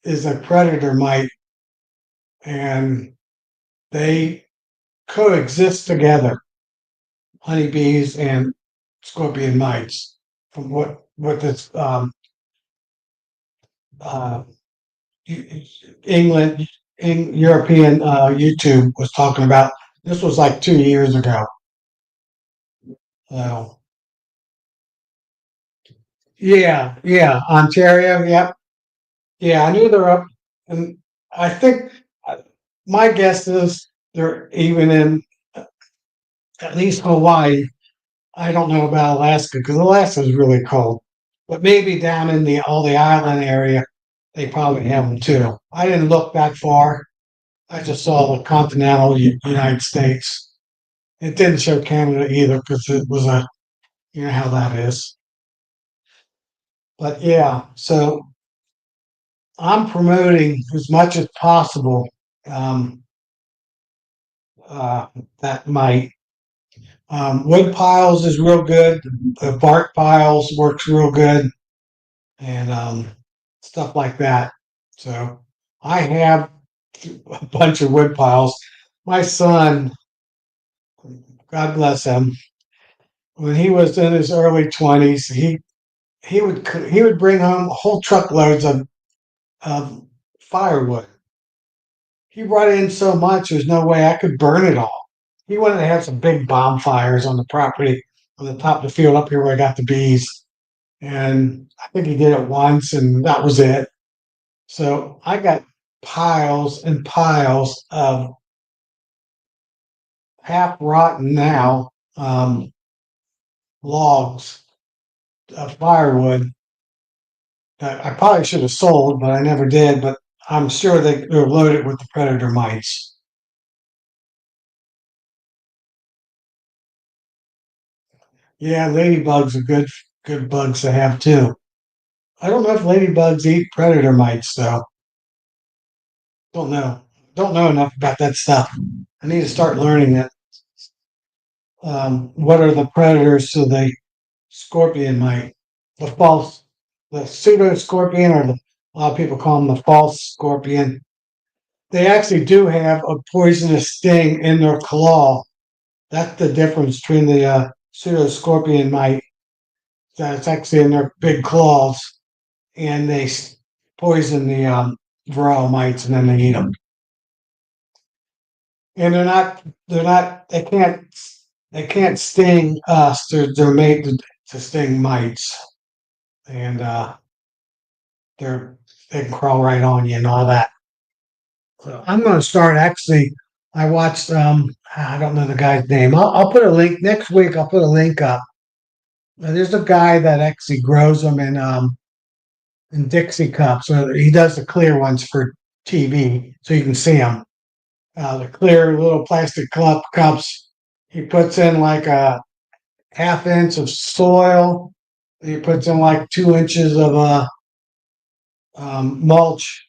is a predator mite, and they coexist together, honeybees and scorpion mites. From what this uh, England, European YouTube was talking about. This was like 2 years ago. So yeah, Ontario, yep, yeah. I knew they're up, and I think my guess is they're even in at least Hawaii. I don't know about Alaska because Alaska is really cold, but maybe down in the all the island area, they probably have them too. I didn't look that far. I just saw the continental United States. It didn't show Canada either because it was a, you know how that is. But yeah, so I'm promoting as much as possible um, uh, that my wood piles is real good. The bark piles works real good, and stuff like that. So I have a bunch of wood piles. My son, God bless him, when he was in his early 20s, he would bring home whole truckloads of firewood. He brought in so much, there's no way I could burn it all. He wanted to have some big bonfires on the property on the top of the field up here where I got the bees. And I think he did it once and that was it. So I got piles and piles of half rotten now logs of firewood that I probably should have sold, but I never did. But I'm sure they're loaded with the predator mites. Yeah, ladybugs are good bugs to have too. I don't know if ladybugs eat predator mites though. Don't know. Don't know enough about that stuff. I need to start learning it. What are the predators to the scorpion mite? The false, the pseudo scorpion, or a lot of people call them the false scorpion. They actually do have a poisonous sting in their claw. That's the difference between the pseudo scorpion mite. That's actually in their big claws, and they poison the varroa mites, and then they eat them. And they can't sting us. They're made to sting mites, and they're they can crawl right on you and all that. So I'm going to start actually. I watched. I don't know the guy's name. I'll put a link next week. I'll put a link up. There's a guy that actually grows them in Dixie cups. So he does the clear ones for TV, so you can see them. The clear little plastic cups. He puts in like a half inch of soil. He puts in like 2 inches of mulch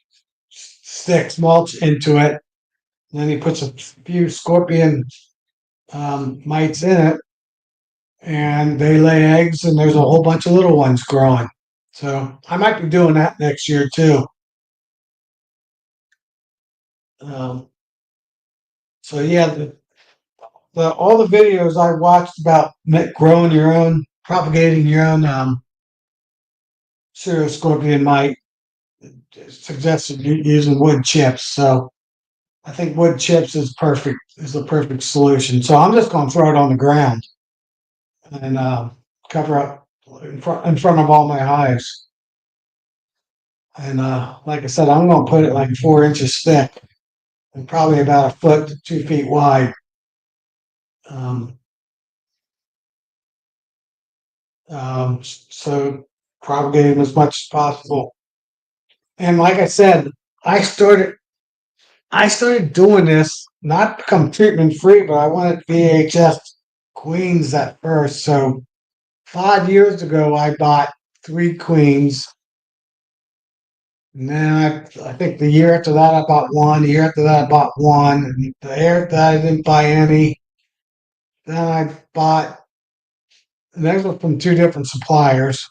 sticks, mulch into it. And then he puts a few scorpion mites in it, and they lay eggs. And there's a whole bunch of little ones growing. So I might be doing that next year too. Um, so yeah, all the videos I watched about growing your own, propagating your own cereal scorpion mite suggested using wood chips. So I think wood chips is the perfect solution. So I'm just going to throw it on the ground and cover up in front of all my hives. And like I said, I'm going to put it like 4 inches thick and probably about a foot to 2 feet wide. Um, so propagate them as much as possible. And like I said, I started doing this not to become treatment free, but I wanted VHS queens at first. So 5 years ago, I bought 3 queens. And then I think the year after that, I bought one. The year after that, I bought one. And the year after that, I didn't buy any. Then I bought, and those were from 2 different suppliers,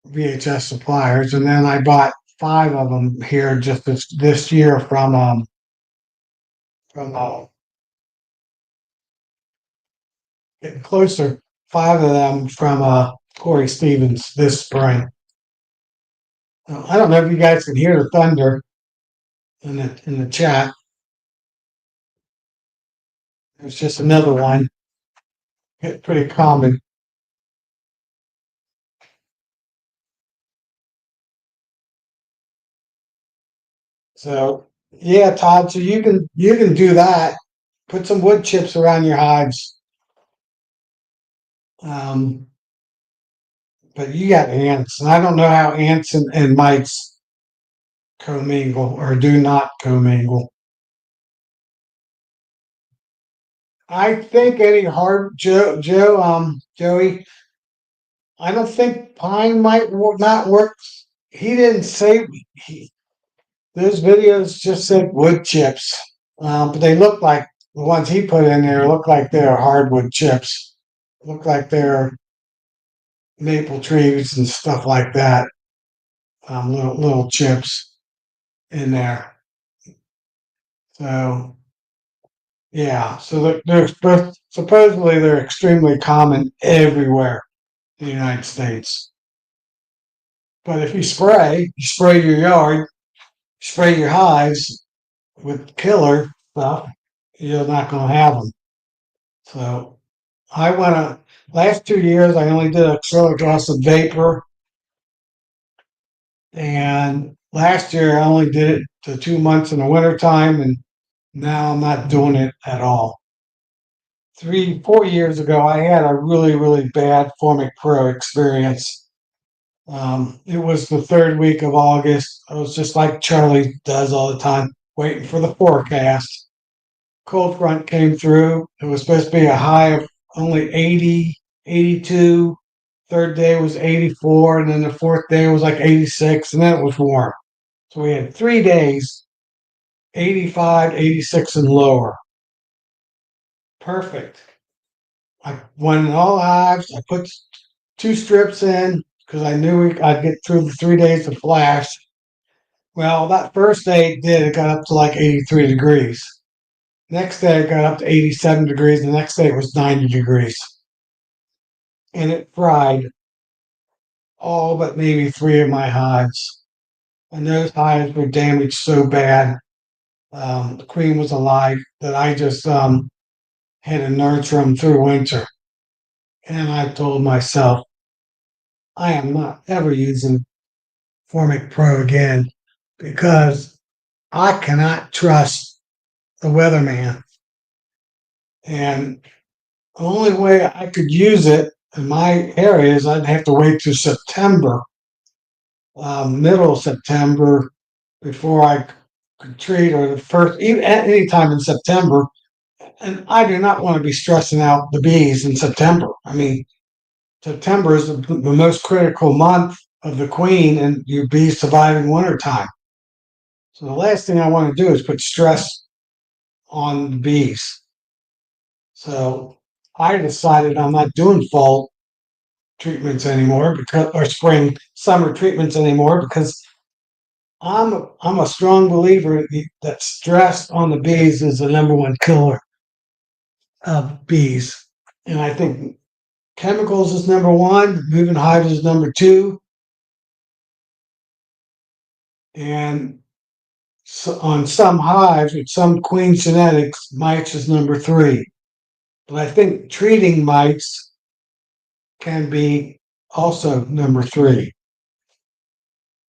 VHS suppliers. And then I bought 5 of them here just this year from getting closer. 5 of them from Corey Stevens this spring. I don't know if you guys can hear the thunder in the chat. It's just another one. It's pretty common. So yeah, Todd. So you can do that. Put some wood chips around your hives. Um, but you got ants, and I don't know how ants and mites commingle or do not commingle. I think any hard Joey. I don't think pine might not work. He didn't say those videos just said wood chips, but they look like the ones he put in there look like they're hardwood chips. Look like they're maple trees and stuff like that. Little chips in there. So yeah, so supposedly they're extremely common everywhere in the United States. But if you spray your yard, spray your hives with killer stuff, you're not going to have them. So I went last 2 years. I only did acrylic acid vapor, and last year I only did it to 2 months in the wintertime, and now I'm not doing it at all. 4 years ago, I had a really, really bad Formic Pro experience. It was the 3rd week of August. I was just like Charlie does all the time, waiting for the forecast. Cold front came through. It was supposed to be a high of only 80, 82. Third day was 84, and then the fourth day was like 86, and then it was warm. So we had 3 days, 85, 86, and lower. Perfect. I went in all hives. I put 2 strips in because I knew I'd get through the 3 days of flash. Well, that first day it did. It got up to like 83 degrees. Next day it got up to 87 degrees. The next day it was 90 degrees. And it fried all but maybe 3 of my hives. And those hives were damaged so bad. The queen was alive that I just had to nurture them through winter. And I told myself, I am not ever using Formic Pro again because I cannot trust the weatherman. And the only way I could use it in my area is I'd have to wait till September, middle of September, before I could treat, or the first, even at any time in September. And I do not want to be stressing out the bees in September. I mean, September is the most critical month of the queen, and your bees survive in wintertime. So the last thing I want to do is put stress on the bees. So I decided I'm not doing fall treatments anymore or spring, summer treatments anymore because I'm a strong believer that stress on the bees is the #1 killer of bees. And I think chemicals is #1, moving hives is #2, and so on some hives with some queen genetics, mites is #3. But I think treating mites can be also #3.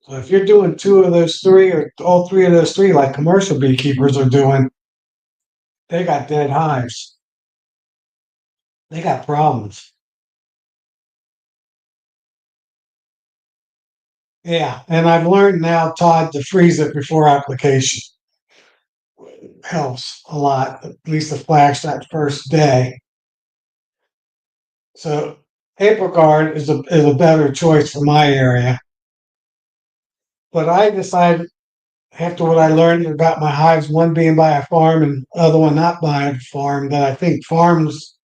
So if you're doing 2 of those 3 or all 3 of those 3, like commercial beekeepers are doing, they got dead hives. They got problems. Yeah, and I've learned now, Todd, to freeze it before application. Helps a lot, at least to flash that first day. So apricot is a better choice for my area. But I decided after what I learned about my hives, one being by a farm and the other one not by a farm, that I think farmers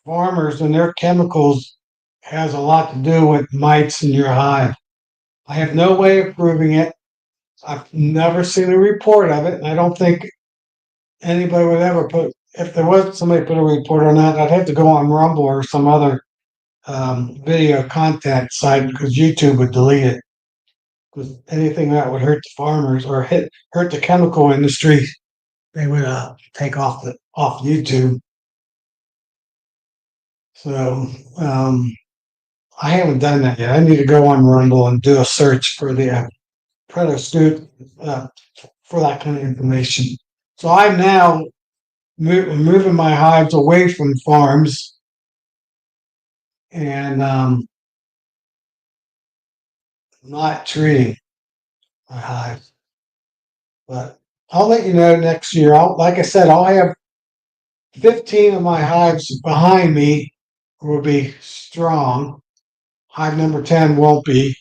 and their chemicals has a lot to do with mites in your hive. I have no way of proving it. I've never seen a report of it, and I don't think anybody would ever put. If there was somebody put a report on that, I'd have to go on Rumble or some other video content site because YouTube would delete it. Because anything that would hurt the farmers or hurt the chemical industry, they would take off YouTube. So I haven't done that yet. I need to go on Rumble and do a search for the predator for that kind of information. So I'm now moving my hives away from farms and not treating my hives. But I'll let you know next year. Like I said, I'll have 15 of my hives behind me will be strong. Hive number 10 won't be.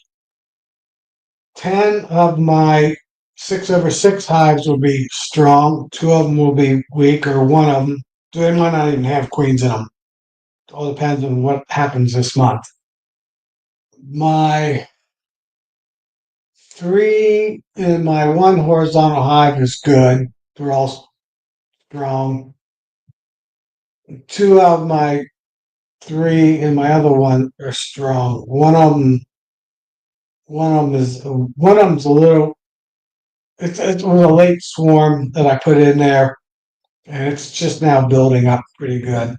10 of my 6/6 hives will be strong. 2 of them will be weak, or one of them. They might not even have queens in them. It all depends on what happens this month. My 3 in my one horizontal hive is good. They're all strong. 2 of my 3 in my other one are strong. One of them's a little. It was a late swarm that I put in there, and it's just now building up pretty good.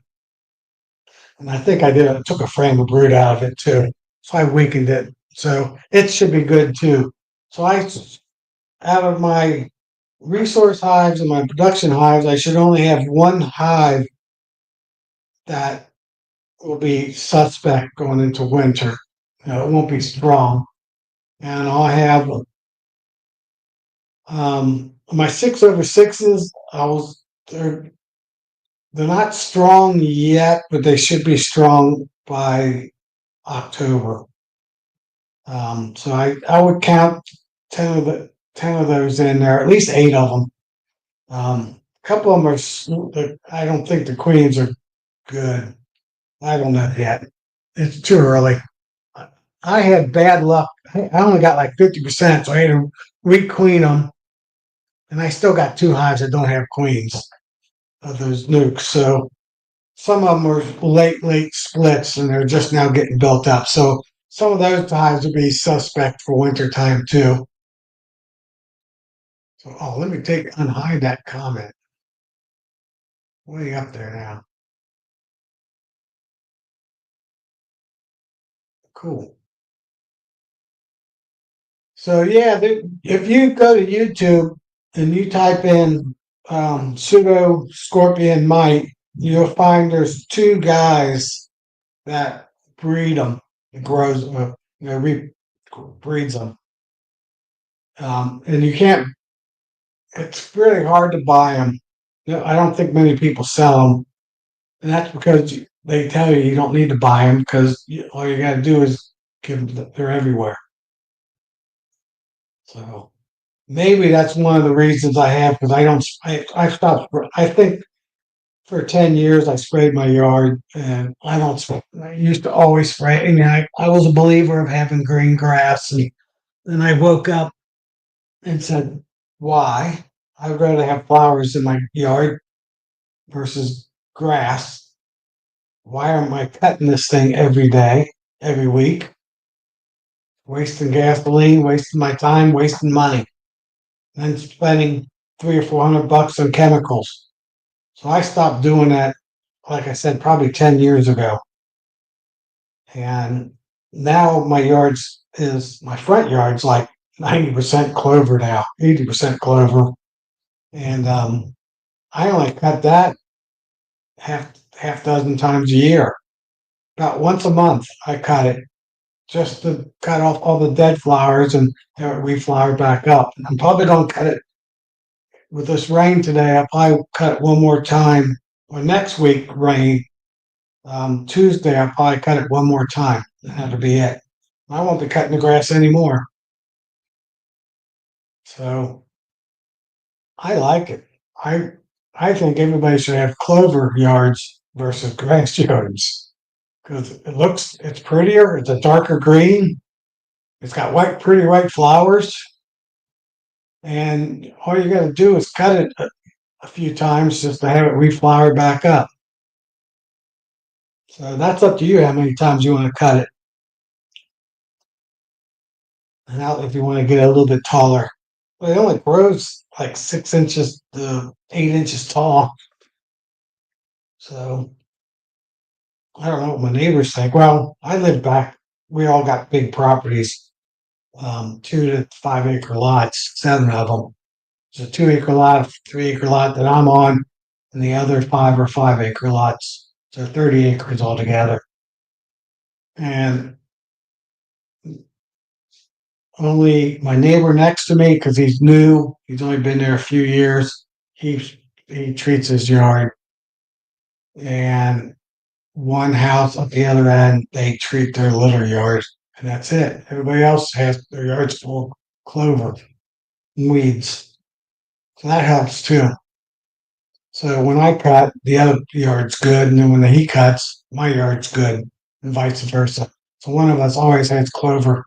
And I think I took a frame of brood out of it too, so I weakened it. So it should be good too. So out of my resource hives and my production hives, I should only have one hive that will be suspect going into winter. It won't be strong, and I'll have my 6/6s. They're not strong yet, but they should be strong by October. So I would count 10 of those in there, at least 8 of them. A couple of them I don't think the queens are good. I don't know yet. It's too early. I had bad luck. I only got like 50%, so I had to requeen them, and I still got 2 hives that don't have queens of those nukes. So some of them are late splits, and they're just now getting built up. So some of those hives would be suspect for winter time too. So, let me unhide that comment. Way up there now. Cool. So yeah, if you go to YouTube and you type in pseudo scorpion mite, you'll find there's 2 guys that breed them. It grows, breeds them. And you can't. It's really hard to buy them. I don't think many people sell them, and that's because they tell you don't need to buy them because all you got to do is give them. They're everywhere. So maybe that's one of the reasons I have because I don't. I stopped. I think for 10 years I sprayed my yard, and I don't. I used to always spray. And I was a believer of having green grass, and then I woke up and said, "Why? I'd rather have flowers in my yard versus grass. Why am I cutting this thing every day, every week? Wasting gasoline, wasting my time, wasting money, and spending 300 or 400 bucks on chemicals." So I stopped doing that, like I said, probably 10 years ago. And now my front yard's like 90% clover now, 80% clover. And I only cut that half dozen times a year. About once a month I cut it. just to cut off all the dead flowers and have it reflower back up. I'm probably going to cut it with this rain today. I'll probably cut it one more time. Or next week, rain, Tuesday, I'll probably cut it one more time. That'll be it. I won't be cutting the grass anymore. So I like it. I think everybody should have clover yards versus grass yards because it's prettier. It's a darker green. It's got pretty white flowers, and all you got to do is cut it a few times just to have it reflower back up. So that's up to you how many times you want to cut it. And out if you want to get it a little bit taller. Well, it only grows like 6 inches to 8 inches tall. So I don't know what my neighbors think. Well, I live back. We all got big properties, 2 to 5 acre lots, 7 of them. There's a 2 acre lot, a 3 acre lot that I'm on, and the other 5 acre lots. So 30 acres altogether. And only my neighbor next to me, because he's new, he's only been there a few years, he treats his yard. And one house at the other end, they treat their litter yard, and that's it. Everybody else has their yards full of clover and weeds. So that helps too. So when I cut, the other yard's good, and then when he cuts, my yard's good, and vice versa. So one of us always has clover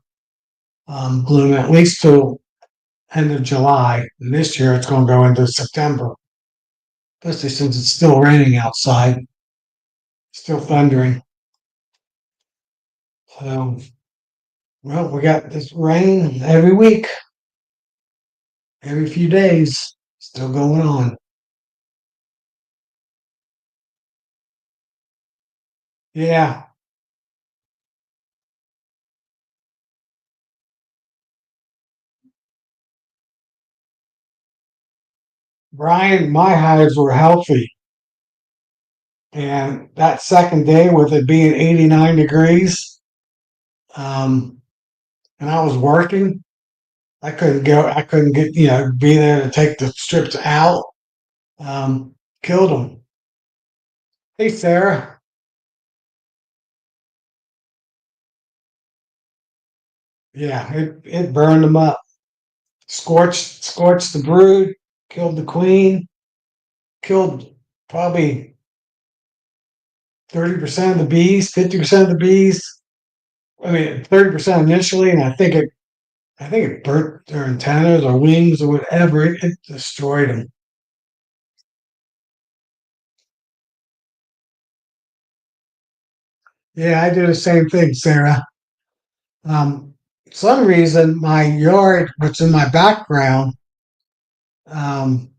bloom at least till end of July. And this year it's going to go into September, especially since it's still raining outside, still thundering. So, well, we got this rain every week, every few days, still going on. Yeah, Brian, my hives were healthy. And that second day, with it being 89 degrees, um, and I was working, I couldn't get, be there to take the strips out. Killed them. Hey, Sarah. Yeah, it burned them up. Scorched the brood, killed the queen, killed probably 30% of the bees, 50% of the bees. I mean, 30% initially, and I think it burnt their antennas or wings or whatever. It destroyed them. Yeah, I do the same thing, Sarah. Um, some reason my yard, which in my background, um,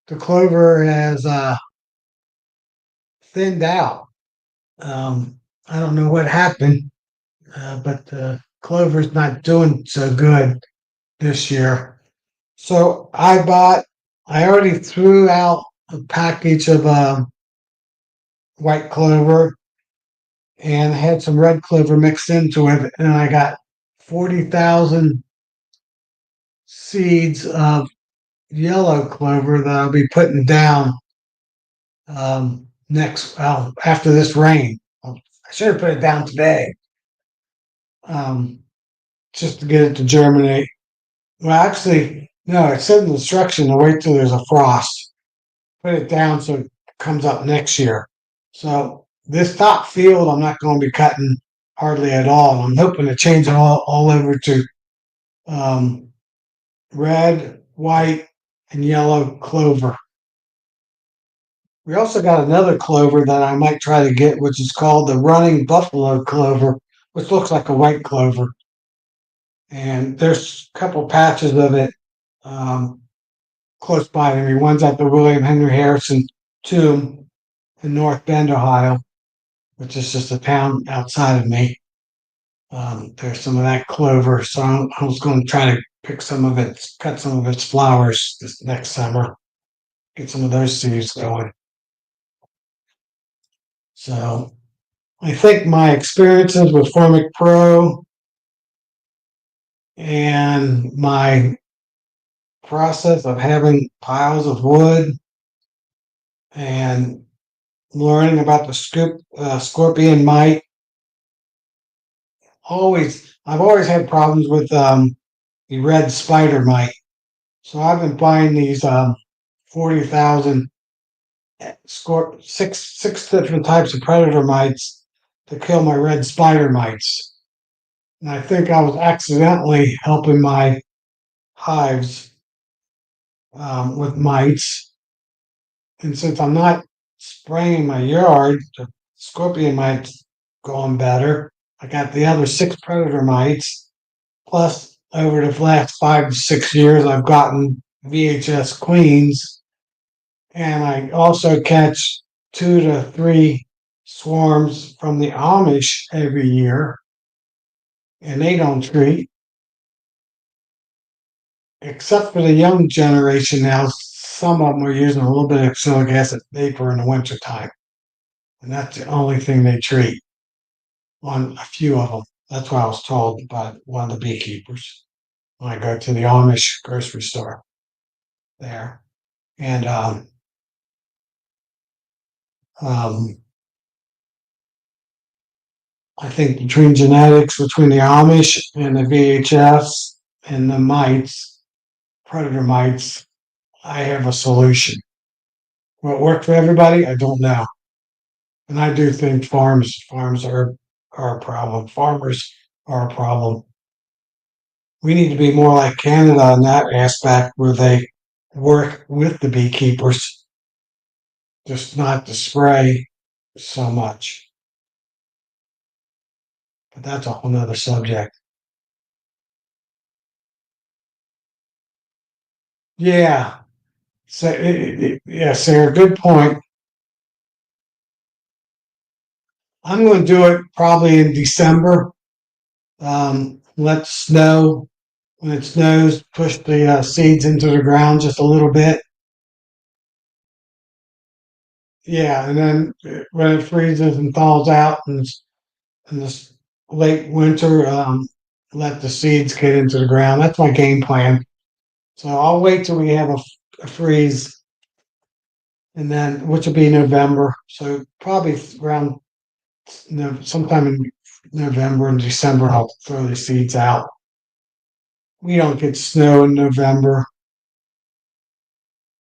the clover has thinned out. I don't know what happened, but the clover's not doing so good this year. So I already threw out a package of white clover and had some red clover mixed into it, and I got 40,000 seeds of yellow clover that I'll be putting down after this rain. I should have put it down today, um, just to get it to germinate. Well, actually, no, it said in the instruction to wait till there's a frost. Put it down so it comes up next year. So this top field, I'm not going to be cutting hardly at all. I'm hoping to change it all over to um, red, white, and yellow clover. We also got another clover that I might try to get, which is called the running buffalo clover, which looks like a white clover. And there's a couple patches of it um, close by to me. One's at the William Henry Harrison Tomb in North Bend, Ohio, which is just a town outside of me. There's some of that clover, so I was going to try to pick some of it, cut some of its flowers this next summer, get some of those seeds going. So I think my experiences with Formic Pro and my process of having piles of wood and learning about the scorpion mite. I've always had problems with the red spider mite. So I've been buying these 40,000 six different types of predator mites to kill my red spider mites. And I think I was accidentally helping my hives with mites. And since I'm not spraying my yard, the scorpion mites going better. I got the other 6 predator mites. Plus, over the last 5 to 6 years, I've gotten VHS queens, and I also catch 2 to 3 swarms from the Amish every year, and they don't treat, except for the young generation now. Some of them are using a little bit of acrylic acid vapor in the wintertime, and that's the only thing they treat on a few of them. That's what I was told by one of the beekeepers when I go to the Amish grocery store there. And um, I think between genetics, between the Amish and the VHS and the mites, predator mites, I have a solution. Will it work for everybody? I don't know. And I do think farms are a problem. Farmers are a problem. We need to be more like Canada in that aspect where they work with the beekeepers, just not to spray so much. But that's a whole nother subject. Yeah. So, yeah, Sarah, good point. I'm going to do it probably in December. Let snow, when it snows, push the seeds into the ground just a little bit. Yeah, and then when it freezes and thaws out in this late winter, let the seeds get into the ground. That's my game plan. So I'll wait till we have a freeze, and then which will be November. So probably around sometime in November and December, I'll throw the seeds out. We don't get snow in November.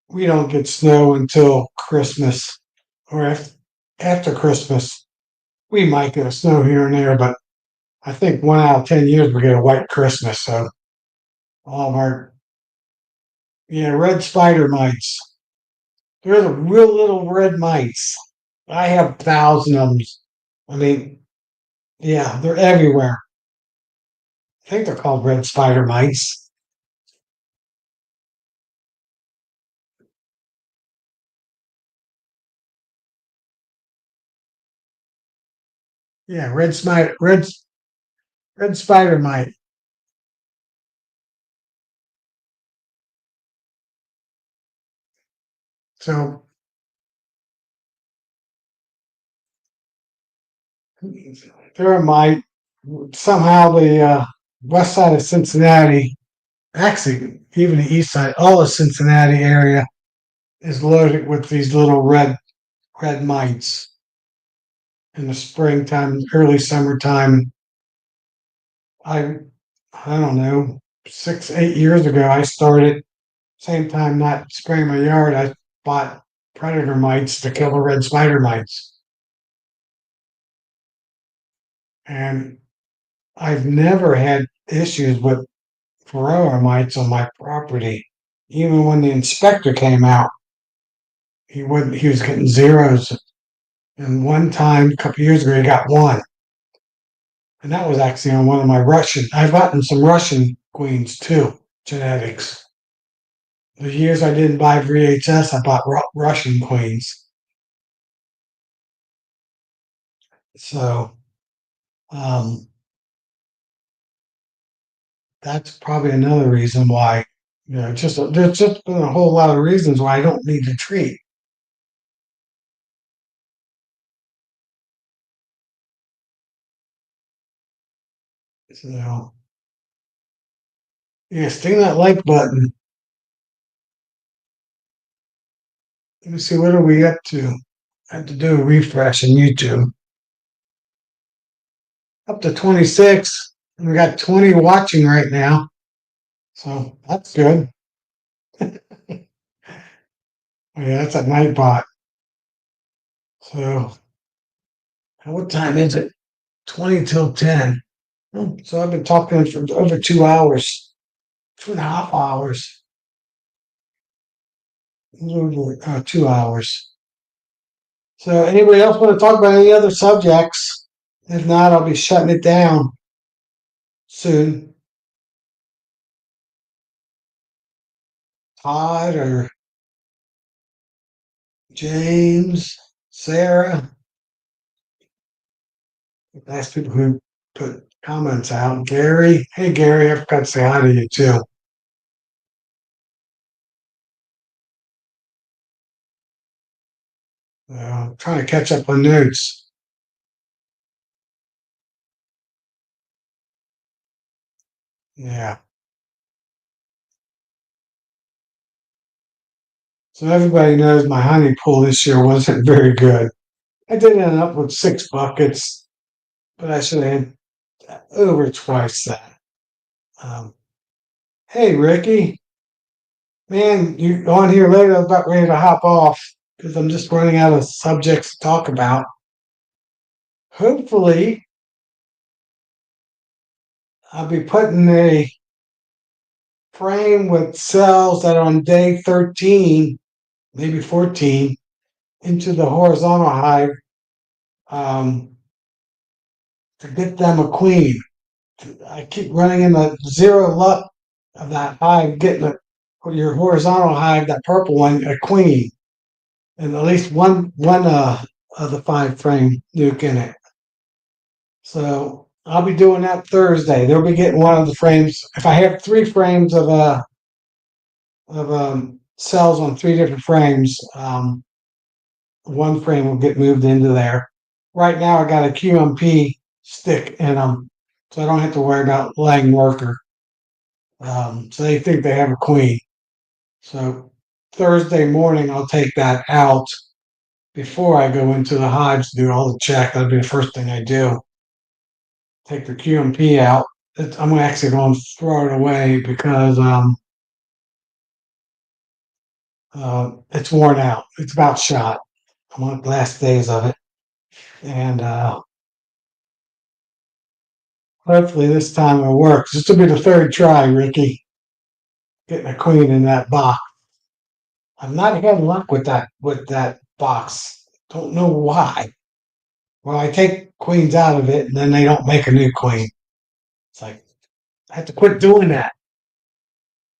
We don't get snow until Christmas or after Christmas. We might get a snow here and there, but I think 1 out of 10 years we get a white Christmas. So all of our, yeah, red spider mites. They're the real little red mites. I have thousands of them. I mean, yeah, they're everywhere. I think they're called red spider mites. Yeah, red spider mite. So they're a mite. Somehow the west side of Cincinnati, actually even the east side, all of Cincinnati area is loaded with these little red mites in the springtime, early summertime. I I don't know, 6 8 years ago I started same time not spraying my yard. I bought predator mites to kill the red spider mites, and I've never had issues with varroa mites on my property. Even when the inspector came out, he was getting zeros. And one time, a couple years ago, he got one. And that was actually on one of my Russian. I've gotten some Russian queens too, genetics. The years I didn't buy VHS, I bought Russian queens. So um, that's probably another reason why, there's just been a whole lot of reasons why I don't need to treat. So, yeah, sting that like button. Let me see, what are we up to? I have to do a refresh on YouTube. Up to 26. And we got 20 watching right now. So that's good. Oh, yeah, that's a Nightbot. So, what time is it? 20 till 10. Oh, so I've been talking for over 2 hours, 2.5 hours, over 2 hours. So, anybody else want to talk about any other subjects? If not, I'll be shutting it down soon. Todd or James, Sarah, nice people who put comments out. Gary, hey Gary, I forgot to say hi to you too. I'm trying to catch up on notes. Yeah. So everybody knows my honey pool this year wasn't very good. I did end up with 6 buckets, but I should have had over twice that. Um, hey Ricky, man, you on here later? I'm about ready to hop off because I'm just running out of subjects to talk about. Hopefully, I'll be putting a frame with cells that are on day 13, maybe 14, into the horizontal hive to get them a queen. I keep running into zero luck of that hive getting your horizontal hive, that purple one, a queen, and at least one of the 5 frame nuke in it. So I'll be doing that Thursday. They'll be getting one of the frames. If I have 3 frames of cells on 3 different frames, one frame will get moved into there. Right now, I got a QMP stick in them, so I don't have to worry about laying worker. So they think they have a queen. So Thursday morning, I'll take that out before I go into the hives to do all the check. That'll be the first thing I do. Take the QMP out. I'm actually going to throw it away because it's worn out. It's about shot. I'm on the last days of it. And hopefully this time it works. This will be the 3rd try, Ricky, getting a queen in that box. I've not had luck with that box. Don't know why. Well, I take queens out of it and then they don't make a new queen. It's like I have to quit doing that.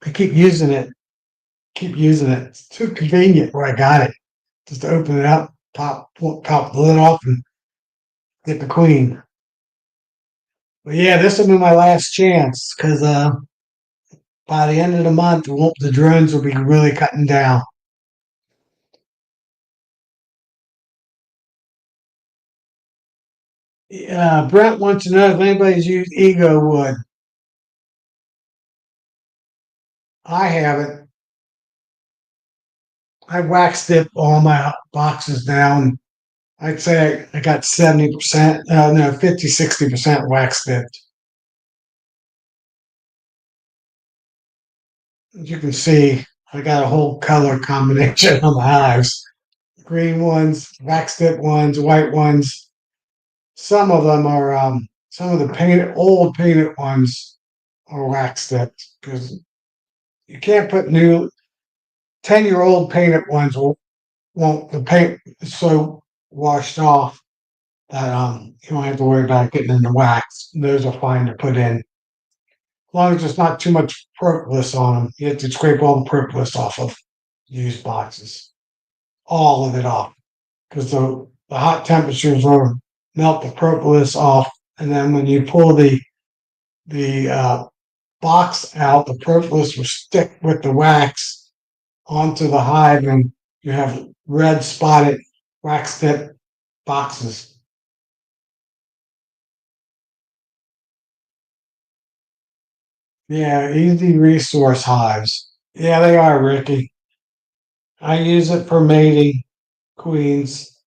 I keep using it. Keep using it. It's too convenient where I got it. Just to open it up, pop the lid off and get the queen. But yeah, this will be my last chance because by the end of the month, the drones will be really cutting down. Brent wants to know if anybody's used Ego Wood. I haven't. I waxed it all my boxes down. I'd say I got 70%, no, 50, 60% wax dipped. As you can see, I got a whole color combination on the hives. Green ones, wax dipped ones, white ones. Some of them are, some of the old painted ones are wax dipped because you can't put new 10-year-old painted ones won't, the paint is so washed off that you don't have to worry about getting in the wax. Those are fine to put in. As long as there's not too much propolis on them. You have to scrape all the propolis off of used boxes. All of it off. Because the hot temperatures will melt the propolis off. And then when you pull the box out, the propolis will stick with the wax onto the hive and you have red spotted wax tip boxes. Yeah, easy resource hives. Yeah, they are, Ricky. I use it for mating queens.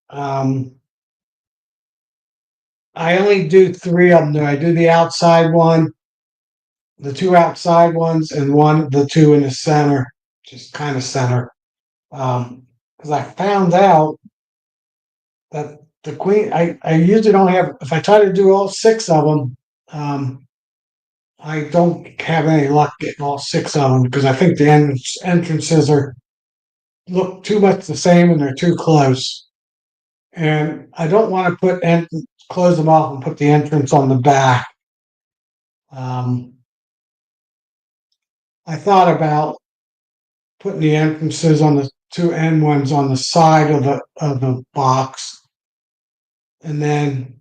Um, I only do three of them though. I do the outside one, the two outside ones, and the two in the center, just kind of center. Because I found out that the queen, I usually don't have, if I try to do all six of them, um, I don't have any luck getting all six of them because I think the entrances look too much the same and they're too close. And I don't want to close them off and put the entrance on the back. Um, I thought about putting the entrances on the two end ones on the side of the box, and then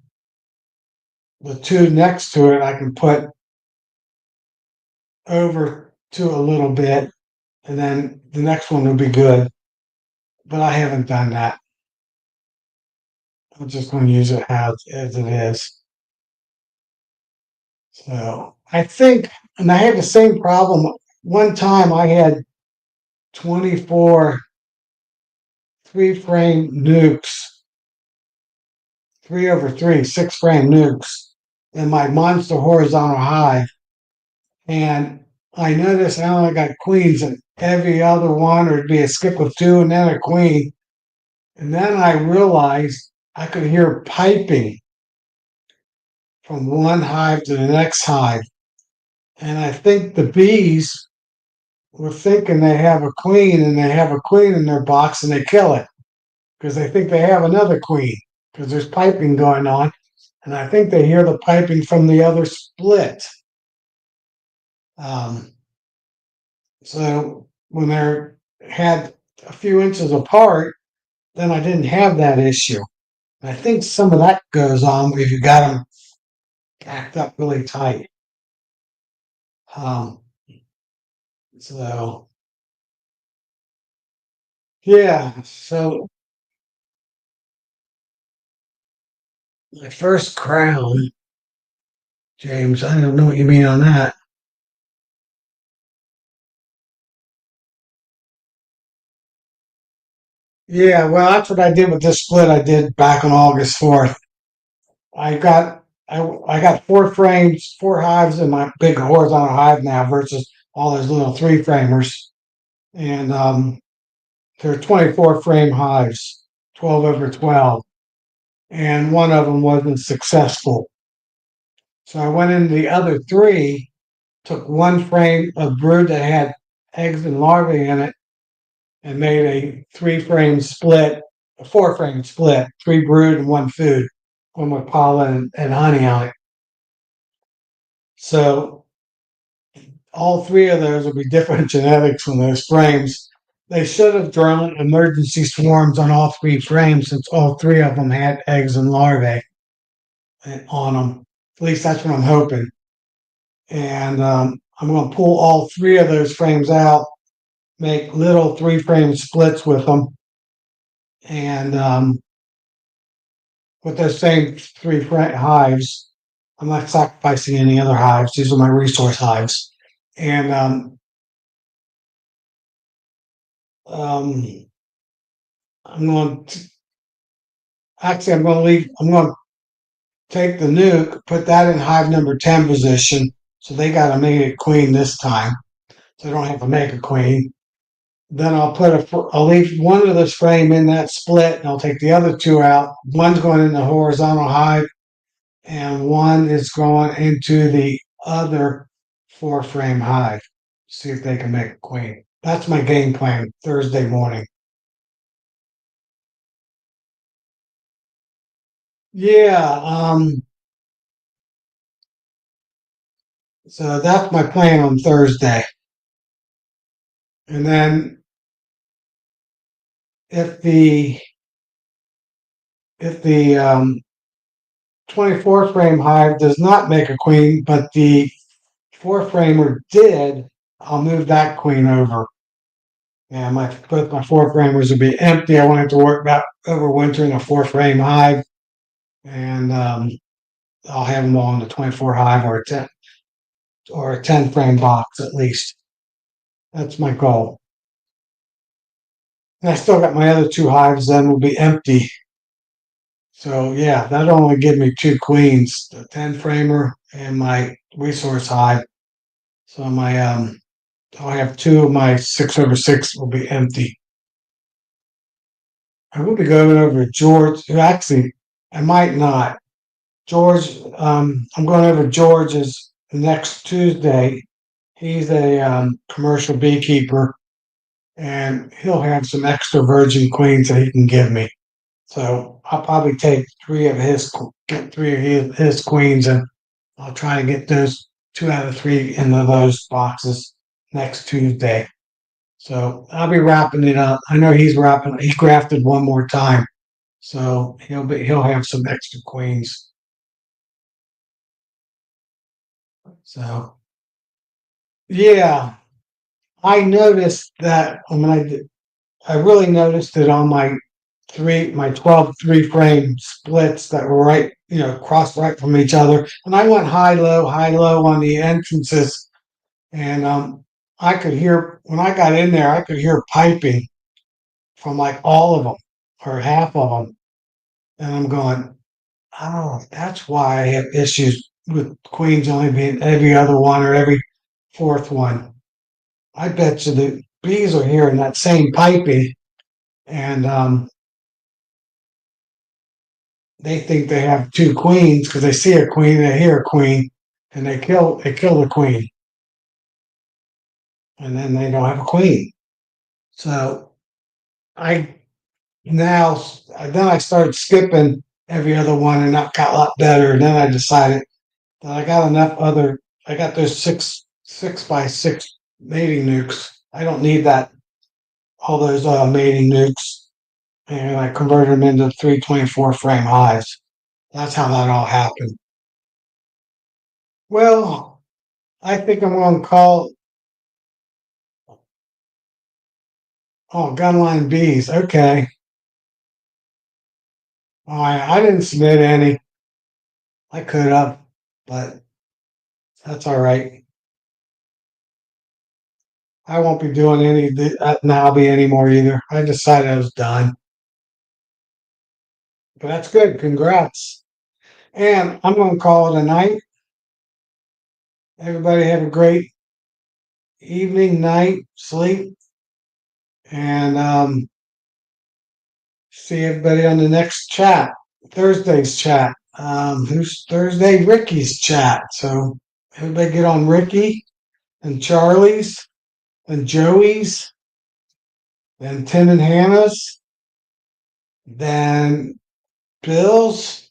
the two next to it I can put over to a little bit, and then the next one will be good. But I haven't done that. I'm just going to use it as it is. So I think, and I had the same problem. One time I had 24 3-frame nukes, 3/3, 6-frame nukes in my monster horizontal hive. And I noticed I only got queens in every other one, or it'd be a skip of two and then a queen. And then I realized I could hear piping from one hive to the next hive. And I think the bees were thinking they have a queen and they have a queen in their box and they kill it because they think they have another queen because there's piping going on. And I think they hear the piping from the other split. Um, so when they're had a few inches apart, then I didn't have that issue. And I think some of that goes on if you got them packed up really tight. Um, so yeah, so my first crown, James, I don't know what you mean on that. Yeah, well, that's what I did with this split I did back on August 4th. I got 4 frames, 4 hives in my big horizontal hive now versus all those little 3-framers. And they're 24 frame hives, 12/12. And one of them wasn't successful. So I went into the other three, took 1 frame of brood that had eggs and larvae in it, and made a 3-frame split, a 4-frame split, 3 brood and 1 food, one with pollen and honey on it. So all three of those will be different genetics from those frames. They should have drawn emergency swarms on all 3 frames since all three of them had eggs and larvae on them. At least that's what I'm hoping. And I'm going to pull all three of those frames out, make little 3-frame splits with them, and with those same 3 hives. I'm not sacrificing any other hives. These are my resource hives. And um, I'm going to actually, I'm going to take the nuke, put that in hive number 10 position. So they got to make a queen this time. So I don't have to make a queen. Then I'll leave one of this frame in that split and I'll take the other two out. One's going in the horizontal hive and one is going into the other 4-frame hive. See if they can make a queen. That's my game plan Thursday morning. Yeah, so that's my plan on Thursday. And then if the if the 24 frame hive does not make a queen, but the 4-framer did, I'll move that queen over. And both my 4-framers will be empty. I won't have to worry about overwintering a 4-frame hive. And I'll have them all in the 24 hive or a 10 frame box at least. That's my goal. And I still got my other two hives then will be empty. So yeah, that'll only give me two queens, the 10 framer and my resource hive. So I'll have two of my 6/6 will be empty. I will be going over to George. Actually, I might not. George, I'm going over to George's next Tuesday. He's a commercial beekeeper, and he'll have some extra virgin queens that he can give me. So I'll probably take get three of his queens, and I'll try to get those 2 out of 3 into those boxes next Tuesday. So I'll be wrapping it up. I know he grafted one more time. So he'll have some extra queens. So yeah, I noticed that I really noticed it on my 12 3 frame splits that were right, crossed right from each other. And I went high low on the entrances. And I could hear, when I got in there, I could hear piping from like all of them or half of them. And I'm going, oh, that's why I have issues with queens only being every other one or every fourth one. I bet you the bees are hearing that same piping, and they think they have two queens because they see a queen, they hear a queen, and they kill the queen, and then they don't have a queen. So I now then I started skipping every other one, and that got a lot better. And then I decided that I got enough other. I got those 6x6 mating nukes. I don't need all those mating nukes, and I converted them into 324 frame hives. That's how that all happened. Well, I think I'm going to call. Oh, gunline bees. Okay. I didn't submit any. I could have, but that's all right. I won't be doing any Nabi anymore either. I decided I was done. But that's good. Congrats. And I'm going to call it a night. Everybody have a great evening, night, sleep, and see everybody on the next chat, Thursday's chat. Who's Thursday? Ricky's chat. So everybody get on Ricky and Charlie's and Joey's, then Tim and Hannah's, then Bill's,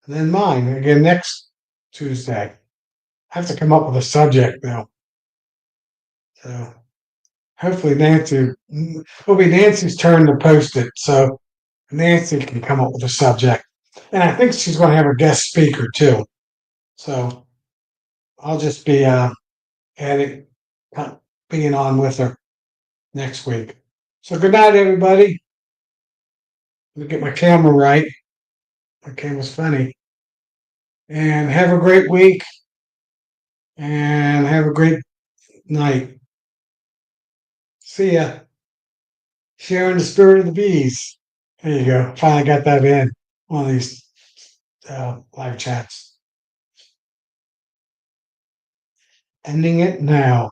and then mine again next Tuesday. I have to come up with a subject though. So hopefully it'll be Nancy's turn to post it. So Nancy can come up with a subject. And I think she's going to have a guest speaker too. So I'll just be adding, being on with her next week. So good night, everybody. Let me get my camera right. My camera's funny. And have a great week. And have a great night. See ya. Sharing the spirit of the bees. There you go. Finally got that in one of these live chats. Ending it now.